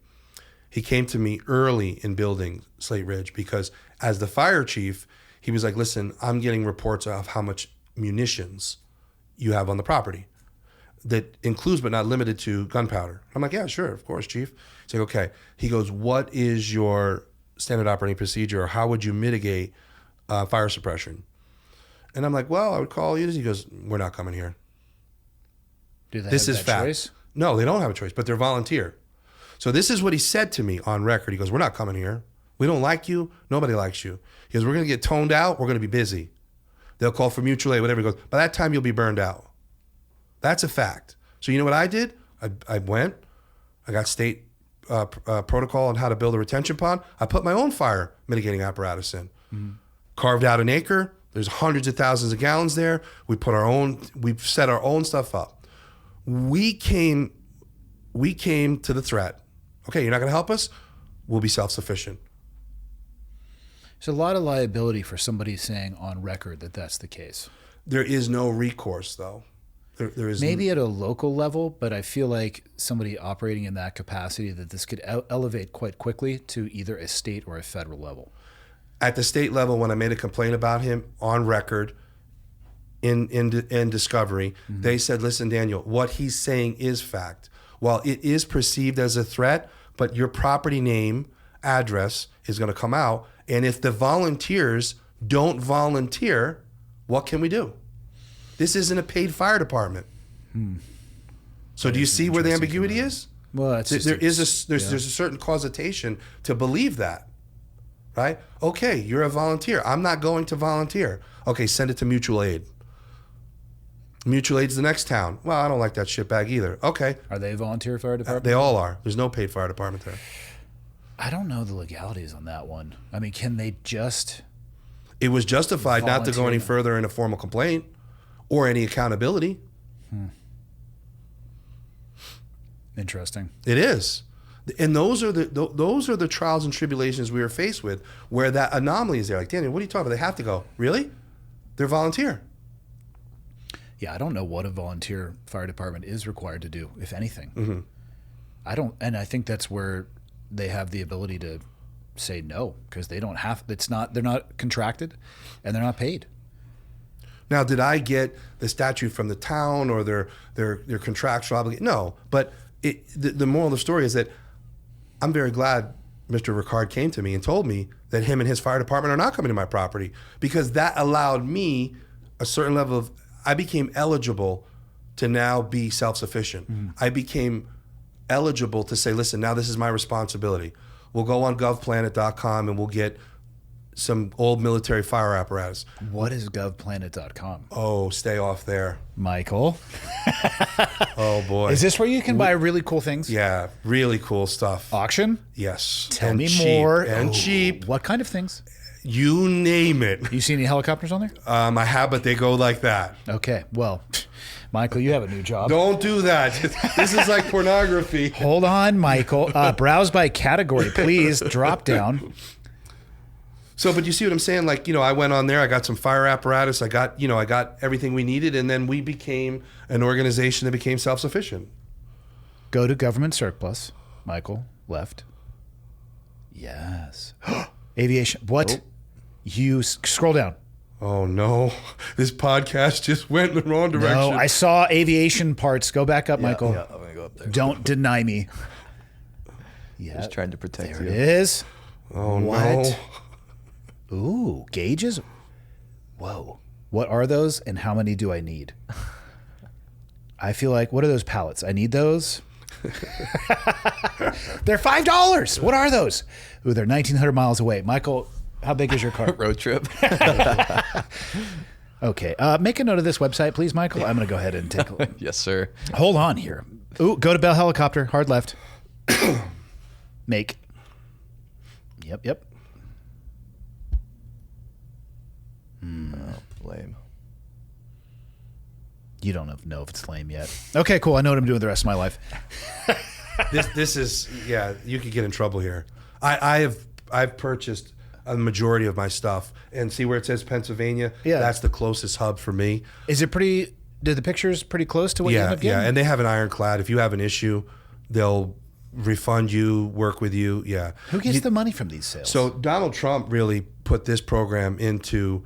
He came to me early in building Slate Ridge because as the fire chief, he was like, listen, I'm getting reports of how much munitions you have on the property. That includes but not limited to gunpowder. I'm like, yeah, sure, of course, chief. He's like, okay. He goes, what is your standard operating procedure, or how would you mitigate fire suppression? And I'm like, well, I would call you. He goes, we're not coming here. Do they this have is that fact. choice? No, they don't have a choice, but they're volunteer. So this is what he said to me on record. He goes, we're not coming here. We don't like you. Nobody likes you. He goes, we're going to get toned out. We're going to be busy. They'll call for mutual aid, whatever. He goes, by that time, you'll be burned out. That's a fact. So you know what I did? I went. I got state protocol on how to build a retention pond. I put my own fire mitigating apparatus in. Mm-hmm. Carved out an acre. There's hundreds of thousands of gallons there. We've set our own stuff up. We came to the threat. Okay, you're not going to help us? We'll be self-sufficient. There's a lot of liability for somebody saying on record that that's the case. There is no recourse, though. There is Maybe at a local level, but I feel like somebody operating in that capacity, that this could elevate quite quickly to either a state or a federal level. At the state level, when I made a complaint about him on record in discovery, they said, listen, Daniel, what he's saying is fact. While it is perceived as a threat, but your property name, address is going to come out. And if the volunteers don't volunteer, what can we do? This isn't a paid fire department. So do you see where the ambiguity is? Well, that's there's a certain causatation to believe that, right? Okay, you're a volunteer. I'm not going to volunteer. Okay, send it to mutual aid. Mutual aid's the next town. Well, I don't like that shitbag either. Okay. Are they a volunteer fire department? They all are. There's no paid fire department there. I don't know the legalities on that one. I mean, can they just... It was justified not to go any Volunteer. further in a formal complaint or any accountability. Interesting. It is. And those are the trials and tribulations we are faced with, where that anomaly is there. Like, Daniel, what are you talking about? They have to go. Really? They're volunteer. Yeah, I don't know what a volunteer fire department is required to do, if anything. I don't, and I think that's where they have the ability to say no, because they don't have. They're not contracted, and they're not paid. Now, did I get the statute from the town or their contractual obligation? No, but the moral of the story is that I'm very glad Mr. Ricard came to me and told me that him and his fire department are not coming to my property, because that allowed me a certain level of, I became eligible to now be self-sufficient. I became eligible to say, listen, now this is my responsibility. We'll go on govplanet.com and we'll get some old military fire apparatus. What is govplanet.com? Oh, stay off there. Michael? Oh, boy. Is this where you can buy really cool things? Yeah, really cool stuff. Auction? Yes. Tell And me cheap. more. And Oh, cheap. What kind of things? You name it. You see any helicopters on there? I have, but they go like that. Okay, well, Michael, you have a new job. Don't do that. This is like pornography. Hold on, Michael. Browse by category, please. Drop down. So, but you see what I'm saying? Like, I went on there, I got some fire apparatus, I got everything we needed, and then we became an organization that became self-sufficient. Go to government surplus. Michael, left. Yes. Aviation. What? You scroll down. Oh, no. This podcast just went in the wrong direction. No, I saw aviation parts. Go back up, Michael. Yeah, I'm going to go up there. Don't deny me. Yeah. Just trying to protect There you. it is. Oh, What? no. Ooh, gauges? Whoa. What are those and how many do I need? I feel like, what are those pallets? I need those. They're $5. What are those? Ooh, they're 1,900 miles away. Michael, how big is your car? Road trip. Okay. Make a note of this website, please, Michael. I'm going to go ahead and take a look. Yes, sir. Hold on here. Ooh, go to Bell Helicopter. Hard left. Make. Yep. Oh, lame. You don't know if it's lame yet. Okay, cool. I know what I'm doing the rest of my life. This is, yeah, you could get in trouble here. I've purchased a majority of my stuff, and see where it says Pennsylvania? Yeah. That's the closest hub for me. Is it pretty, do the pictures pretty close to what you end up getting? Yeah, and they have an ironclad. If you have an issue, they'll refund you, work with you. Yeah. Who gets the money from these sales? So Donald Trump really put this program into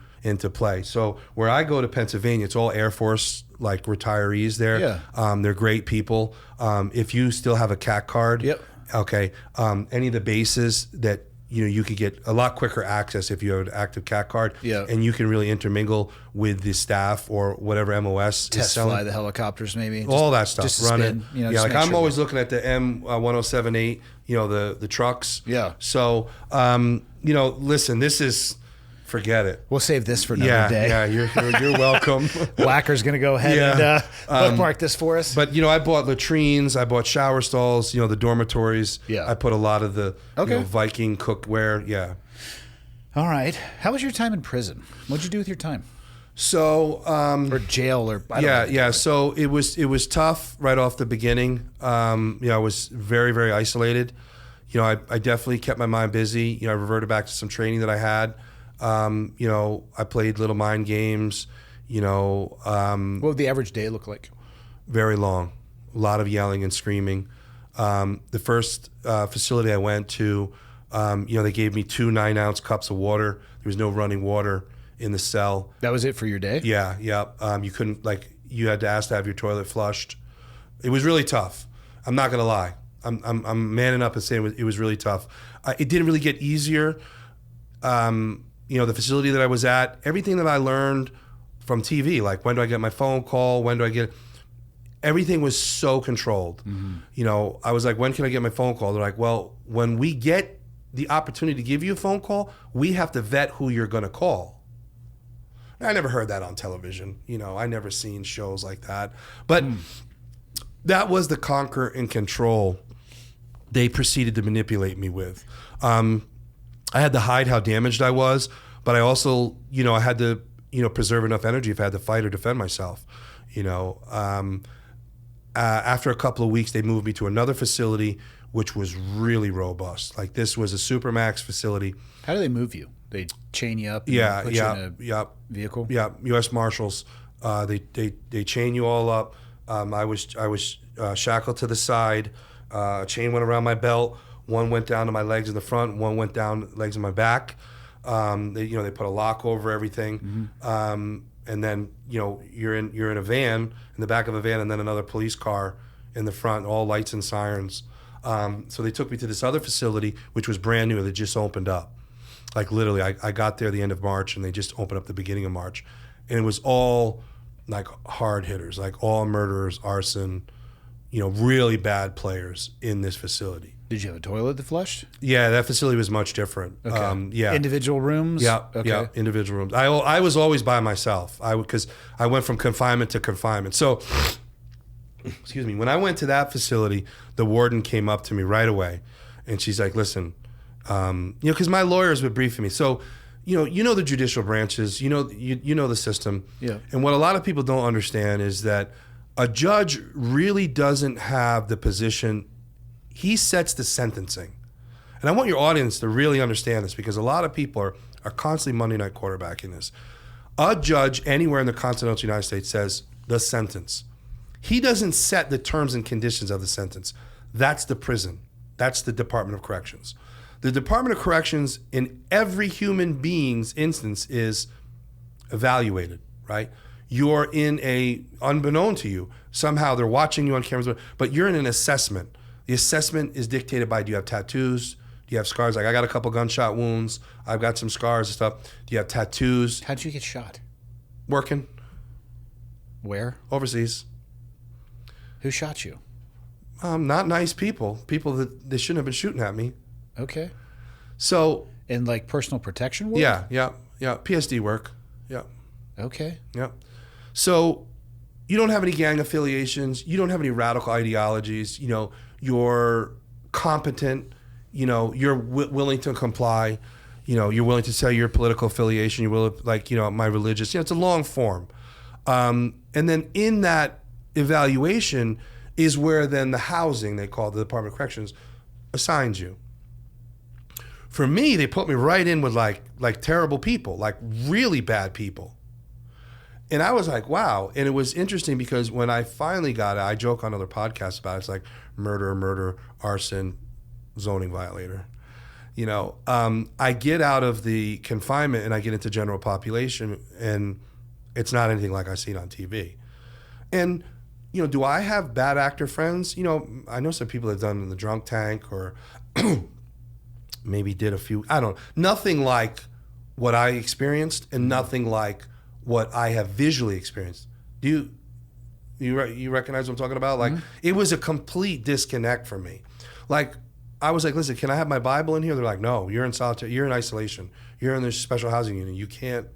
play. So where I go to Pennsylvania, it's all Air Force like retirees there. Yeah. They're great people. If you still have a CAC card, Yep. Okay. Any of the bases that you could get a lot quicker access if you have an active CAC card. Yeah. And you can really intermingle with the staff or whatever MOS is test selling. fly the helicopters, maybe. All that stuff. Just Run spin, it. just Like make I'm sure. always looking at the M1078, the trucks. Yeah. So, listen, this is, forget it. We'll save this for another day. Yeah, you're welcome. Whacker's going to go ahead Yeah. and bookmark this for us. But I bought latrines, I bought shower stalls, the dormitories. Yeah. I put a lot of the Okay. Viking cookware. Yeah. All right. How was your time in prison? What'd you do with your time? So Or jail or I don't know. yeah. So it was tough right off the beginning. I was very, very isolated. I definitely kept my mind busy. I reverted back to some training that I had. I played little mind games. What would the average day look like? Very long, a lot of yelling and screaming. The first facility I went to, they gave me 2 9-ounce cups of water. There was no running water in the cell. That was it for your day? Yeah. You couldn't, you had to ask to have your toilet flushed. It was really tough. I'm not gonna lie. I'm manning up and saying it was really tough. It didn't really get easier. The facility that I was at, everything that I learned from TV, like when do I get my phone call, everything was so controlled. I was like, when can I get my phone call? They're like, well, when we get the opportunity to give you a phone call, we have to vet who you're gonna call. I never heard that on television. I never seen shows like that. But that was the conquer and control they proceeded to manipulate me with. I had to hide how damaged I was, but I also, I had to, preserve enough energy if I had to fight or defend myself. After a couple of weeks, they moved me to another facility, which was really robust. Like, this was a Supermax facility. How do they move you? They chain you up and put you in a vehicle? Yeah, U.S. Marshals. They chain you all up. I was shackled to the side. A chain went around my belt. One went down to my legs in the front. One went down legs in my back. They put a lock over everything. And then you're in a van, in the back of a van, and then another police car in the front, all lights and sirens. So they took me to this other facility, which was brand new. They just opened up. Like, literally, I got there the end of March, and they just opened up the beginning of March, and it was all like hard hitters, like all murderers, arson, really bad players in this facility. Did you have a toilet that flushed? Yeah, that facility was much different. Okay. Individual rooms? Yeah, okay. Yeah, individual rooms. I was always by myself. Because I went from confinement to confinement. So, excuse me, when I went to that facility, the warden came up to me right away, and she's like, "Listen, because my lawyers were briefing me. So, the judicial branches, you know the system. Yeah. And what a lot of people don't understand is that a judge really doesn't have the position. He sets the sentencing. And I want your audience to really understand this, because a lot of people are constantly Monday night quarterbacking this. A judge anywhere in the continental United States says the sentence. He doesn't set the terms and conditions of the sentence. That's the prison. That's the Department of Corrections. The Department of Corrections in every human being's instance is evaluated, right? You're unbeknown to you, somehow they're watching you on cameras, but you're in an assessment. The assessment is dictated by, do you have tattoos? Do you have scars? Like, I got a couple gunshot wounds. I've got some scars and stuff. Do you have tattoos? How'd you get shot? Working. Where? Overseas. Who shot you? Not nice people. People that they shouldn't have been shooting at me. Okay. So. In like personal protection work? Yeah. PSD work. Yeah. Okay. Yeah. So you don't have any gang affiliations. You don't have any radical ideologies. You're competent. You're willing to comply. You're willing to say your political affiliation. You're willing, my religious. It's a long form. And then in that evaluation is where then the housing, they call it, the Department of Corrections, assigns you. For me, they put me right in with like terrible people, like really bad people. And I was like, wow. And it was interesting because when I finally got it, I joke on other podcasts about it. It's like murder, arson, zoning violator. I get out of the confinement and I get into general population, and it's not anything like I've seen on TV. And, do I have bad actor friends? I know some people have done in the drunk tank or maybe did a few, I don't know. Nothing like what I experienced and nothing like what I have visually experienced. Do you recognize what I'm talking about? Like, It was a complete disconnect for me. Like, I was like, listen, can I have my Bible in here? They're like, no, you're in solitary, you're in isolation. You're in this special housing unit. You can't,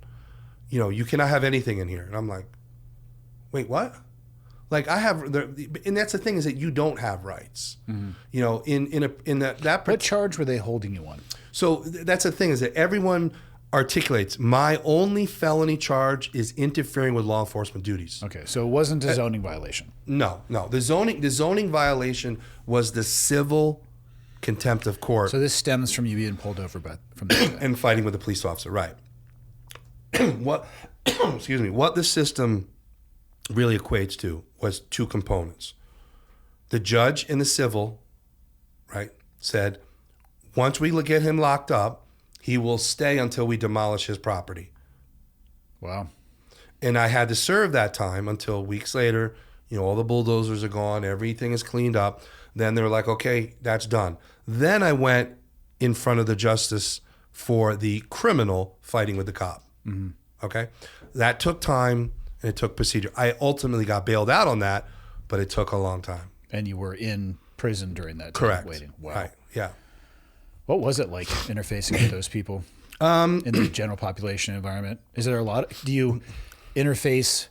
you cannot have anything in here. And I'm like, wait, what? Like, I have, and that's the thing, is that you don't have rights. Mm-hmm. In that. What charge were they holding you on? So that's the thing, is that everyone articulates, my only felony charge is interfering with law enforcement duties. Okay, so it wasn't a zoning violation. No. The zoning violation was the civil contempt of court. So this stems from you being pulled over from the and fighting with a police officer, right? What excuse me, what the system really equates to was two components. The judge in the civil, right, said, once we get him locked up, he will stay until we demolish his property. Wow. And I had to serve that time until weeks later, all the bulldozers are gone, everything is cleaned up. Then they were like, okay, that's done. Then I went in front of the justice for the criminal fighting with the cop. Mm-hmm. Okay? That took time and it took procedure. I ultimately got bailed out on that, but it took a long time. And you were in prison during that time. Correct. Waiting. Wow. Right. Yeah. What was it like interfacing with those people in the general population environment? Is there a lot? Do you interface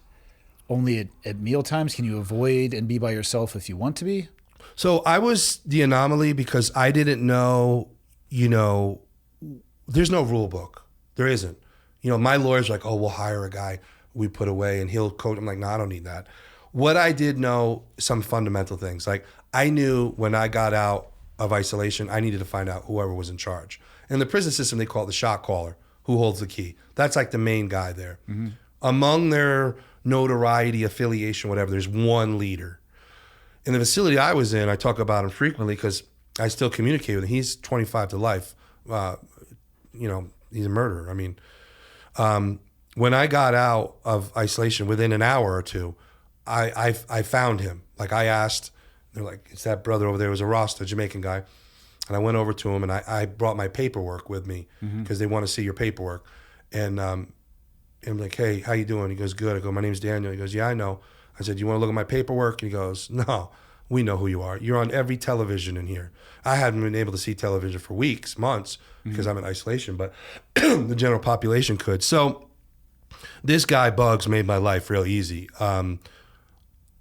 only at meal times? Can you avoid and be by yourself if you want to be? So I was the anomaly because I didn't know, there's no rule book. There isn't. My lawyer's like, oh, we'll hire a guy we put away and he'll code. I'm like, no, I don't need that. What I did know, some fundamental things. Like I knew when I got out of isolation, I needed to find out whoever was in charge. In the prison system, they call it the shot caller, who holds the key. That's like the main guy there. Mm-hmm. Among their notoriety, affiliation, whatever, there's one leader. In the facility I was in, I talk about him frequently because I still communicate with him. He's 25 to life. He's a murderer. I mean, when I got out of isolation, within an hour or two, I found him. Like I asked, they're like, it's that brother over there. It was a Rasta, Jamaican guy. And I went over to him and I brought my paperwork with me because they want to see your paperwork. And I'm like, hey, how you doing? He goes, good. I go, my name's Daniel. He goes, yeah, I know. I said, you want to look at my paperwork? And he goes, no, we know who you are. You're on every television in here. I hadn't been able to see television for weeks, months, because I'm in isolation, but the general population could. So this guy, Bugs, made my life real easy.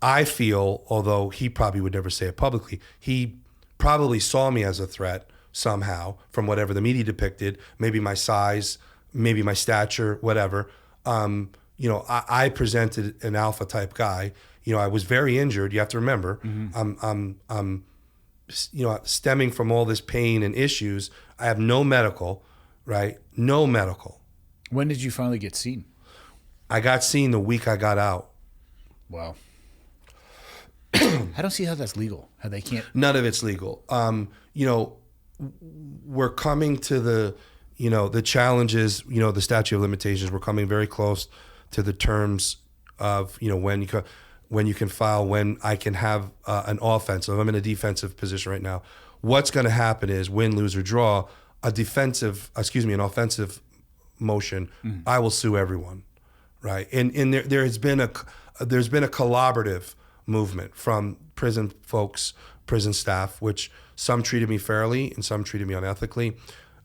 I feel, although he probably would never say it publicly, he probably saw me as a threat somehow from whatever the media depicted, maybe my size, maybe my stature, whatever. I presented an alpha type guy. I was very injured. You have to remember, I'm stemming from all this pain and issues. I have no medical, right? No medical. When did you finally get seen? I got seen the week I got out. Wow. I don't see how that's legal. How they can't. None of it's legal. We're coming to the challenges, the statute of limitations. We're coming very close to the terms of, when you can file, when I can have an offensive. I'm in a defensive position right now. What's going to happen is win, lose, or draw, an offensive motion, I will sue everyone, right? And there's been a collaborative movement from prison folks, prison staff, which some treated me fairly and some treated me unethically.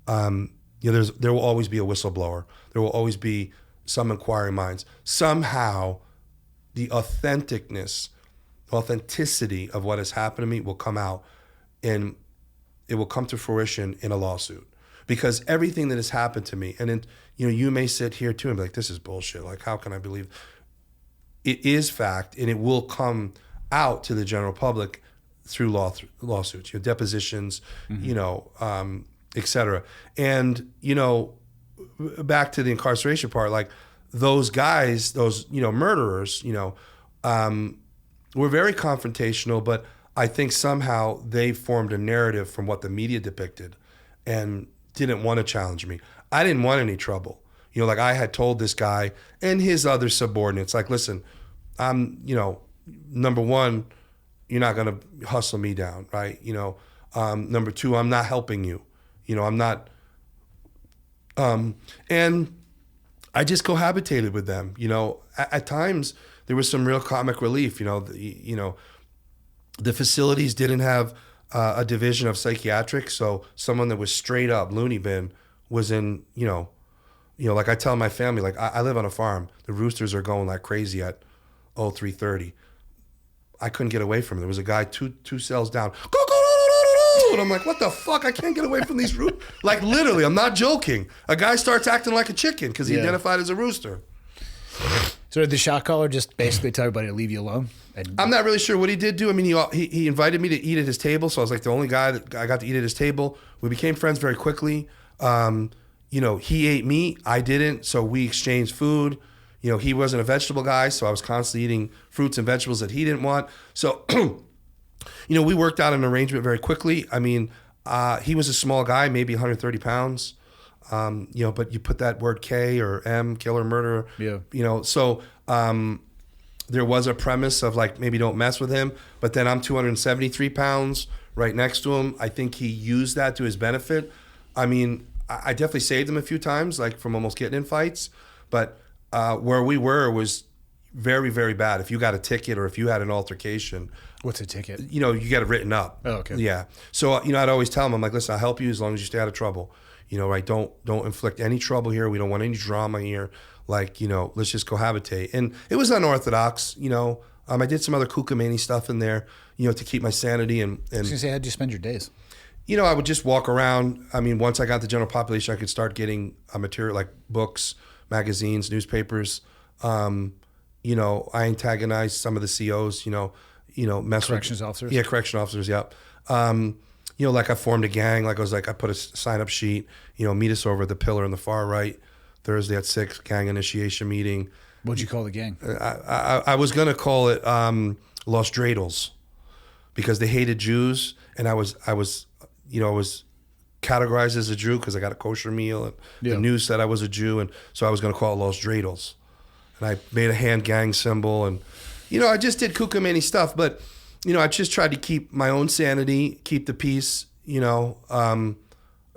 There will always be a whistleblower. There will always be some inquiring minds. Somehow, the authenticity of what has happened to me will come out, and it will come to fruition in a lawsuit. Because everything that has happened to me, and then, you may sit here too and be like, this is bullshit. Like, how can I believe? It is fact, and it will come out to the general public through lawsuits, depositions, et cetera. And, back to the incarceration part, like those guys, those, murderers, were very confrontational, but I think somehow they formed a narrative from what the media depicted and didn't want to challenge me. I didn't want any trouble. Like I had told this guy and his other subordinates, like, listen, I'm, number one, you're not going to hustle me down, right? Number two, I'm not helping you. I'm not, and I just cohabitated with them. At times there was some real comic relief. The facilities didn't have a division of psychiatric, so someone that was straight up loony bin was in. Like I tell my family, like I live on a farm. The roosters are going like crazy at 3:30. I couldn't get away from it. There was a guy two cells down. Go. And I'm like, what the fuck? I can't get away from these roosters. Like literally, I'm not joking. A guy starts acting like a chicken because he identified as a rooster. So did the shot caller just basically tell everybody to leave you alone? I'm not really sure what he did do. I mean, he invited me to eat at his table, so I was like the only guy that I got to eat at his table. We became friends very quickly. He ate meat, I didn't, so we exchanged food. he wasn't a vegetable guy, so I was constantly eating fruits and vegetables that he didn't want. So, we worked out an arrangement very quickly. I mean, he was a small guy, maybe 130 pounds. But you put that word K or M, killer, murder. Yeah. So there was a premise of like, maybe don't mess with him. But then I'm 273 pounds right next to him. I think he used that to his benefit. I mean, I definitely saved him a few times, like from almost getting in fights. But where we were was very, very bad. If you got a ticket or if you had an altercation. What's a ticket? You get it written up. Oh, okay. Yeah. So, I'd always tell him, I'm like, listen, I'll help you as long as you stay out of trouble. Right? Don't inflict any trouble here. We don't want any drama here. Like, let's just cohabitate. And it was unorthodox, I did some other kookamani stuff in there, to keep my sanity. And I was going to say, how'd you spend your days? I would just walk around. I mean, once I got the general population, I could start getting material like books, magazines, newspapers. I antagonized some of the COs, Corrections officers? Yeah, correction officers, yep. Like I formed a gang. Like I put a sign-up sheet, meet us over at the pillar in the far right, Thursday at 6, gang initiation meeting. What'd you call the gang? I was going to call it Los Dreidels because they hated Jews. And I was categorized as a Jew because I got a kosher meal. And the news said I was a Jew. And so I was going to call it Los Dreidels. And I made a hand gang symbol. And, I just did kookamani stuff. But, I just tried to keep my own sanity, keep the peace. I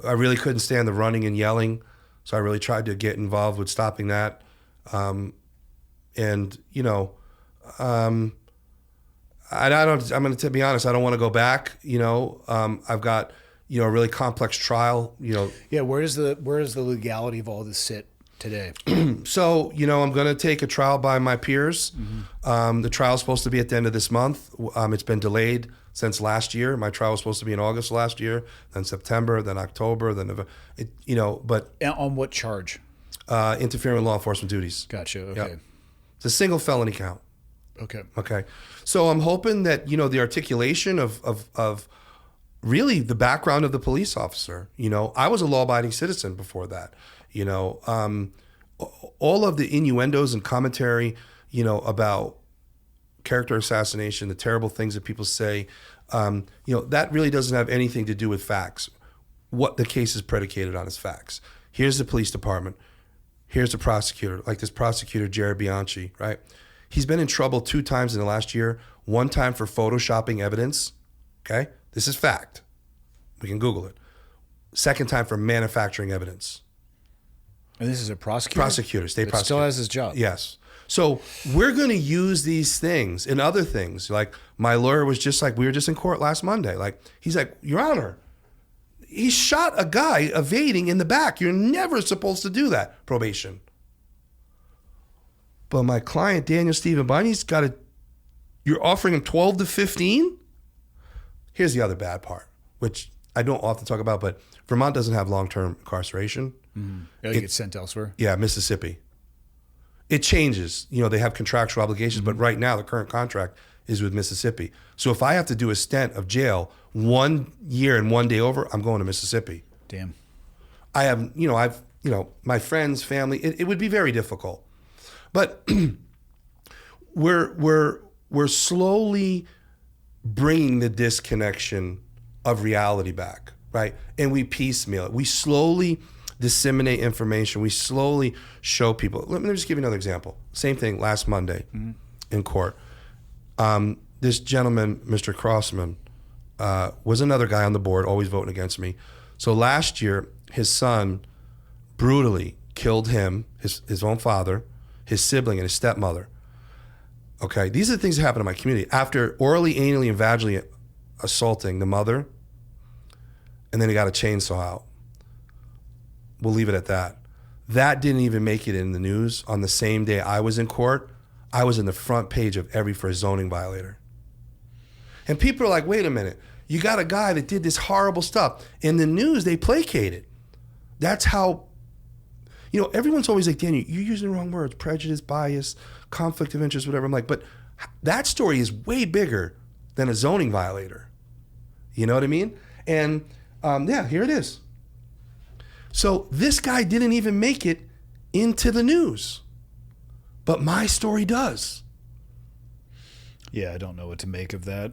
really couldn't stand the running and yelling. So I really tried to get involved with stopping that. I'm going to be honest, I don't want to go back. I've got, a really complex trial, Yeah. Where does the legality of all this sit today? So, I'm going to take a trial by my peers. Mm-hmm. The trial is supposed to be at the end of this month. It's been delayed since last year. My trial was supposed to be in August last year, then September, then October, then November. But on what charge? Interfering with law enforcement duties. Gotcha. Okay. Yep. It's a single felony count. Okay. So I'm hoping that, the articulation of really the background of the police officer, I was a law-abiding citizen before that, all of the innuendos and commentary, about character assassination, the terrible things that people say, that really doesn't have anything to do with facts. What the case is predicated on is facts. Here's the police department. Here's the prosecutor, like this prosecutor, Jared Bianchi, right? He's been in trouble 2 times in the last year. 1 time for photoshopping evidence. Okay? This is fact. We can Google it. 2nd time for manufacturing evidence. And this is a prosecutor? Prosecutor, state But prosecutor. still has his job. Yes. So we're going to use these things and other things. Like my lawyer was just like, we were just in court last Monday. Like, he's like, Your Honor, he shot a guy evading in the back. You're never supposed to do that. Probation. But my client, Daniel Stephen Banyai's you're offering him 12 to 15? Here's the other bad part, which I don't often talk about, but Vermont doesn't have long-term incarceration. Mm-hmm. You get sent elsewhere? Yeah, Mississippi. It changes. They have contractual obligations, but right now the current contract is with Mississippi. So if I have to do a stint of jail 1 year and 1 day over, I'm going to Mississippi. Damn. I have, my friends, family, it would be very difficult. But we're slowly bringing the disconnection of reality back, right? And we piecemeal it. We slowly disseminate information. We slowly show people. Let me just give you another example. Same thing last Monday in court. This gentleman, Mr. Crossman, was another guy on the board, always voting against me. So last year, his son brutally killed him, his own father, his sibling, and his stepmother. Okay, these are the things that happen in my community. After orally, anally, and vaginally assaulting the mother, and then he got a chainsaw out. We'll leave it at that. That didn't even make it in the news. On the same day I was in court, I was in the front page of for a zoning violator. And people are like, wait a minute, you got a guy that did this horrible stuff. In the news, they placate it. That's how, everyone's always like, Daniel, you're using the wrong words, prejudice, bias, conflict of interest, whatever. I'm like, but that story is way bigger than a zoning violator. You know what I mean? And here it is. So this guy didn't even make it into the news. but my story does. Yeah, I don't know what to make of that.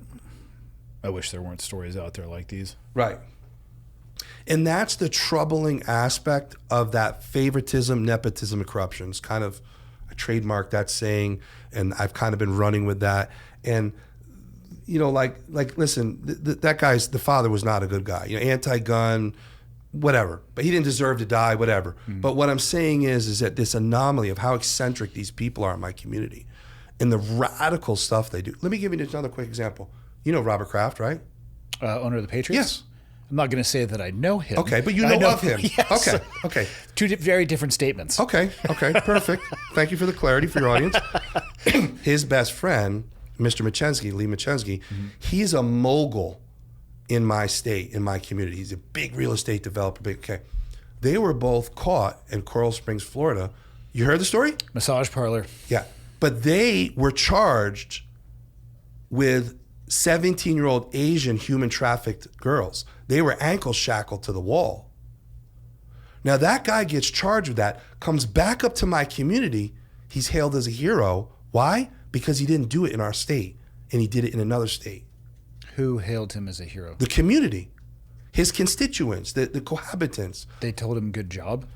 I wish there weren't stories out there like these. Right. And that's the troubling aspect of that favoritism, nepotism, and corruption. It's kind of a trademark, that saying, and I've kind of been running with that. And, you know, like listen, that guy's, the father was not a good guy. You know, anti-gun, whatever. But he didn't deserve to die, whatever. But what I'm saying is that this anomaly of how eccentric these people are in my community and the radical stuff they do. Let me give you another quick example. You know Robert Kraft, right? Owner of the Patriots? Yes. I'm not going to say that I know him. Okay, but you know of him. Yes. Okay. Two very different statements. Okay, perfect. Thank you for the clarity for your audience. His best friend, Mr. Machensky, Lee Machensky, he's a mogul in my state, in my community. He's a big real estate developer. Okay. They were both caught in Coral Springs, Florida. You heard the story? Massage parlor. Yeah. But they were charged with 17-year-old Asian human trafficked girls. They were ankle shackled to the wall. Now that guy gets charged with that, comes back up to my community. He's hailed as a hero. Why? Because he didn't do it in our state, and he did it in another state. Who hailed him as a hero? The community, his constituents, the cohabitants. They told him good job?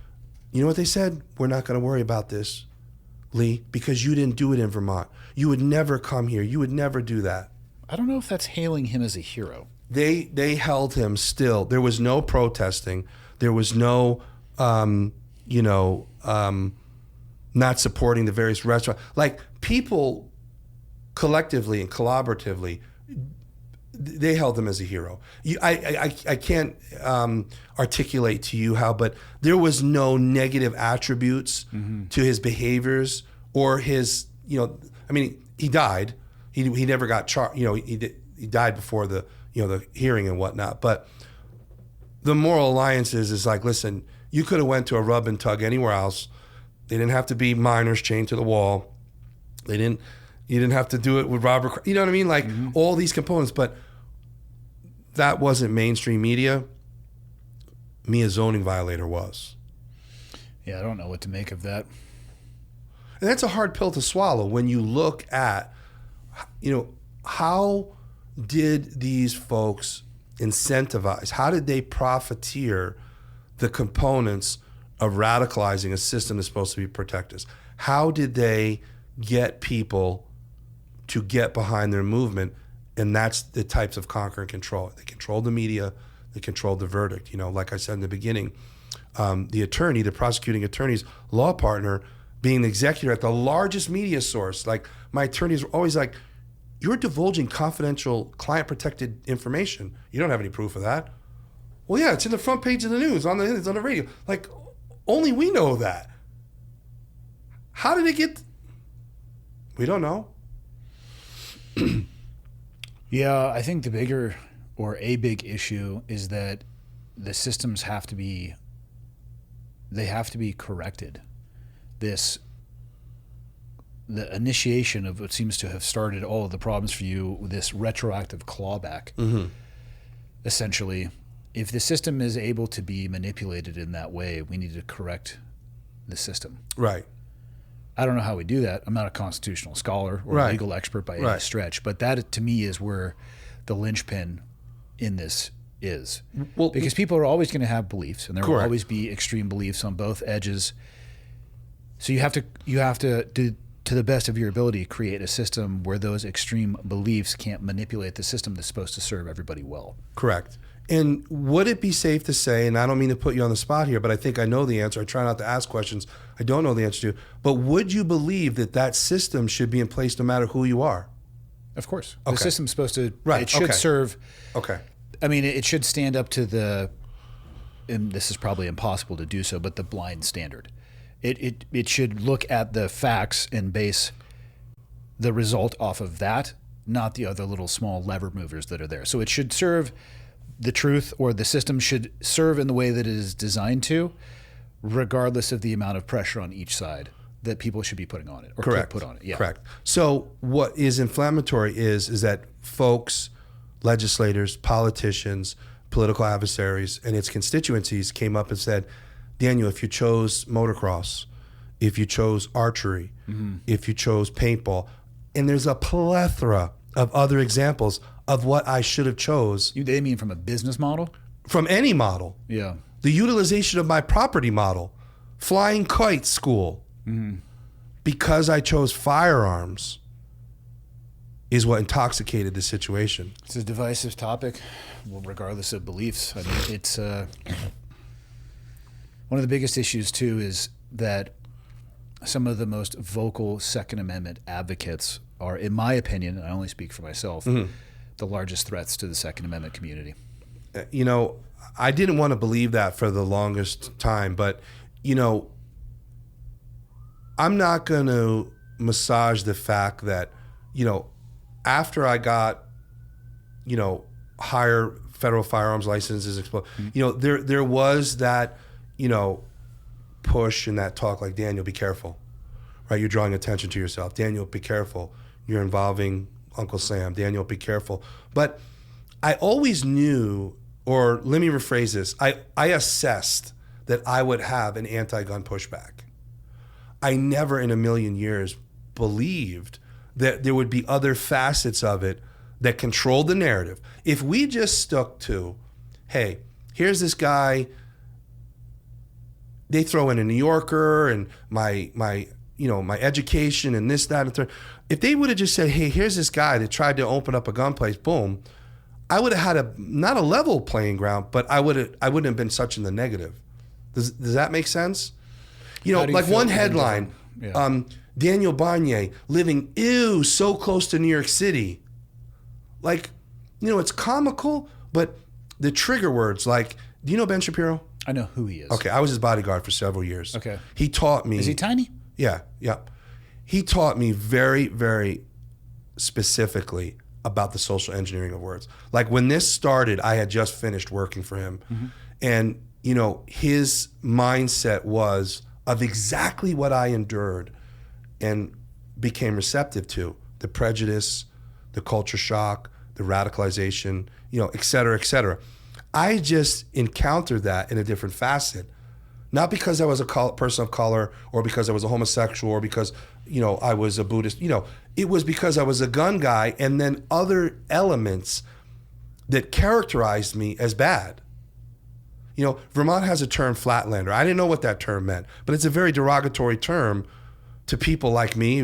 You know what they said? We're not going to worry about this, Lee, because you didn't do it in Vermont. You would never come here. You would never do that. I don't know if that's hailing him as a hero. They held him still. There was no protesting. There was no, not supporting the various restaurants. Like, people collectively and collaboratively, they held him as a hero. I can't articulate to you how, but there was no negative attributes to his behaviors or his, he died. He never got charged. He died before the hearing and whatnot. But the moral alliance is like, listen, you could have went to a rub and tug anywhere else. They didn't have to be minors chained to the wall. You didn't have to do it with Robert. You know what I mean? Like all these components, but that wasn't mainstream media. Me, a zoning violator, was. Yeah, I don't know what to make of that. And that's a hard pill to swallow when you look at, how did these folks incentivize? How did they profiteer the components of radicalizing a system that's supposed to be protect us? How did they get people to get behind their movement? And that's the types of conquer and control. They controlled the media. They controlled the verdict. Like I said in the beginning, the prosecuting attorney's law partner being the executor at the largest media source. Like, my attorneys were always like, you're divulging confidential client-protected information. You don't have any proof of that. Well, yeah, it's in the front page of the news, it's on the radio. Like, only we know that. How did it get? We don't know. Yeah, I think the bigger or a big issue is that the systems have to be corrected. The initiation of what seems to have started all of the problems for you, this retroactive clawback, essentially, if the system is able to be manipulated in that way, we need to correct the system. Right. I don't know how we do that. I'm not a constitutional scholar or a legal expert by any stretch, but that to me is where the linchpin in this is. Well, because people are always going to have beliefs, and there will always be extreme beliefs on both edges. So you have to do, to the best of your ability, create a system where those extreme beliefs can't manipulate the system that's supposed to serve everybody well. Correct. And would it be safe to say, and I don't mean to put you on the spot here, but I think I know the answer. I try not to ask questions I don't know the answer to. But would you believe that system should be in place no matter who you are? Of course. The system's supposed to, it should serve. Okay. I mean, it should stand up to and this is probably impossible to do so, but the blind standard. It should look at the facts and base the result off of that, not the other little small lever movers that are there. So it should serve the truth, or the system should serve in the way that it is designed to, regardless of the amount of pressure on each side that people should be putting on it or put on it. Yeah. Correct. So what is inflammatory is that folks, legislators, politicians, political adversaries, and its constituencies came up and said, Daniel, if you chose motocross if you chose archery, if you chose paintball. And there's a plethora of other examples of what I should have chose. They mean from a business model? From any model. Yeah. The utilization of my property model. Flying kite school. Because I chose firearms is what intoxicated the situation. It's a divisive topic, well, regardless of beliefs. I mean, it's one of the biggest issues, too, is that some of the most vocal Second Amendment advocates are, in my opinion, and I only speak for myself, the largest threats to the Second Amendment community. You know, I didn't want to believe that for the longest time, but, you know, I'm not going to massage the fact that, you know, after I got, you know, higher federal firearms licenses, you know, there was that, you know, push and that talk like, Daniel, be careful, right? You're drawing attention to yourself. Daniel, be careful. You're involving Uncle Sam. Daniel, be careful. But I always knew, or let me rephrase this, I assessed that I would have an anti-gun pushback. I never in a million years believed that there would be other facets of it that controlled the narrative. If we just stuck to, hey, here's this guy, they throw in a New Yorker and my you know, my education and this, that, and third. If they would have just said, hey, here's this guy that tried to open up a gun place, boom, I would have had not a level playing ground, but I wouldn't have been such in the negative. Does that make sense? You know, like one headline, Daniel Banyai living, so close to New York City. Like, you know, it's comical, but the trigger words, like, do you know Ben Shapiro? I know who he is. Okay, I was his bodyguard for several years. Okay. He taught me. Is he tiny? Yeah. He taught me very, very specifically about the social engineering of words. Like when this started, I had just finished working for him. And, you know, his mindset was of exactly what I endured and became receptive to: the prejudice, the culture shock, the radicalization, you know, et cetera, et cetera. I just encountered that in a different facet. Not because I was a person of color or because I was a homosexual or because, you know, I was a Buddhist. You know, it was because I was a gun guy and then other elements that characterized me as bad. You know, Vermont has a term, flatlander. I didn't know what that term meant, but it's a very derogatory term to people like me.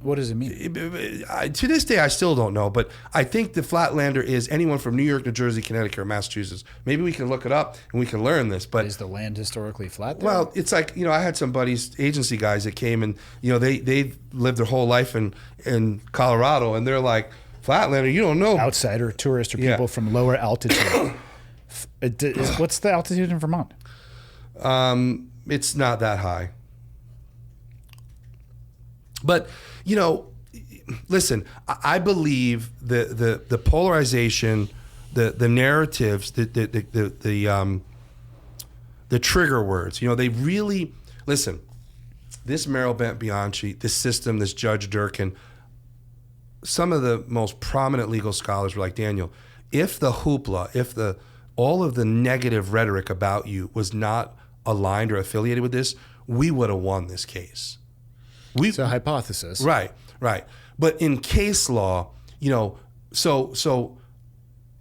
What does it mean? To this day, I still don't know, but I think the flatlander is anyone from New York, New Jersey, Connecticut, or Massachusetts. Maybe we can look it up and we can learn this. But is the land historically flat there? Well, it's like, you know, I had some buddies, agency guys that came and, you know, they lived their whole life in Colorado, and they're like, flatlander, you don't know. Outsider, tourist, or people from lower altitude. What's the altitude in Vermont? It's not that high. But, you know, listen, I believe the polarization, the narratives, the trigger words, you know, they really, listen, this Merrill Bent Bianchi, this system, this Judge Durkin, some of the most prominent legal scholars were like, Daniel, if the hoopla, if all of the negative rhetoric about you was not aligned or affiliated with this, we would have won this case. It's a hypothesis. Right. But in case law, you know, so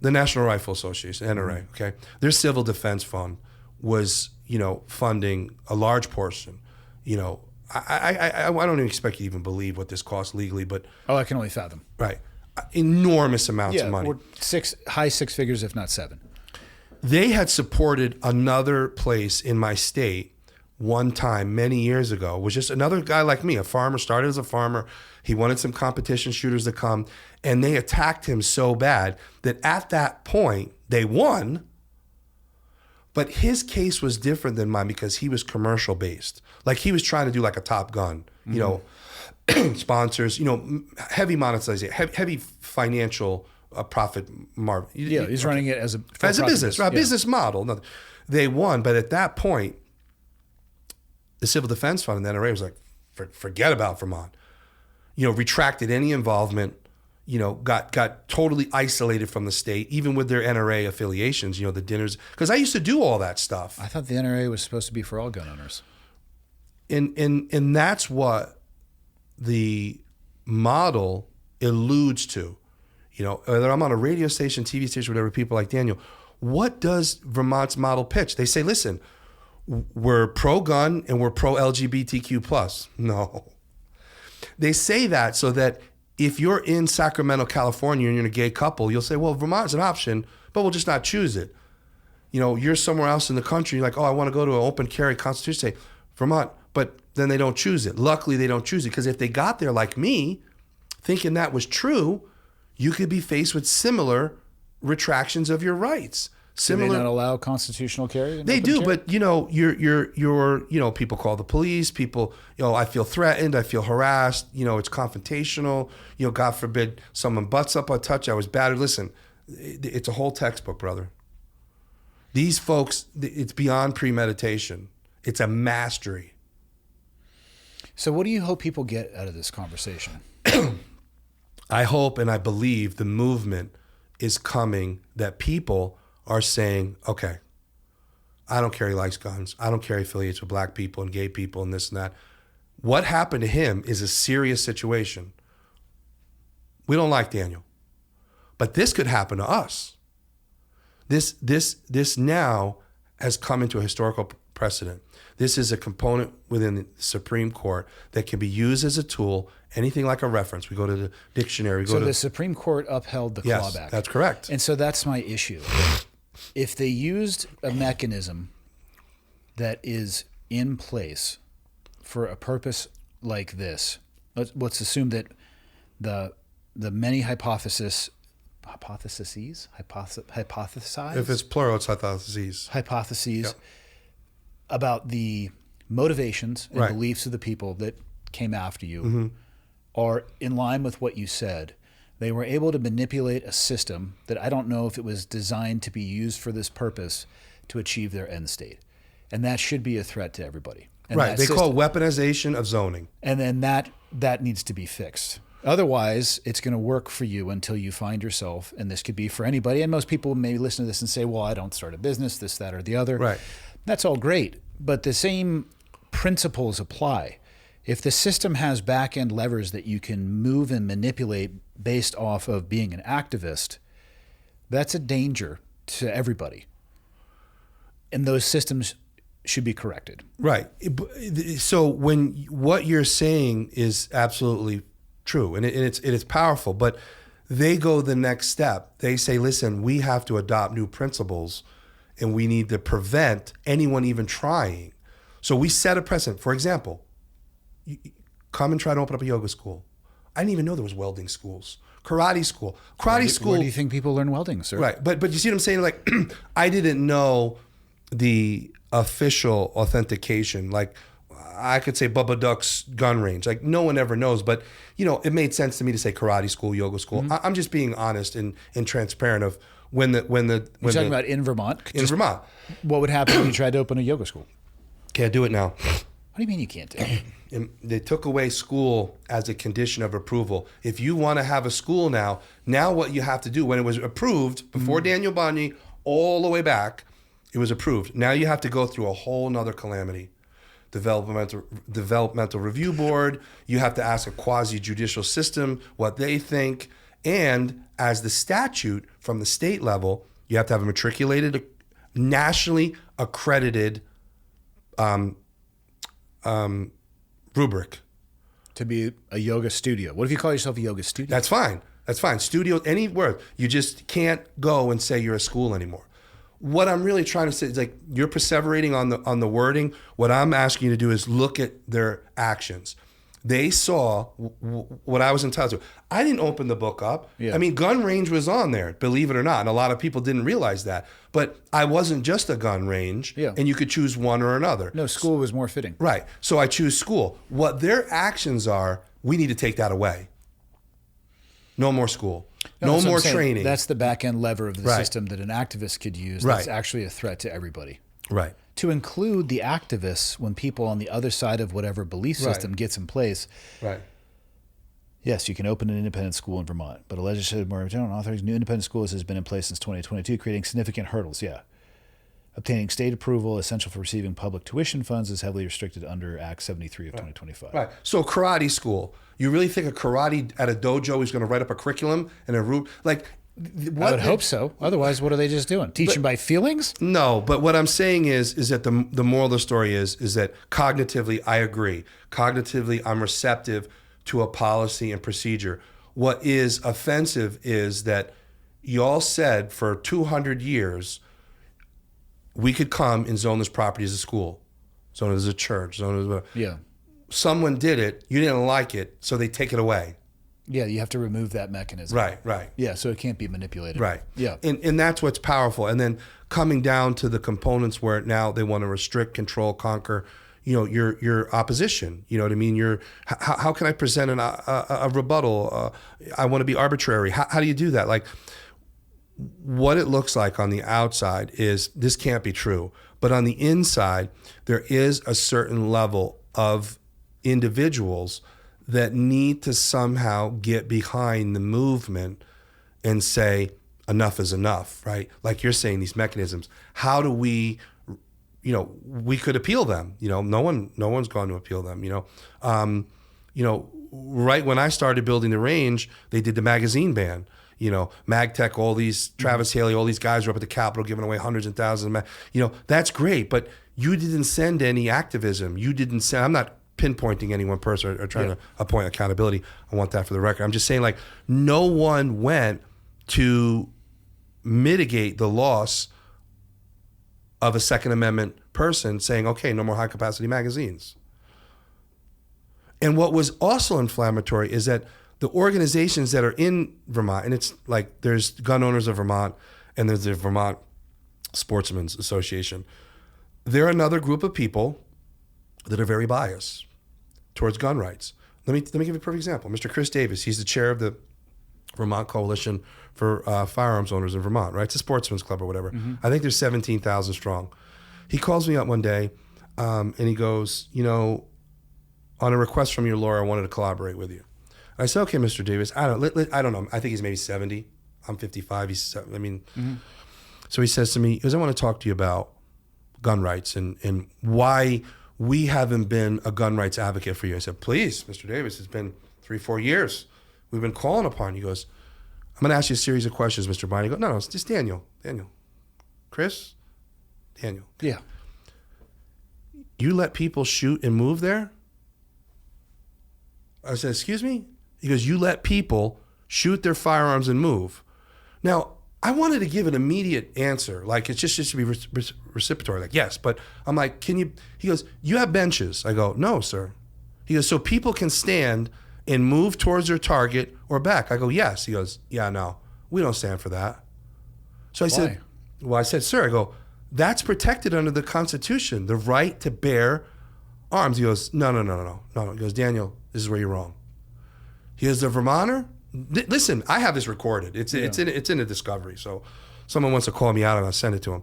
the National Rifle Association, NRA, okay, their civil defense fund was, you know, funding a large portion. You know, I don't even expect you to even believe what this costs legally, but I can only fathom. Right, enormous amounts of money. Or high six figures, if not seven. They had supported another place in my state one time many years ago. Was just another guy like me, a farmer, started as a farmer. He wanted some competition shooters to come, and they attacked him so bad that at that point they won. But his case was different than mine because he was commercial based. Like he was trying to do like a Top Gun, you know, sponsors, you know, heavy monetization, heavy financial profit. He's running it as a business, right? Business model. They won, but at that point, the Civil Defense Fund and the NRA was like, forget about Vermont. You know, retracted any involvement, you know, got totally isolated from the state, even with their NRA affiliations, you know, the dinners. Because I used to do all that stuff. I thought the NRA was supposed to be for all gun owners. And that's what the model alludes to. You know, whether I'm on a radio station, TV station, whatever, people like Daniel, what does Vermont's model pitch? They say, listen, we're pro-gun and we're pro-LGBTQ+. No. They say that so that if you're in Sacramento, California, and you're in a gay couple, you'll say, well, Vermont's an option, but we'll just not choose it. You know, you're somewhere else in the country, you're like, oh, I want to go to an open carry constitution, say, Vermont, but then they don't choose it. Luckily, they don't choose it, because if they got there like me, thinking that was true, you could be faced with similar retractions of your rights. Similar. Do they not allow constitutional carry? They do, but you know, you're you know, people call the police. People, you know, I feel threatened. I feel harassed. You know, it's confrontational. You know, God forbid someone butts up a touch. I was battered. Listen, it's a whole textbook, brother. These folks, it's beyond premeditation. It's a mastery. So, what do you hope people get out of this conversation? I hope and I believe the movement is coming, that people are saying, okay, I don't carry likes guns. I don't carry affiliates with black people and gay people and this and that. What happened to him is a serious situation. We don't like Daniel, but this could happen to us. This now has come into a historical precedent. This is a component within the Supreme Court that can be used as a tool, anything like a reference. We go to the dictionary. So the Supreme Court upheld the clawback. Yes, that's correct. And so that's my issue. If they used a mechanism that is in place for a purpose like this, let's assume that the many hypothesize. If it's plural, it's hypotheses. Hypotheses about the motivations and beliefs of the people that came after you are in line with what you said. They were able to manipulate a system that I don't know if it was designed to be used for this purpose to achieve their end state. And that should be a threat to everybody. And right. They call it weaponization of zoning. And then that needs to be fixed. Otherwise, it's going to work for you until you find yourself, and this could be for anybody, and most people may listen to this and say, well, I don't start a business, this, that, or the other. Right. That's all great, but the same principles apply. If the system has back-end levers that you can move and manipulate based off of being an activist, that's a danger to everybody. And those systems should be corrected. Right. So what you're saying is absolutely true, and it's powerful, but they go the next step. They say, listen, we have to adopt new principles, and we need to prevent anyone even trying. So we set a precedent. For example, come and try to open up a yoga school. I didn't even know there was welding schools, karate school. Where do you think people learn welding, sir? Right, but you see what I'm saying? Like, I didn't know the official authentication. Like, I could say Bubba Duck's gun range. Like, no one ever knows, but you know, it made sense to me to say karate school, yoga school. I'm just being honest and transparent of when You're talking about in Vermont? Vermont. What would happen if you tried to open a yoga school? Can't do it now. What do you mean you can't do it? And they took away school as a condition of approval. If you want to have a school now what you have to do, when it was approved before Daniel Banyai, all the way back, it was approved. Now you have to go through a whole nother calamity. Developmental review board. You have to ask a quasi-judicial system what they think. And as the statute from the state level, you have to have a matriculated, nationally accredited rubric. To be a yoga studio. What if you call yourself a yoga studio? That's fine. That's fine. Studio, any word. You just can't go and say you're a school anymore. What I'm really trying to say is, like, you're perseverating on the wording. What I'm asking you to do is look at their actions. They saw what I was entitled to. I didn't open the book up. Yeah. I mean, gun range was on there, believe it or not. And a lot of people didn't realize that. But I wasn't just a gun range, and you could choose one or another. No, school was more fitting. Right. So I choose school. What their actions are, we need to take that away. No more school. No more training. That's the back end lever of the system that an activist could use. That's actually a threat to everybody. Right. To include the activists when people on the other side of whatever belief system gets in place. Right. Yes, you can open an independent school in Vermont, but a legislative moratorium authorizing new independent schools has been in place since 2022, creating significant hurdles. Yeah. Obtaining state approval essential for receiving public tuition funds is heavily restricted under Act 73 of 2025. Right. So karate school. You really think a karate at a dojo is going to write up a curriculum and a route? Like, I would hope so. Otherwise, what are they just doing? Teaching by feelings? No, but what I'm saying is that the moral of the story is that cognitively, I agree. Cognitively, I'm receptive to a policy and procedure. What is offensive is that y'all said for 200 years, we could come and zone this property as a school, zone it as a church, zone it as a... Yeah. Someone did it, you didn't like it, so they take it away. Yeah, you have to remove that mechanism. Right. Yeah, so it can't be manipulated. Right. Yeah. And that's what's powerful. And then coming down to the components where now they want to restrict, control, conquer, your opposition. You know what I mean? How can I present a rebuttal? I want to be arbitrary. How do you do that? Like, what it looks like on the outside is this can't be true. But on the inside, there is a certain level of individuals that need to somehow get behind the movement and say, enough is enough, right? Like you're saying, these mechanisms. How do we, we could appeal them. No one's going to appeal them. Right when I started building the range, they did the magazine ban. MagTech, all these, Travis Haley, all these guys were up at the Capitol giving away hundreds and thousands of, that's great, but you didn't send any activism. You didn't send, I'm not pinpointing any one person or trying to appoint accountability. I want that for the record. I'm just saying, like, no one went to mitigate the loss of a Second Amendment person saying, okay, no more high capacity magazines. And what was also inflammatory is that the organizations that are in Vermont, and it's like there's Gun Owners of Vermont and there's the Vermont Sportsmen's Association. They're another group of people that are very biased towards gun rights. Let me give you a perfect example. Mr. Chris Davis, he's the chair of the Vermont Coalition for Firearms Owners in Vermont, right? It's a sportsman's club or whatever. Mm-hmm. I think there's 17,000 strong. He calls me up one day and he goes, on a request from your lawyer, I wanted to collaborate with you. I said, okay, Mr. Davis, I don't know. I think he's maybe 70. I'm 55. So he says to me, I want to talk to you about gun rights and why we haven't been a gun rights advocate for you. I said, please, Mr. Davis, it's been 3-4 years. We've been calling upon you. He goes, I'm going to ask you a series of questions, Mr. Bryan. I go, no, it's just Daniel. Chris? Daniel. Yeah. You let people shoot and move there? I said, excuse me? He goes, you let people shoot their firearms and move. Now, I wanted to give an immediate answer. Like, it's just to be reciprocatory. Like, yes, but I'm like, can you? He goes, you have benches. I go, no, sir. He goes, so people can stand and move towards their target or back. I go, yes. He goes, yeah, no, we don't stand for that. So I said, sir, I go, that's protected under the Constitution, the right to bear arms. He goes, no. He goes, Daniel, this is where you're wrong. He goes, the Vermonter? Listen, I have this recorded. It's in a discovery. So someone wants to call me out and I'll send it to him.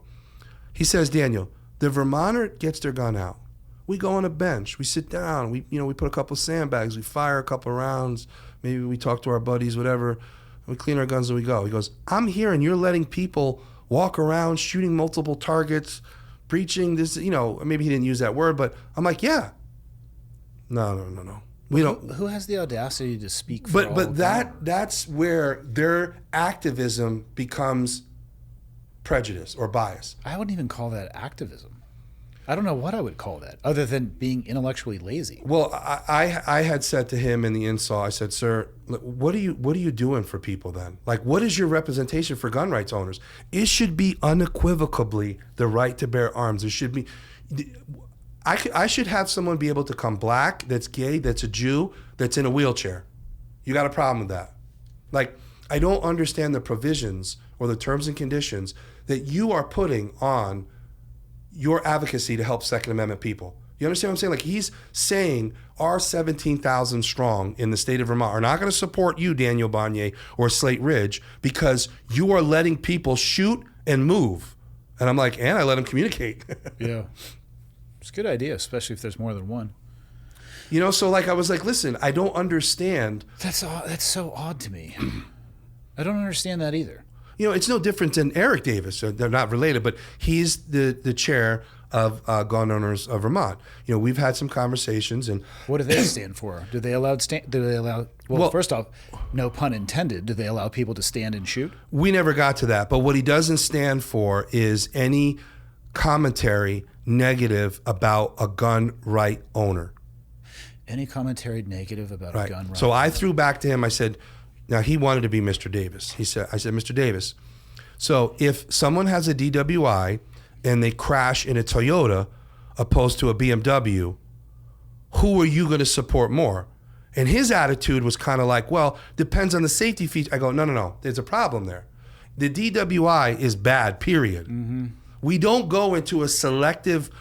He says, Daniel, the Vermonter gets their gun out. We go on a bench. We sit down. We put a couple sandbags. We fire a couple rounds. Maybe we talk to our buddies, whatever. We clean our guns and we go. He goes, I'm here and you're letting people walk around shooting multiple targets, preaching this, maybe he didn't use that word, but I'm like, yeah. No. We don't. Who has the audacity to speak for all But that's where their activism becomes prejudice or bias. I wouldn't even call that activism. I don't know what I would call that other than being intellectually lazy. Well, I had said to him in the install, I said, sir, what are you doing for people then? Like, what is your representation for gun rights owners? It should be unequivocally the right to bear arms. There should be... I should have someone be able to come black, that's gay, that's a Jew, that's in a wheelchair. You got a problem with that? Like, I don't understand the provisions or the terms and conditions that you are putting on your advocacy to help Second Amendment people. You understand what I'm saying? Like, he's saying our 17,000 strong in the state of Vermont are not going to support you, Daniel Banyai, or Slate Ridge, because you are letting people shoot and move. And I'm like, and I let them communicate. Yeah. It's a good idea, especially if there's more than one. So like I was like, listen, I don't understand. That's so odd to me. I don't understand that either. it's no different than Eric Davis. They're not related, but he's the chair of gun owners of Vermont. We've had some conversations, and what do they stand for? Do they allow? Well, first off, no pun intended. Do they allow people to stand and shoot? We never got to that. But what he doesn't stand for is any commentary negative about a gun right owner. Any commentary negative about a gun right? So I threw back to him. I said, now he wanted to be Mr. Davis. I said, Mr. Davis, so if someone has a DWI and they crash in a Toyota opposed to a BMW, who are you going to support more? And his attitude was kind of like, well, depends on the safety feature. I go, no. There's a problem there. The DWI is bad, period. Mm-hmm. We don't go into a selective,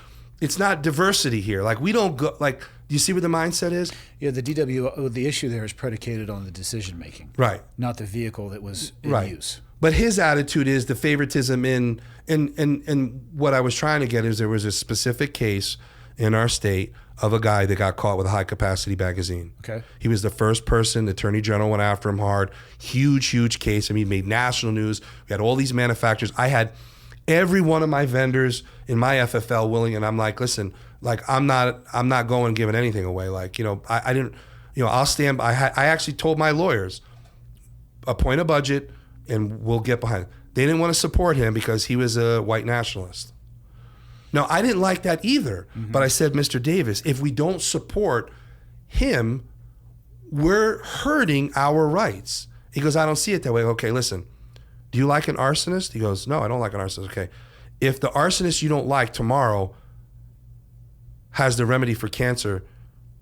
it's not diversity here. Like we don't go, like, do you see what the mindset is? Yeah, the issue there is predicated on the decision making. Right. Not the vehicle that was in use. But his attitude is the favoritism and what I was trying to get is there was a specific case in our state of a guy that got caught with a high capacity magazine. Okay. He was the first person, the Attorney General went after him hard. Huge case. I mean, he made national news. We had all these manufacturers. I had every one of my vendors in my FFL willing, and I'm like, listen, like I'm not going and giving anything away. Like, I didn't, I'll stand by. I actually told my lawyers, appoint a budget and we'll get behind it. They didn't want to support him because he was a white nationalist. No, I didn't like that either. Mm-hmm. But I said, Mr. Davis, if we don't support him, we're hurting our rights. He goes, I don't see it that way. Okay, listen, do you like an arsonist? He goes, no, I don't like an arsonist. Okay, if the arsonist you don't like tomorrow has the remedy for cancer,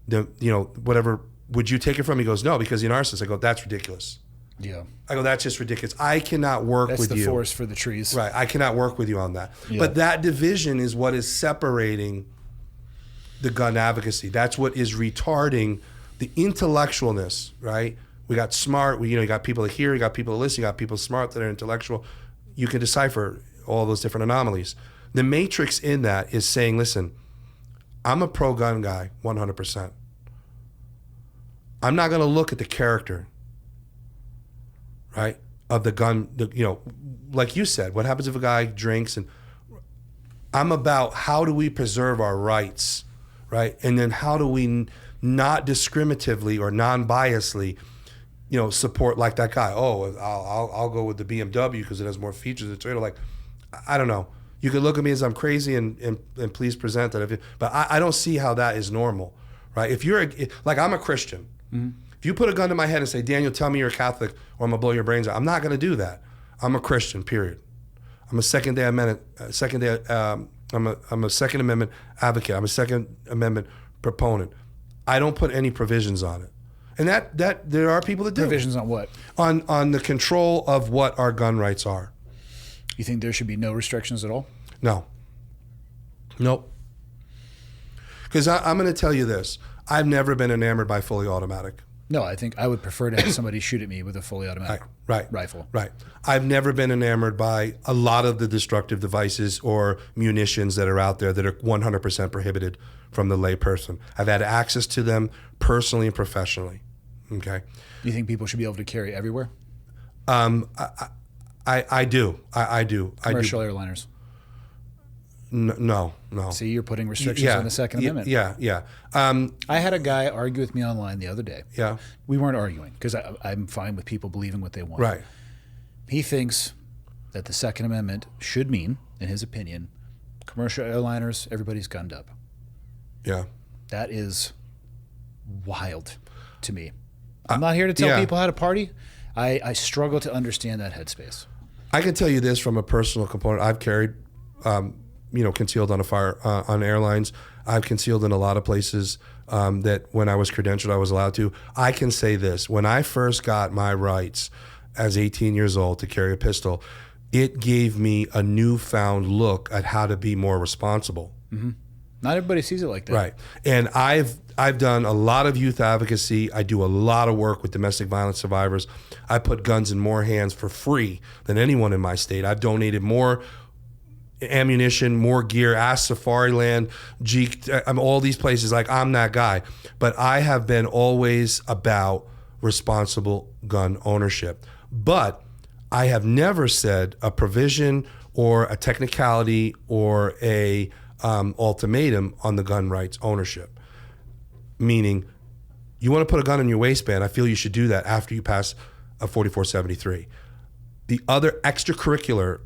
whatever, would you take it from him? He goes, no, because he's an arsonist. I go, that's ridiculous. Yeah. I go, that's just ridiculous. I cannot work with you. That's the forest for the trees. Right. I cannot work with you on that. Yeah. But that division is what is separating the gun advocacy. That's what is retarding the intellectualness, right? We got smart, you got people that hear, you got people that listen, you got people smart that are intellectual. You can decipher all those different anomalies. The matrix in that is saying, listen, I'm a pro-gun guy, 100%. I'm not going to look at the character, right, of the gun. Like you said, what happens if a guy drinks? And I'm about how do we preserve our rights, right? And then how do we not discriminatively or non-biasly, support like that guy. Oh, I'll go with the BMW because it has more features. It's like, I don't know. You can look at me as I'm crazy and please present that. But I don't see how that is normal, right? If you're like, I'm a Christian. Mm-hmm. If you put a gun to my head and say, Daniel, tell me you're a Catholic or I'm gonna blow your brains out, I'm not gonna do that. I'm a Christian, period. I'm a Second Amendment advocate. I'm a Second Amendment proponent. I don't put any provisions on it. And that there are people that do. Provisions on what? On the control of what our gun rights are. You think there should be no restrictions at all? No. Nope. Because I'm going to tell you this. I've never been enamored by fully automatic. No, I think I would prefer to have somebody shoot at me with a fully automatic rifle. Right. I've never been enamored by a lot of the destructive devices or munitions that are out there that are 100% prohibited from the lay person. I've had access to them personally and professionally. Okay. You think people should be able to carry everywhere? I do. I do. Commercial airliners. No. See, you're putting restrictions on the Second Amendment. Yeah. I had a guy argue with me online the other day. Yeah. We weren't arguing because I'm fine with people believing what they want. Right. He thinks that the Second Amendment should mean, in his opinion, commercial airliners, everybody's gunned up. Yeah. That is wild to me. I'm not here to tell people how to party. I struggle to understand that headspace. I can tell you this from a personal component. I've carried, concealed on on airlines. I've concealed in a lot of places that when I was credentialed, I was allowed to. I can say this. When I first got my rights as 18 years old to carry a pistol, it gave me a newfound look at how to be more responsible. Mm-hmm. Not everybody sees it like that. Right. And I've done a lot of youth advocacy. I do a lot of work with domestic violence survivors. I put guns in more hands for free than anyone in my state. I've donated more ammunition, more gear, ask Safariland, I'm all these places. Like, I'm that guy. But I have been always about responsible gun ownership. But I have never said a provision or a technicality or a ultimatum on the gun rights ownership. Meaning, you want to put a gun in your waistband, I feel you should do that after you pass a 4473. The other extracurricular,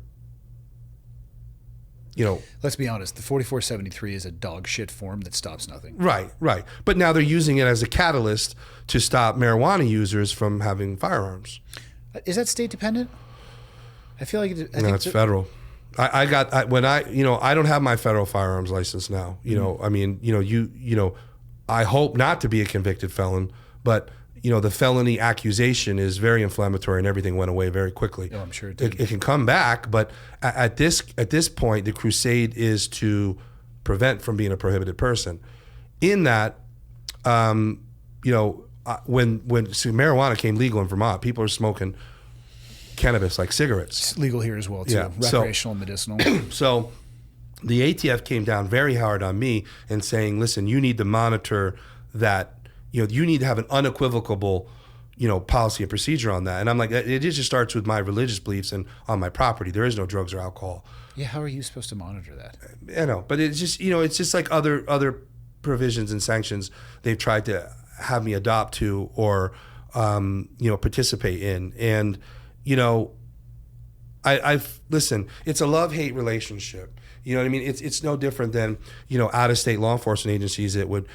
Let's be honest, the 4473 is a dog shit form that stops nothing. Right. But now they're using it as a catalyst to stop marijuana users from having firearms. Is that state dependent? I feel like It's federal. I don't have my federal firearms license now. I hope not to be a convicted felon, but the felony accusation is very inflammatory and everything went away very quickly. Oh, I'm sure it did. It can come back, but at this point, the crusade is to prevent from being a prohibited person. In that, when marijuana came legal in Vermont, people are smoking cannabis like cigarettes. It's legal here as well, too. Yeah. Recreational, medicinal. So the ATF came down very hard on me and saying, listen, you need to monitor that, you need to have an unequivocal, policy and procedure on that. And I'm like, it just starts with my religious beliefs and on my property. There is no drugs or alcohol. Yeah, how are you supposed to monitor that? I know, but it's just, it's just like other provisions and sanctions they've tried to have me adopt to or, participate in. And, listen, it's a love-hate relationship. You know what I mean? It's no different than, out-of-state law enforcement agencies that would,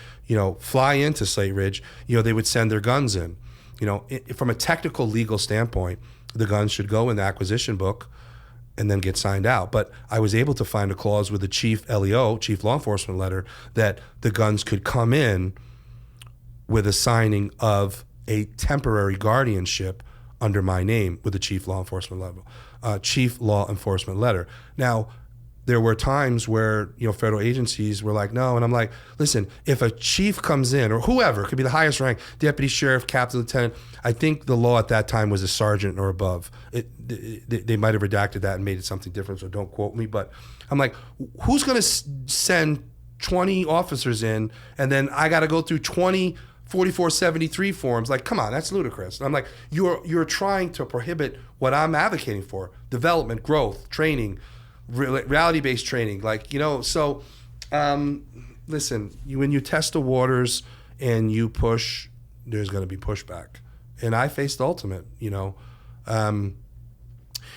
fly into Slate Ridge, they would send their guns in. From a technical legal standpoint, the guns should go in the acquisition book and then get signed out. But I was able to find a clause with the chief LEO, chief law enforcement letter, that the guns could come in with a signing of a temporary guardianship under my name with the chief law enforcement letter. Now, there were times where, federal agencies were like, no. And I'm like, listen, if a chief comes in or whoever, it could be the highest rank, deputy sheriff, captain, lieutenant, I think the law at that time was a sergeant or above. They might have redacted that and made it something different, so don't quote me. But I'm like, who's going to send 20 officers in and then I got to go through 20 4473 forms? Like, come on, that's ludicrous. And I'm like, you're trying to prohibit what I'm advocating for: development, growth, training, reality-based training. So listen, when you test the waters and you push, there's going to be pushback. And I faced the ultimate,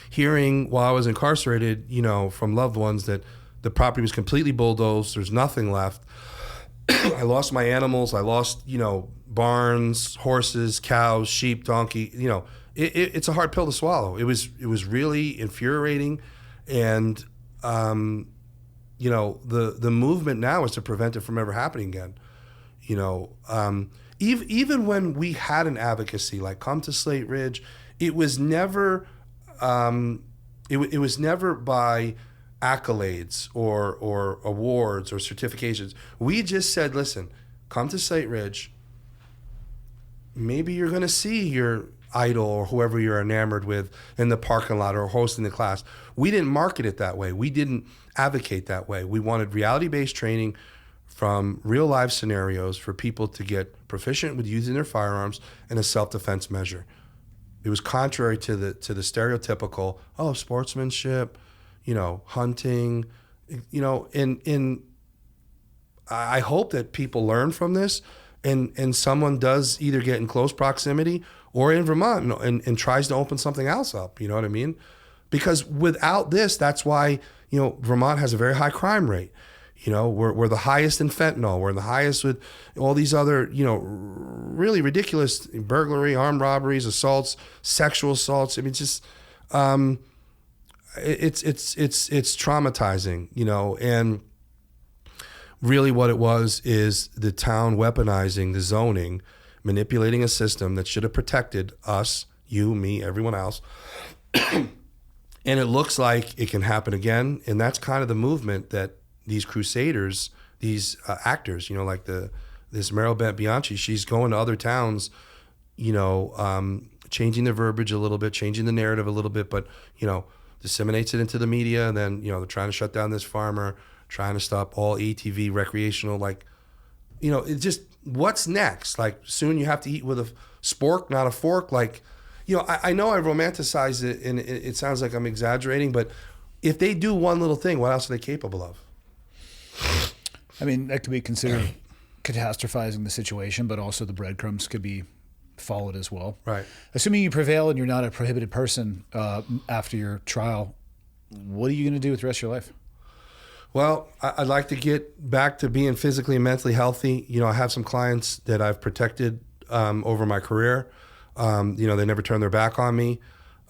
hearing while I was incarcerated, from loved ones that the property was completely bulldozed, there's nothing left. I lost my animals. I lost, barns, horses, cows, sheep, donkey. It's a hard pill to swallow. It was really infuriating, and the movement now is to prevent it from ever happening again. Even when we had an advocacy like come to Slate Ridge, it was never it was never by accolades or awards or certifications. We just said, listen, come to Slate Ridge. Maybe you're going to see your idol or whoever you're enamored with in the parking lot or hosting the class. We didn't market it that way. We didn't advocate that way. We wanted reality-based training from real life scenarios for people to get proficient with using their firearms in a self-defense measure. It was contrary to the stereotypical, sportsmanship, hunting, and I hope that people learn from this and someone does either get in close proximity or in Vermont and tries to open something else up, you know what I mean? Because without this, that's why, Vermont has a very high crime rate. We're the highest in fentanyl. We're the highest with all these other, really ridiculous burglary, armed robberies, assaults, sexual assaults. I mean, just, it's traumatizing, and really what it was is the town weaponizing the zoning, manipulating a system that should have protected us, you, me, everyone else. And it looks like it can happen again. And that's kind of the movement that these crusaders, these actors, like this Meryl Bianchi, she's going to other towns, changing the verbiage a little bit, changing the narrative a little bit, but, disseminates it into the media. And then, they're trying to shut down this farmer, trying to stop all ATV recreational, it's just, what's next? Like, soon you have to eat with a spork, not a fork. Like, I know I romanticize it, and it sounds like I'm exaggerating, but if they do one little thing, what else are they capable of? I mean, that could be considered catastrophizing the situation, but also the breadcrumbs could be followed as well. Right. Assuming you prevail and you're not a prohibited person after your trial, what are you going to do with the rest of your life? Well, I'd like to get back to being physically and mentally healthy. I have some clients that I've protected over my career. They never turned their back on me.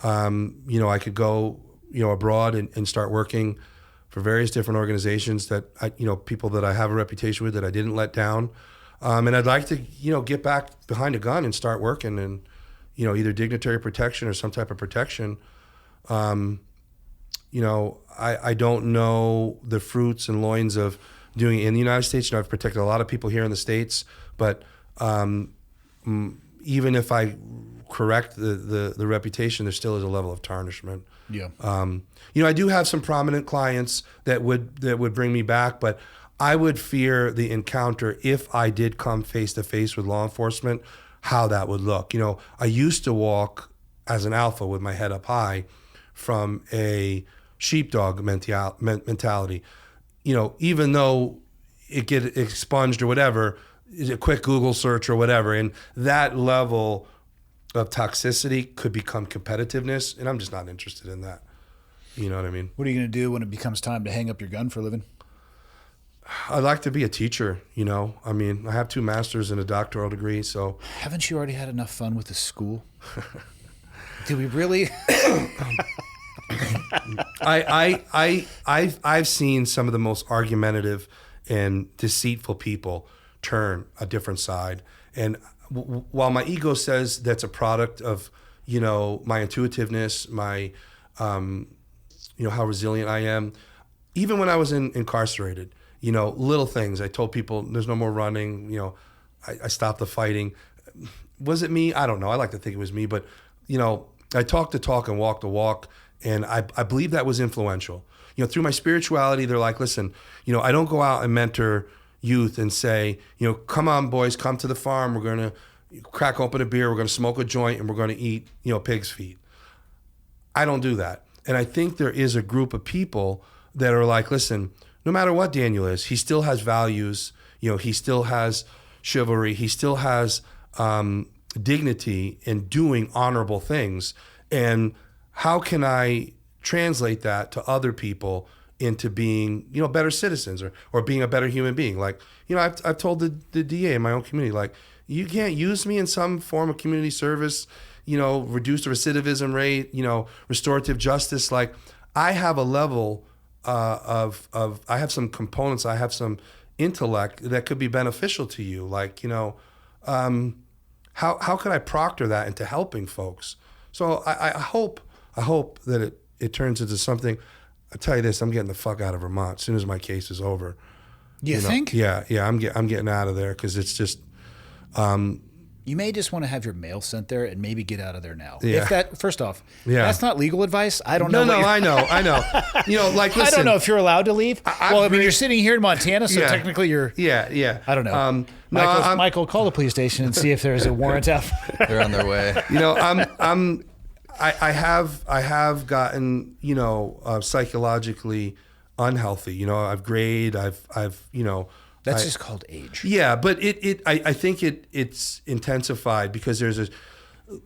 I could go, abroad and start working for various different organizations that people that I have a reputation with that I didn't let down. And I'd like to, get back behind a gun and start working in, either dignitary protection or some type of protection. I don't know the fruits and loins of doing it in the United States. I've protected a lot of people here in the States, but even if I correct the reputation, there still is a level of tarnishment. Yeah. I do have some prominent clients that would bring me back, but I would fear the encounter if I did come face to face with law enforcement, how that would look. I used to walk as an alpha with my head up high from a sheepdog mentality. Even though it get expunged or whatever, a quick Google search or whatever, and that level of toxicity could become competitiveness, and I'm just not interested in that. You know what I mean? What are you going to do when it becomes time to hang up your gun for a living? I'd like to be a teacher, I have 2 masters and a doctoral degree, so. Haven't you already had enough fun with the school? Do we really? I've seen some of the most argumentative and deceitful people turn a different side. And while my ego says that's a product of, my intuitiveness, my, how resilient I am, even when I was incarcerated, little things. I told people there's no more running, I stopped the fighting. Was it me? I don't know. I like to think it was me, but, I talked the talk and walked the walk. And I believe that was influential. Through my spirituality, they're like, listen, I don't go out and mentor youth and say, come on, boys, come to the farm. We're going to crack open a beer. We're going to smoke a joint and we're going to eat, pig's feet. I don't do that. And I think there is a group of people that are like, listen, no matter what Daniel is, he still has values. He still has chivalry. He still has dignity in doing honorable things. And how can I translate that to other people into being, better citizens or being a better human being? Like, I've told the DA in my own community, like, you can't use me in some form of community service, reduce the recidivism rate, restorative justice. Like, I have a level I have some components, I have some intellect that could be beneficial to you. Like, how could I proctor that into helping folks? So I hope that it turns into something. I'll tell you this, I'm getting the fuck out of Vermont as soon as my case is over. You think? Yeah, I'm getting out of there because it's just. You may just want to have your mail sent there and maybe get out of there now. Yeah. If that, first off, Yeah. that's not legal advice. I don't know. No, I know. Like, listen. I don't know if you're allowed to leave. I mean, you're sitting here in Montana, so Yeah. technically you're. Yeah. I don't know. No, Michael, call the police station and see if there's a warrant out. They're on their way. I have gotten, psychologically unhealthy. I've grayed. I've. That's just called age. Yeah, but I think it's intensified because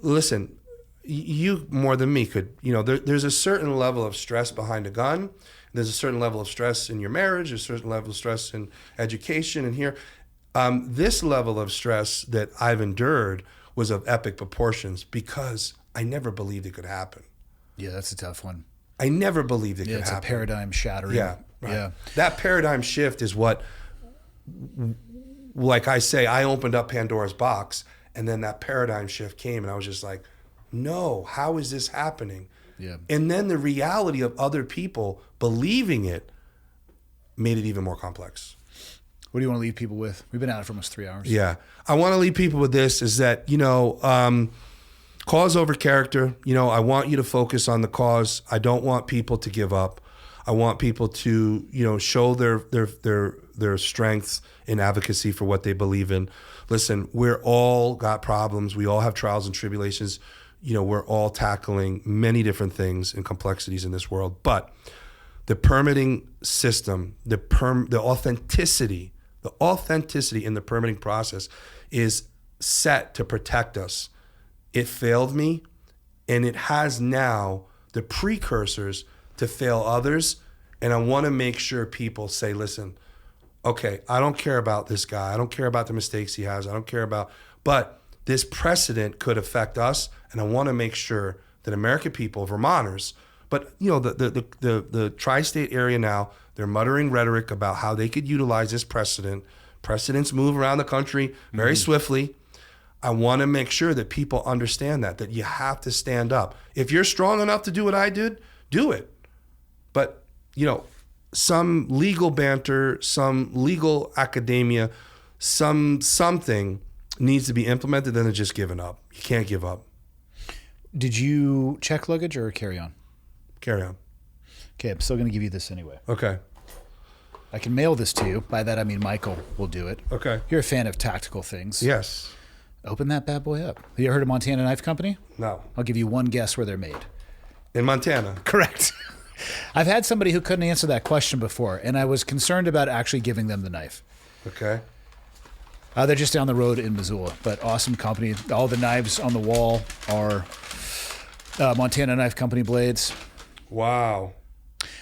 listen, you more than me could, there's a certain level of stress behind a gun. There's a certain level of stress in your marriage, a certain level of stress in education. And here, this level of stress that I've endured was of epic proportions because I never believed it could happen. Yeah, that's a tough one. I never believed it could It's happen. a paradigm shattering. Yeah, right. Yeah. That paradigm shift is what, like I say, I opened up Pandora's box, and then that paradigm shift came, and I was just like, no, how is this happening? Yeah. And then the reality of other people believing it made it even more complex. What do you want to leave people with? We've been at it for almost 3 hours. Yeah. I want to leave people with this is that, cause over character. I want you to focus on the cause. I don't want people to give up. I want people to, show their strengths in advocacy for what they believe in. Listen, we're all got problems. We all have trials and tribulations. we're all tackling many different things and complexities in this world. But the permitting system, the authenticity in the permitting process is set to protect us. It failed me, and it has now the precursors to fail others. And I want to make sure people say, listen, okay, I don't care about this guy. I don't care about the mistakes he has. I don't care about, but this precedent could affect us. And I want to make sure that American people, Vermonters, but the tri-state area now, they're muttering rhetoric about how they could utilize this precedent. Precedents move around the country very swiftly. I want to make sure that people understand that you have to stand up. If you're strong enough to do what I did, do it. But, some legal banter, some legal academia, something needs to be implemented, then it's just giving up. You can't give up. Did you check luggage or carry on? Carry on. Okay, I'm still going to give you this anyway. Okay. I can mail this to you. By that, I mean Michael will do it. Okay. You're a fan of tactical things. Yes. Open that bad boy up. Have you heard of Montana Knife Company? No. I'll give you one guess where they're made. In Montana. Correct. I've had somebody who couldn't answer that question before, and I was concerned about actually giving them the knife. Okay. They're just down the road in Missoula, but awesome company. All the knives on the wall are Montana Knife Company blades. Wow.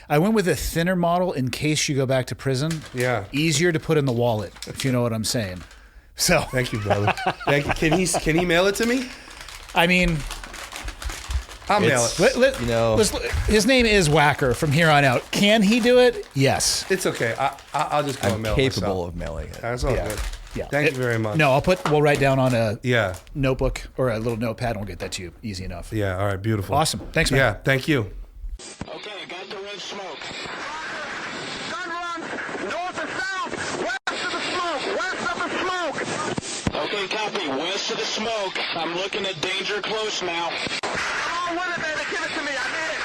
I went with a thinner model in case you go back to prison. Yeah. Easier to put in the wallet, if you know what I'm saying. So thank you, brother. Thank you. Can he mail it to me? I mean, I'll mail it. His name is Whacker from here on out. Can he do it? Yes. It's okay. I'll just go and mail it myself. I'm capable of mailing it. That's all good. Yeah. Thank you very much. No, we'll write down on a notebook or a little notepad and we'll get that to you easy enough. Yeah, all right, beautiful. Awesome. Thanks, man. Yeah, thank you. Okay, got the red smoke. Gun runs north and south, west of the smoke, west of the smoke. Okay, copy. West of the smoke. I'm looking at danger close now. Come on with it, baby. Give it to me. I need it.